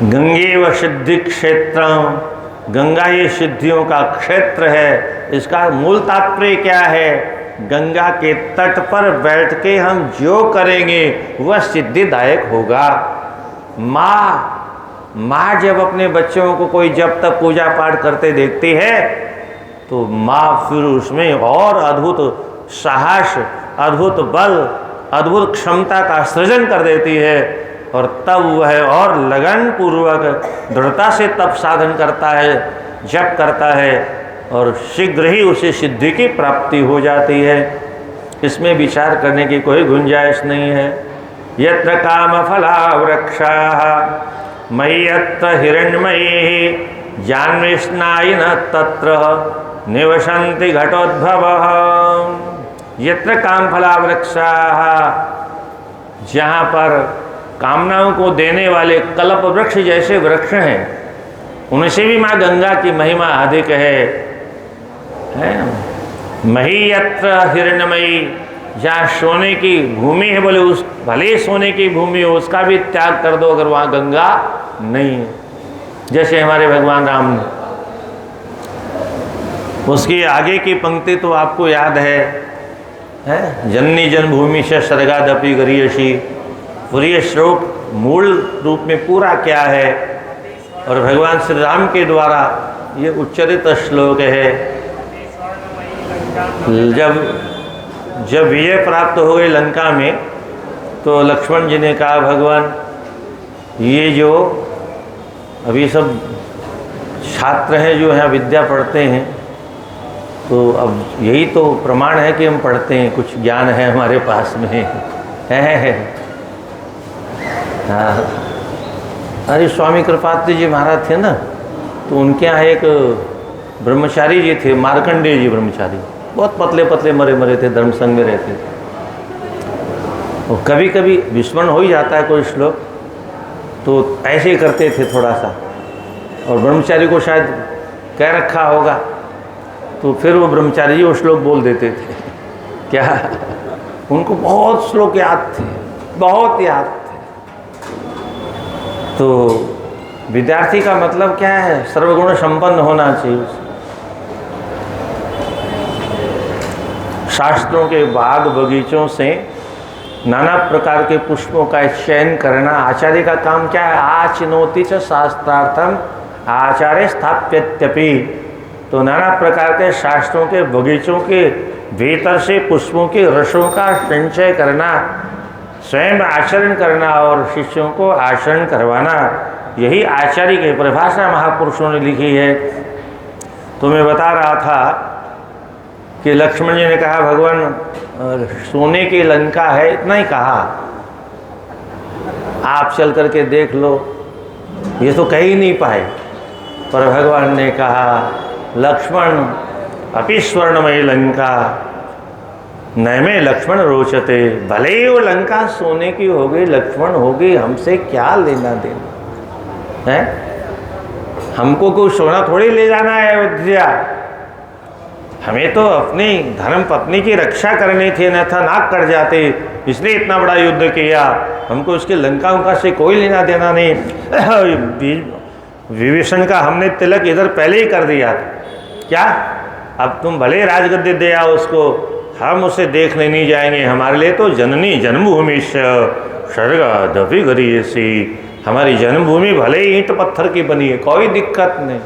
गंगे व सिद्धि क्षेत्र, गंगा ही सिद्धियों का क्षेत्र है। इसका मूल तात्पर्य क्या है? गंगा के तट पर बैठ के हम जो करेंगे वह सिद्धिदायक होगा। माँ जब अपने बच्चों को कोई जब तक पूजा पाठ करते देखती है तो माँ फिर उसमें और अद्भुत साहस, अद्भुत बल, अद्भुत क्षमता का सृजन कर देती है। और तब वह और लगन पूर्वक दृढ़ता से तप साधन करता है, जप करता है और शीघ्र ही उसे सिद्धि की प्राप्ति हो जाती है। इसमें विचार करने की कोई गुंजाइश नहीं है। यत्र काम फला वृक्षाः मय्यत्र हिरण्मयी जान्विष्णायिन तत्र निवसन्ति घटोद्भवः। यत्र काम फला वृक्षाः, जहाँ पर कामनाओं को देने वाले कल्प वृक्ष जैसे वृक्ष हैं, उनसे भी माँ गंगा की महिमा अधिक है। मही यत्र हिरण्मयी, जहाँ सोने की भूमि है, बोले उस भले सोने की भूमि हो उसका भी त्याग कर दो अगर वहाँ गंगा नहीं है। जैसे हमारे भगवान राम ने, उसकी आगे की पंक्ति तो आपको याद है जननी जन्मभूमि से स्वर्गादपि गरीयसी। पूरी श्लोक मूल रूप में पूरा क्या है और भगवान श्री राम के द्वारा ये उच्चरित श्लोक है। जब विजय प्राप्त हो गई लंका में तो लक्ष्मण जी ने कहा, भगवान ये जो अभी सब छात्र हैं जो यहाँ विद्या पढ़ते हैं, तो अब यही तो प्रमाण है कि हम पढ़ते हैं, कुछ ज्ञान है हमारे पास में है। हाँ, अरे स्वामी कृपात्री जी महाराज थे ना, तो उनके यहाँ एक ब्रह्मचारी जी थे, मार्कंडेय जी ब्रह्मचारी, बहुत पतले पतले मरे मरे थे, धर्म संघ में रहते थे। और कभी कभी विस्मरण हो ही जाता है कोई श्लोक, तो ऐसे ही करते थे थोड़ा सा, और ब्रह्मचारी को शायद कह रखा होगा, तो फिर वो ब्रह्मचारी जी वो श्लोक बोल देते थे। क्या उनको बहुत श्लोक याद थे, बहुत याद थे। तो विद्यार्थी का मतलब क्या है? सर्वगुण संपन्न होना चाहिए। शास्त्रों के बाग बगीचों से नाना प्रकार के पुष्पों का चयन करना आचार्य का काम क्या है? आचिनोति च शास्त्रार्थम आचार्य स्थाप्यत्यपि। तो नाना प्रकार के शास्त्रों के बगीचों के भीतर से पुष्पों के रसों का संचय करना, स्वयं आचरण करना और शिष्यों को आचरण करवाना, यही आचार्य की परिभाषा महापुरुषों ने लिखी है। तो मैं बता रहा था कि लक्ष्मण जी ने कहा भगवान सोने की लंका है, इतना ही कहा, आप चल करके देख लो, ये तो कह ही नहीं पाए। पर भगवान ने कहा लक्ष्मण अपि स्वर्णमयी लंका नैमे लक्ष्मण रोचते। भले ही वो लंका सोने की हो गई, लक्ष्मण हो गई, हमसे क्या लेना देना है? हमको कोई सोना थोड़ी ले जाना है अयोध्या, हमें तो अपनी धर्म पत्नी की रक्षा करनी थी, न था नाक कट जाते, इसलिए इतना बड़ा युद्ध किया। हमको उसके लंका उनका से कोई लेना देना नहीं। विभीषण का हमने तिलक इधर पहले ही कर दिया था, क्या अब तुम भले राजगद्दी दे आओ उसको, हम उसे देखने नहीं जाएंगे। हमारे लिए तो जननी जन्मभूमि स्वर्गादपि गरीयसी, हमारी जन्मभूमि भले ही ईंट पत्थर की बनी है, कोई दिक्कत नहीं,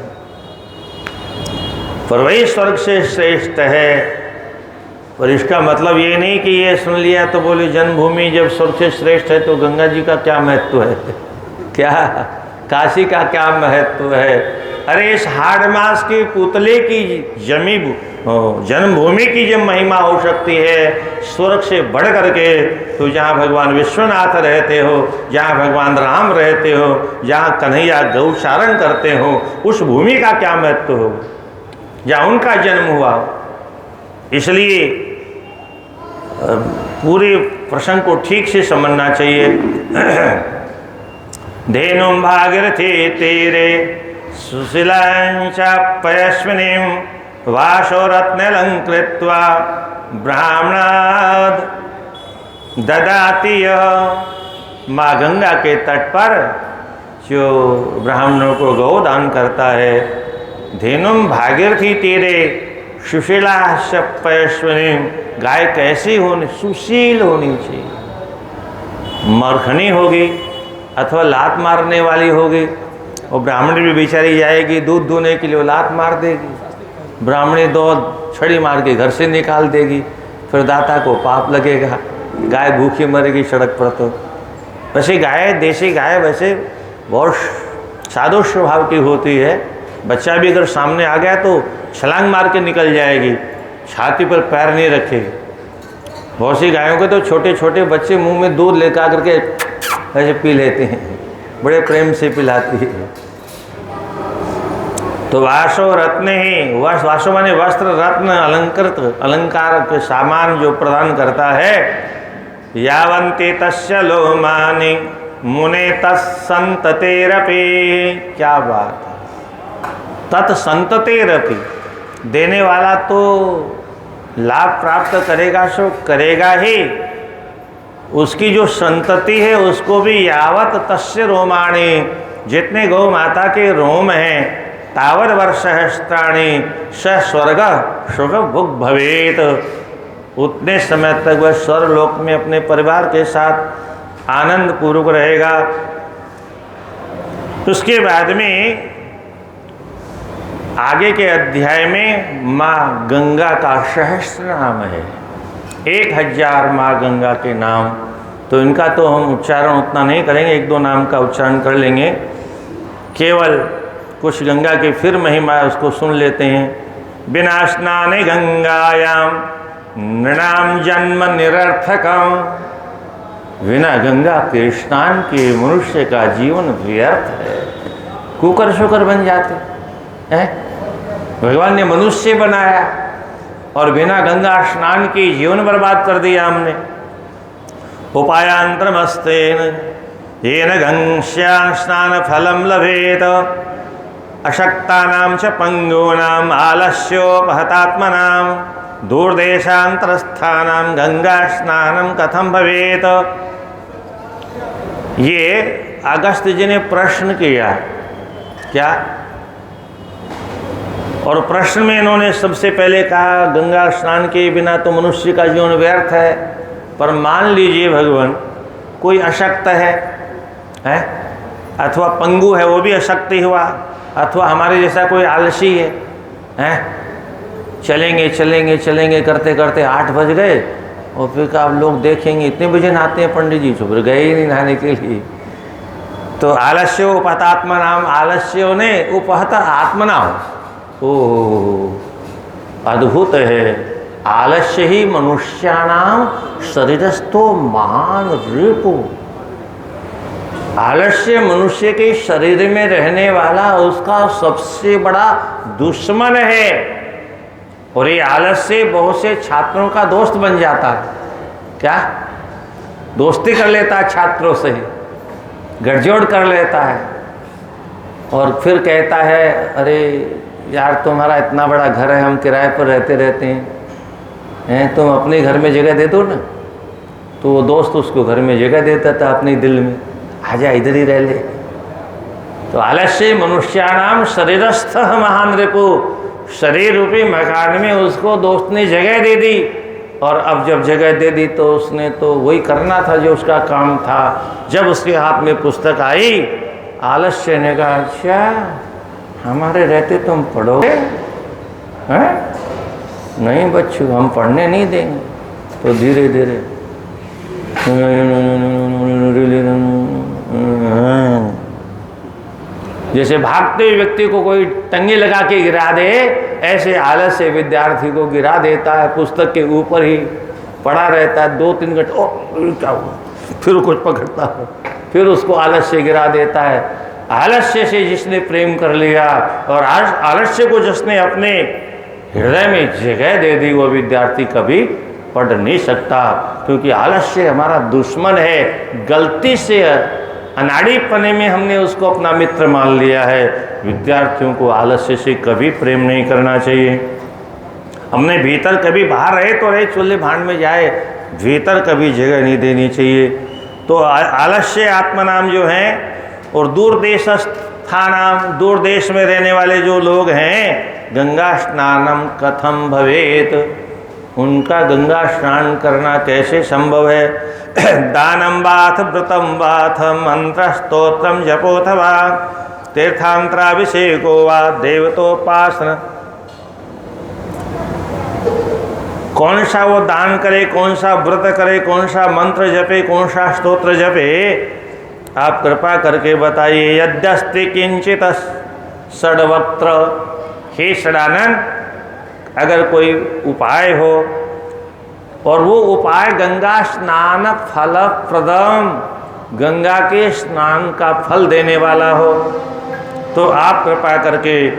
पर वही स्वर्ग से श्रेष्ठ है। पर इसका मतलब ये नहीं कि ये सुन लिया तो बोले जन्मभूमि जब स्वर्ग से श्रेष्ठ है तो गंगा जी का क्या महत्व है, क्या काशी का क्या महत्व है? अरे इस हाड़ मास के पुतले की जन्मभूमि की जब महिमा हो सकती है स्वर्ग से बढ़ करके, तो जहाँ भगवान विश्वनाथ रहते हो, जहाँ भगवान राम रहते हो, जहाँ कन्हैया गौचारण करते हो, उस भूमि का क्या महत्व हो जहाँ उनका जन्म हुआ। इसलिए पूरे प्रसंग को ठीक से समझना चाहिए। धेनुं भागीरथी तीरे सुशीलाञ्चाप्यश्विनीं वाशो रत्नालंकृत्वा ब्राह्मणाद ददाति। माँ गंगा के तट पर जो ब्राह्मणों को गौदान करता है, धेनुं भागीरथी तीरे सुशीलाश्चप्यश्विनीं, गाय कैसी होनी? सुशील होनी चाहिए, मरखनी होगी अथवा लात मारने वाली होगी, और ब्राह्मणी भी बेचारी जाएगी दूध दूने के लिए, लात मार देगी, ब्राह्मणी दो छड़ी मार के घर से निकाल देगी, फिर दाता को पाप लगेगा, गाय भूखी मरेगी सड़क पर। तो वैसे गाय, देसी गाय वैसे बहुत साधु स्वभाव की होती है, बच्चा भी अगर सामने आ गया तो छलांग मार के निकल जाएगी, छाती पर पैर नहीं रखेगी। बहुत सी गायों के तो छोटे छोटे बच्चे मुंह में दूध लेकर आकर के ऐसे पी लेते हैं, बड़े प्रेम से पिलाती है। तो वासो रत्न ही, वासो माने वस्त्र, रत्न, अलंकृत अलंकार के सामान जो प्रदान करता है। यावन्ति तस्य लोमानि मुने तत्संततेरपि, क्या बात है, तत्संततेरपि, देने वाला तो लाभ प्राप्त करेगा सो करेगा ही, उसकी जो संतति है उसको भी यावत तस्य रोमाणी, जितने गौ माता के रोम हैं, तावत वर्षहस्त्राणि स स्वर्ग सुख भुग भवेत, उतने समय तक वह स्वर्गलोक में अपने परिवार के साथ आनंद पूर्वक रहेगा। उसके बाद में आगे के अध्याय में माँ गंगा का सहस्त्र नाम है, 1000 माँ गंगा के नाम। तो इनका तो हम उच्चारण उतना नहीं करेंगे, 1-2 नाम का उच्चारण कर लेंगे, केवल कुछ गंगा की फिर महिमा उसको सुन लेते हैं। बिना स्नाने गंगायाम नृणाम जन्म निरर्थकम, बिना गंगा के स्नान के मनुष्य का जीवन व्यर्थ है, कुकर शुकर बन जाते हैं। भगवान ने मनुष्य बनाया और बिना गंगा स्नान के जीवन बर्बाद कर दिया हमने। उपायांतरमस्तेन येन गंग्स्यान् स्नान फलम लभेत अशक्तानां च पंगूनां आलस्योपहतात्मनां दूरदेशांतरस्थानां गंगा स्नानं कथम भवेत। ये अगस्त्य जी ने प्रश्न किया, क्या? और प्रश्न में इन्होंने सबसे पहले कहा गंगा स्नान के बिना तो मनुष्य का जीवन व्यर्थ है। पर मान लीजिए भगवान कोई अशक्त है अथवा पंगु है, वो भी अशक्ति हुआ, अथवा हमारे जैसा कोई आलसी है चलेंगे चलेंगे चलेंगे करते करते 8 बज गए और फिर आप लोग देखेंगे इतने बजे नहाते हैं पंडित जी, चुप गए ही नहीं नहाने के लिए। तो आलस्यो उपहतात्मा नाम, आलस्यो ने उपहता आत्मना हो। ओह अद्भुत है। आलस्य ही मनुष्याणाम शरीरस्थो महान रिपु। आलस्य मनुष्य के शरीर में रहने वाला उसका सबसे बड़ा दुश्मन है। और ये आलस्य बहुत से छात्रों का दोस्त बन जाता है। क्या? दोस्ती कर लेता है छात्रों से, गठजोड़ कर लेता है और फिर कहता है अरे यार तुम्हारा इतना बड़ा घर है, हम किराए पर रहते हैं, तुम अपने घर में जगह दे दो ना। तो वो दोस्त उसको घर में जगह देता था अपने दिल में, आजा इधर ही रह ले। तो आलस्य मनुष्याणाम शरीरस्थ महान रिपु, शरीर रूपी मकान में उसको दोस्त ने जगह दे दी। और अब जब जगह दे दी तो उसने तो वही करना था जो उसका काम था। जब उसके हाथ में पुस्तक आई, आलस्य ने कहा अच्छा हमारे रहते तुम पढ़ोगे हैं? नहीं बच्चों, हम पढ़ने नहीं देंगे। तो धीरे धीरे जैसे भागते हुए व्यक्ति को कोई टंगे लगा के गिरा दे, ऐसे आलस्य विद्यार्थी को गिरा देता है। पुस्तक के ऊपर ही पड़ा रहता है 2-3 घंटे। ओ क्या हुआ? फिर कुछ पकड़ता है, फिर उसको आलस्य गिरा देता है। आलस्य से जिसने प्रेम कर लिया और आलस्य को जिसने अपने हृदय में जगह दे दी, वो विद्यार्थी कभी पढ़ नहीं सकता, क्योंकि आलस्य हमारा दुश्मन है। गलती से अनाड़ी पने में हमने उसको अपना मित्र मान लिया है। विद्यार्थियों को आलस्य से कभी प्रेम नहीं करना चाहिए। हमने भीतर कभी बाहर रहे तो रहे, चूल्हे भांड में जाए, भीतर कभी जगह नहीं देनी चाहिए। तो आलस्य आत्मा नाम जो हैं और दूर देश स्थानाम, दूर देश में रहने वाले जो लोग हैं, गंगा स्नानम कथम भवेत, उनका गंगा स्नान करना कैसे संभव है? दानम वाथ व्रतम वाथ मंत्र स्तोत्रम जपोथवा तीर्थांतराभिषेको वा देवतोपासना। कौन सा वो दान करे, कौन सा व्रत करे, कौन सा मंत्र जपे, कौन सा स्तोत्र जपे, आप कृपा करके बताइए। यद्यस्ति किंचित षड्वक्त्र, हे षडानंद, अगर कोई उपाय हो और वो उपाय गंगा स्नान फल प्रदम, गंगा के स्नान का फल देने वाला हो, तो आप कृपा करके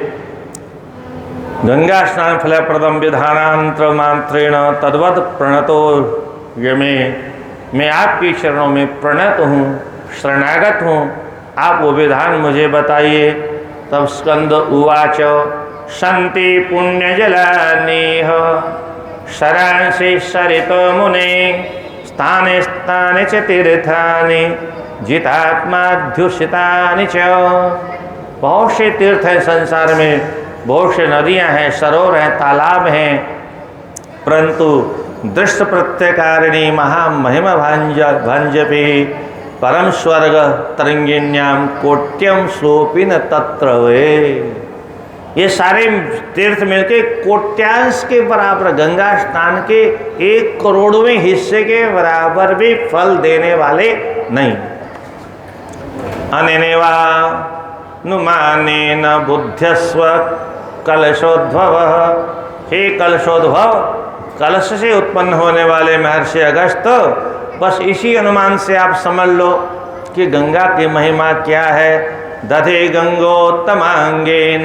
गंगा स्नान फल प्रदम विधानांतर मात्रेण तद्वत प्रणतो यमे, मैं आपके चरणों में प्रणत हूँ, शरणागत हूँ, आप वो विधान मुझे बताइए। तब स्कंद उवाच संति पुण्यजलानीह शरांसि सरितो मुने स्थाने स्थाने च तीर्थानि जितात्माध्युषितानि च। बहुत से तीर्थ हैं संसार में, बहुत से नदियां हैं, सरोवर हैं, तालाब हैं, परंतु दृष्ट प्रत्यकारिणी महामहिम भांजपि परम स्वर्ग तरंगिन्याम कोट्यम सोपि न तत्र वे। ये सारे तीर्थ मिलके कोट्यांश के बराबर, गंगा स्नान के 1 करोड़वें हिस्से के बराबर भी फल देने वाले नहीं। अनेनेवा नुमानेन बुद्ध्यस्व कलशोद्भव, हे कलशोद्भव, कलश से उत्पन्न होने वाले महर्षि अगस्त, बस इसी अनुमान से आप समझ लो कि गंगा की महिमा क्या है। दधे गंगोत्तमांगेन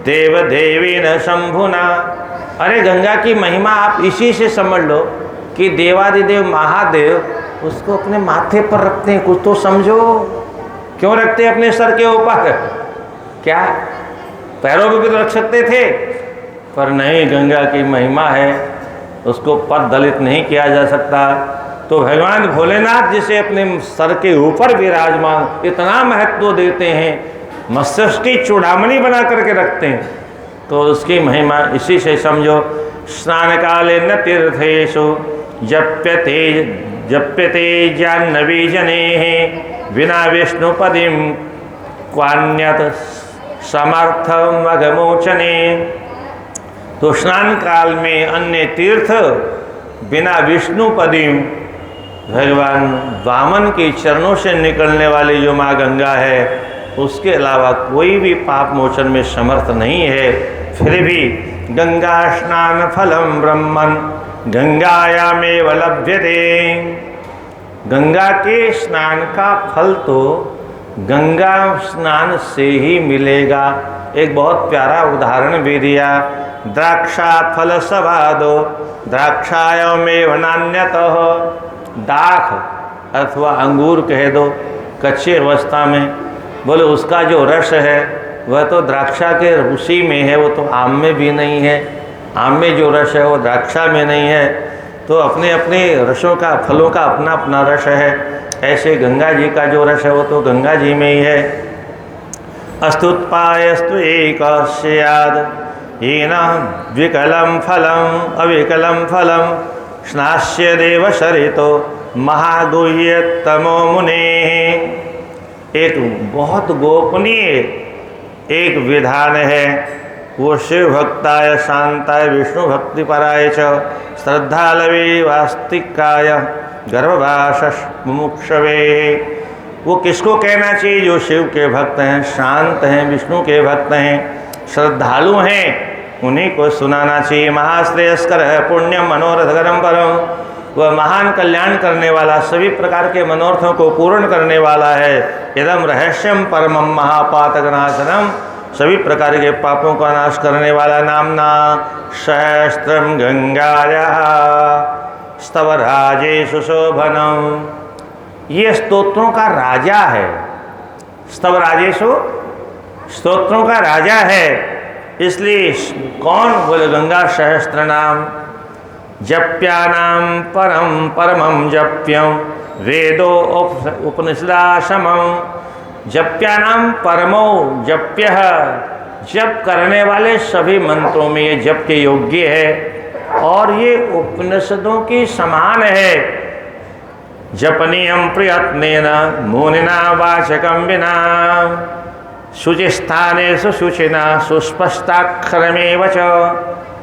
देवदेवेन शंभुना। अरे गंगा की महिमा आप इसी से समझ लो कि देवादिदेव महादेव उसको अपने माथे पर रखते हैं। कुछ तो समझो, क्यों रखते हैं अपने सर के ऊपर? क्या पैरों पे भी तो रख सकते थे, पर नहीं, गंगा की महिमा है, उसको पद दलित नहीं किया जा सकता। तो भगवान भोलेनाथ जिसे अपने सर के ऊपर विराजमान इतना महत्व देते हैं, मस्तक की चूड़ामणि बना करके रखते हैं, तो उसकी महिमा इसी से समझो। स्नान काले न तीर्थेषु जप्यते जाह्नवी जनेः विना विष्णुपदिं क्वान्यत समर्थम अघमोचने। तो स्नान काल में अन्य तीर्थ बिना विष्णुपदिम, भगवान वामन के चरणों से निकलने वाली जो माँ गंगा है, उसके अलावा कोई भी पाप मोचन में समर्थ नहीं है। फिर भी गंगा स्नान फलम ब्रह्मन गंगायामेव लभ्यते। गंगा के स्नान का फल तो गंगा स्नान से ही मिलेगा। एक बहुत प्यारा उदाहरण भी दिया। द्राक्षा फल सवादो द्राक्षायामेव नान्यतः। दाख अथवा अंगूर कह दो कच्ची अवस्था में, बोले उसका जो रस है वह तो द्राक्षा के उसी में है, वो तो आम में भी नहीं है। आम में जो रस है वो द्राक्षा में नहीं है। तो अपने अपने रसों का, फलों का अपना अपना रस है। ऐसे गंगा जी का जो रस है वो तो गंगा जी में ही है। अस्तुत्पायस्तु एक स्याद येन विकलम फलम अविकलम फलम स्नास्य देव शरितो महागुह्यतमो मुने। एक बहुत गोपनीय एक विधान है, वो शिव भक्ताय शांताय विष्णु भक्ति पराय च श्रद्धालवे वास्तिकाय गर्भवास मुमुक्षवे। वो किसको कहना चाहिए? जो शिव के भक्त हैं, शांत हैं, विष्णु के भक्त हैं, श्रद्धालु हैं, उन्हीं को सुनाना चाहिए। महाश्रेयस्कर है पुण्यम मनोरथकरम परम। वह महान कल्याण करने वाला, सभी प्रकार के मनोरथों को पूर्ण करने वाला है। इदम रहस्यम परमम महापातकनाशनम। सभी प्रकार के पापों का नाश करने वाला नामना सहस्त्रम गंगायाः स्तव राजेषु शोभनम। ये स्तोत्रों का राजा है। स्तव राजेषु स्तोत्रों का राजा है। इसलिए कौन? बोले गंगा सहस्त्र नाम। जप्यानाम परम परमम जप्यम वेदो उपनिषदाशमम। जप्यानाम परमो जप्य, जप करने वाले सभी मंत्रों में ये जप के योग्य है और ये उपनिषदों की समान है। जपनीयम प्रयत्नेन मुनिना वाचकम विना शुचिस्थानेषु शुचिना सुस्पष्टाक्षरमेव च।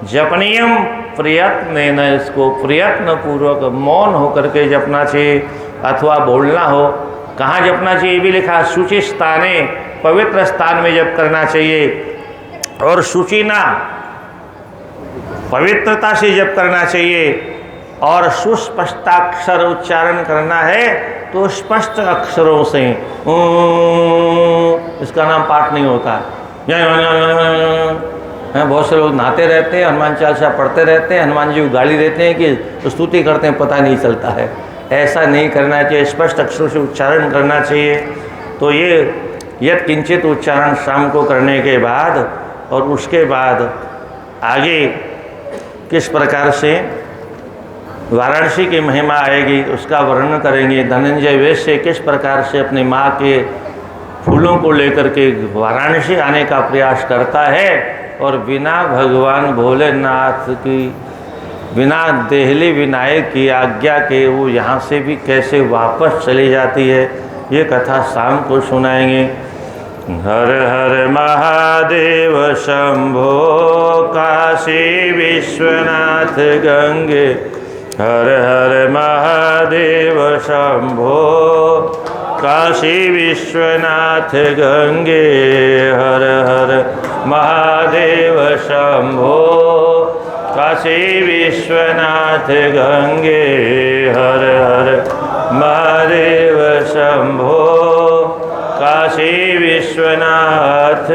जपनीयम प्रयत्नेन, इसको प्रयत्न पूर्वक मौन होकर के जपना चाहिए अथवा बोलना हो। कहाँ जपना चाहिए भी लिखा, शुचि स्थाने, पवित्र स्थान में जप करना चाहिए। और शुचिना, पवित्रता से जप करना चाहिए। और सुस्पष्टाक्षर उच्चारण करना है तो स्पष्ट अक्षरों से। इसका नाम पाठ नहीं होता। बहुत से लोग नहाते रहते हैं, हनुमान चालीसा पढ़ते रहते हैं, हनुमान जी को गाली देते हैं कि स्तुति करते हैं, पता नहीं चलता है। ऐसा नहीं करना चाहिए, स्पष्ट अक्षरों से उच्चारण करना चाहिए। तो ये यत् किंचित उच्चारण शाम को करने के बाद और उसके बाद आगे किस प्रकार से वाराणसी की महिमा आएगी उसका वर्णन करेंगे। धनंजय वैश्य किस प्रकार से अपनी माँ के फूलों को लेकर के वाराणसी आने का प्रयास करता है और बिना भगवान भोलेनाथ की, बिना देहली विनायक की आज्ञा के वो यहाँ से भी कैसे वापस चली जाती है, ये कथा शाम को सुनाएंगे। हर हर महादेव शंभो काशी विश्वनाथ गंगे। हर हर महादेव शंभो काशी विश्वनाथ गंगे। हर हर महादेव शंभो काशी विश्वनाथ गंगे हर हर महादेव शंभो। काशी विश्वनाथ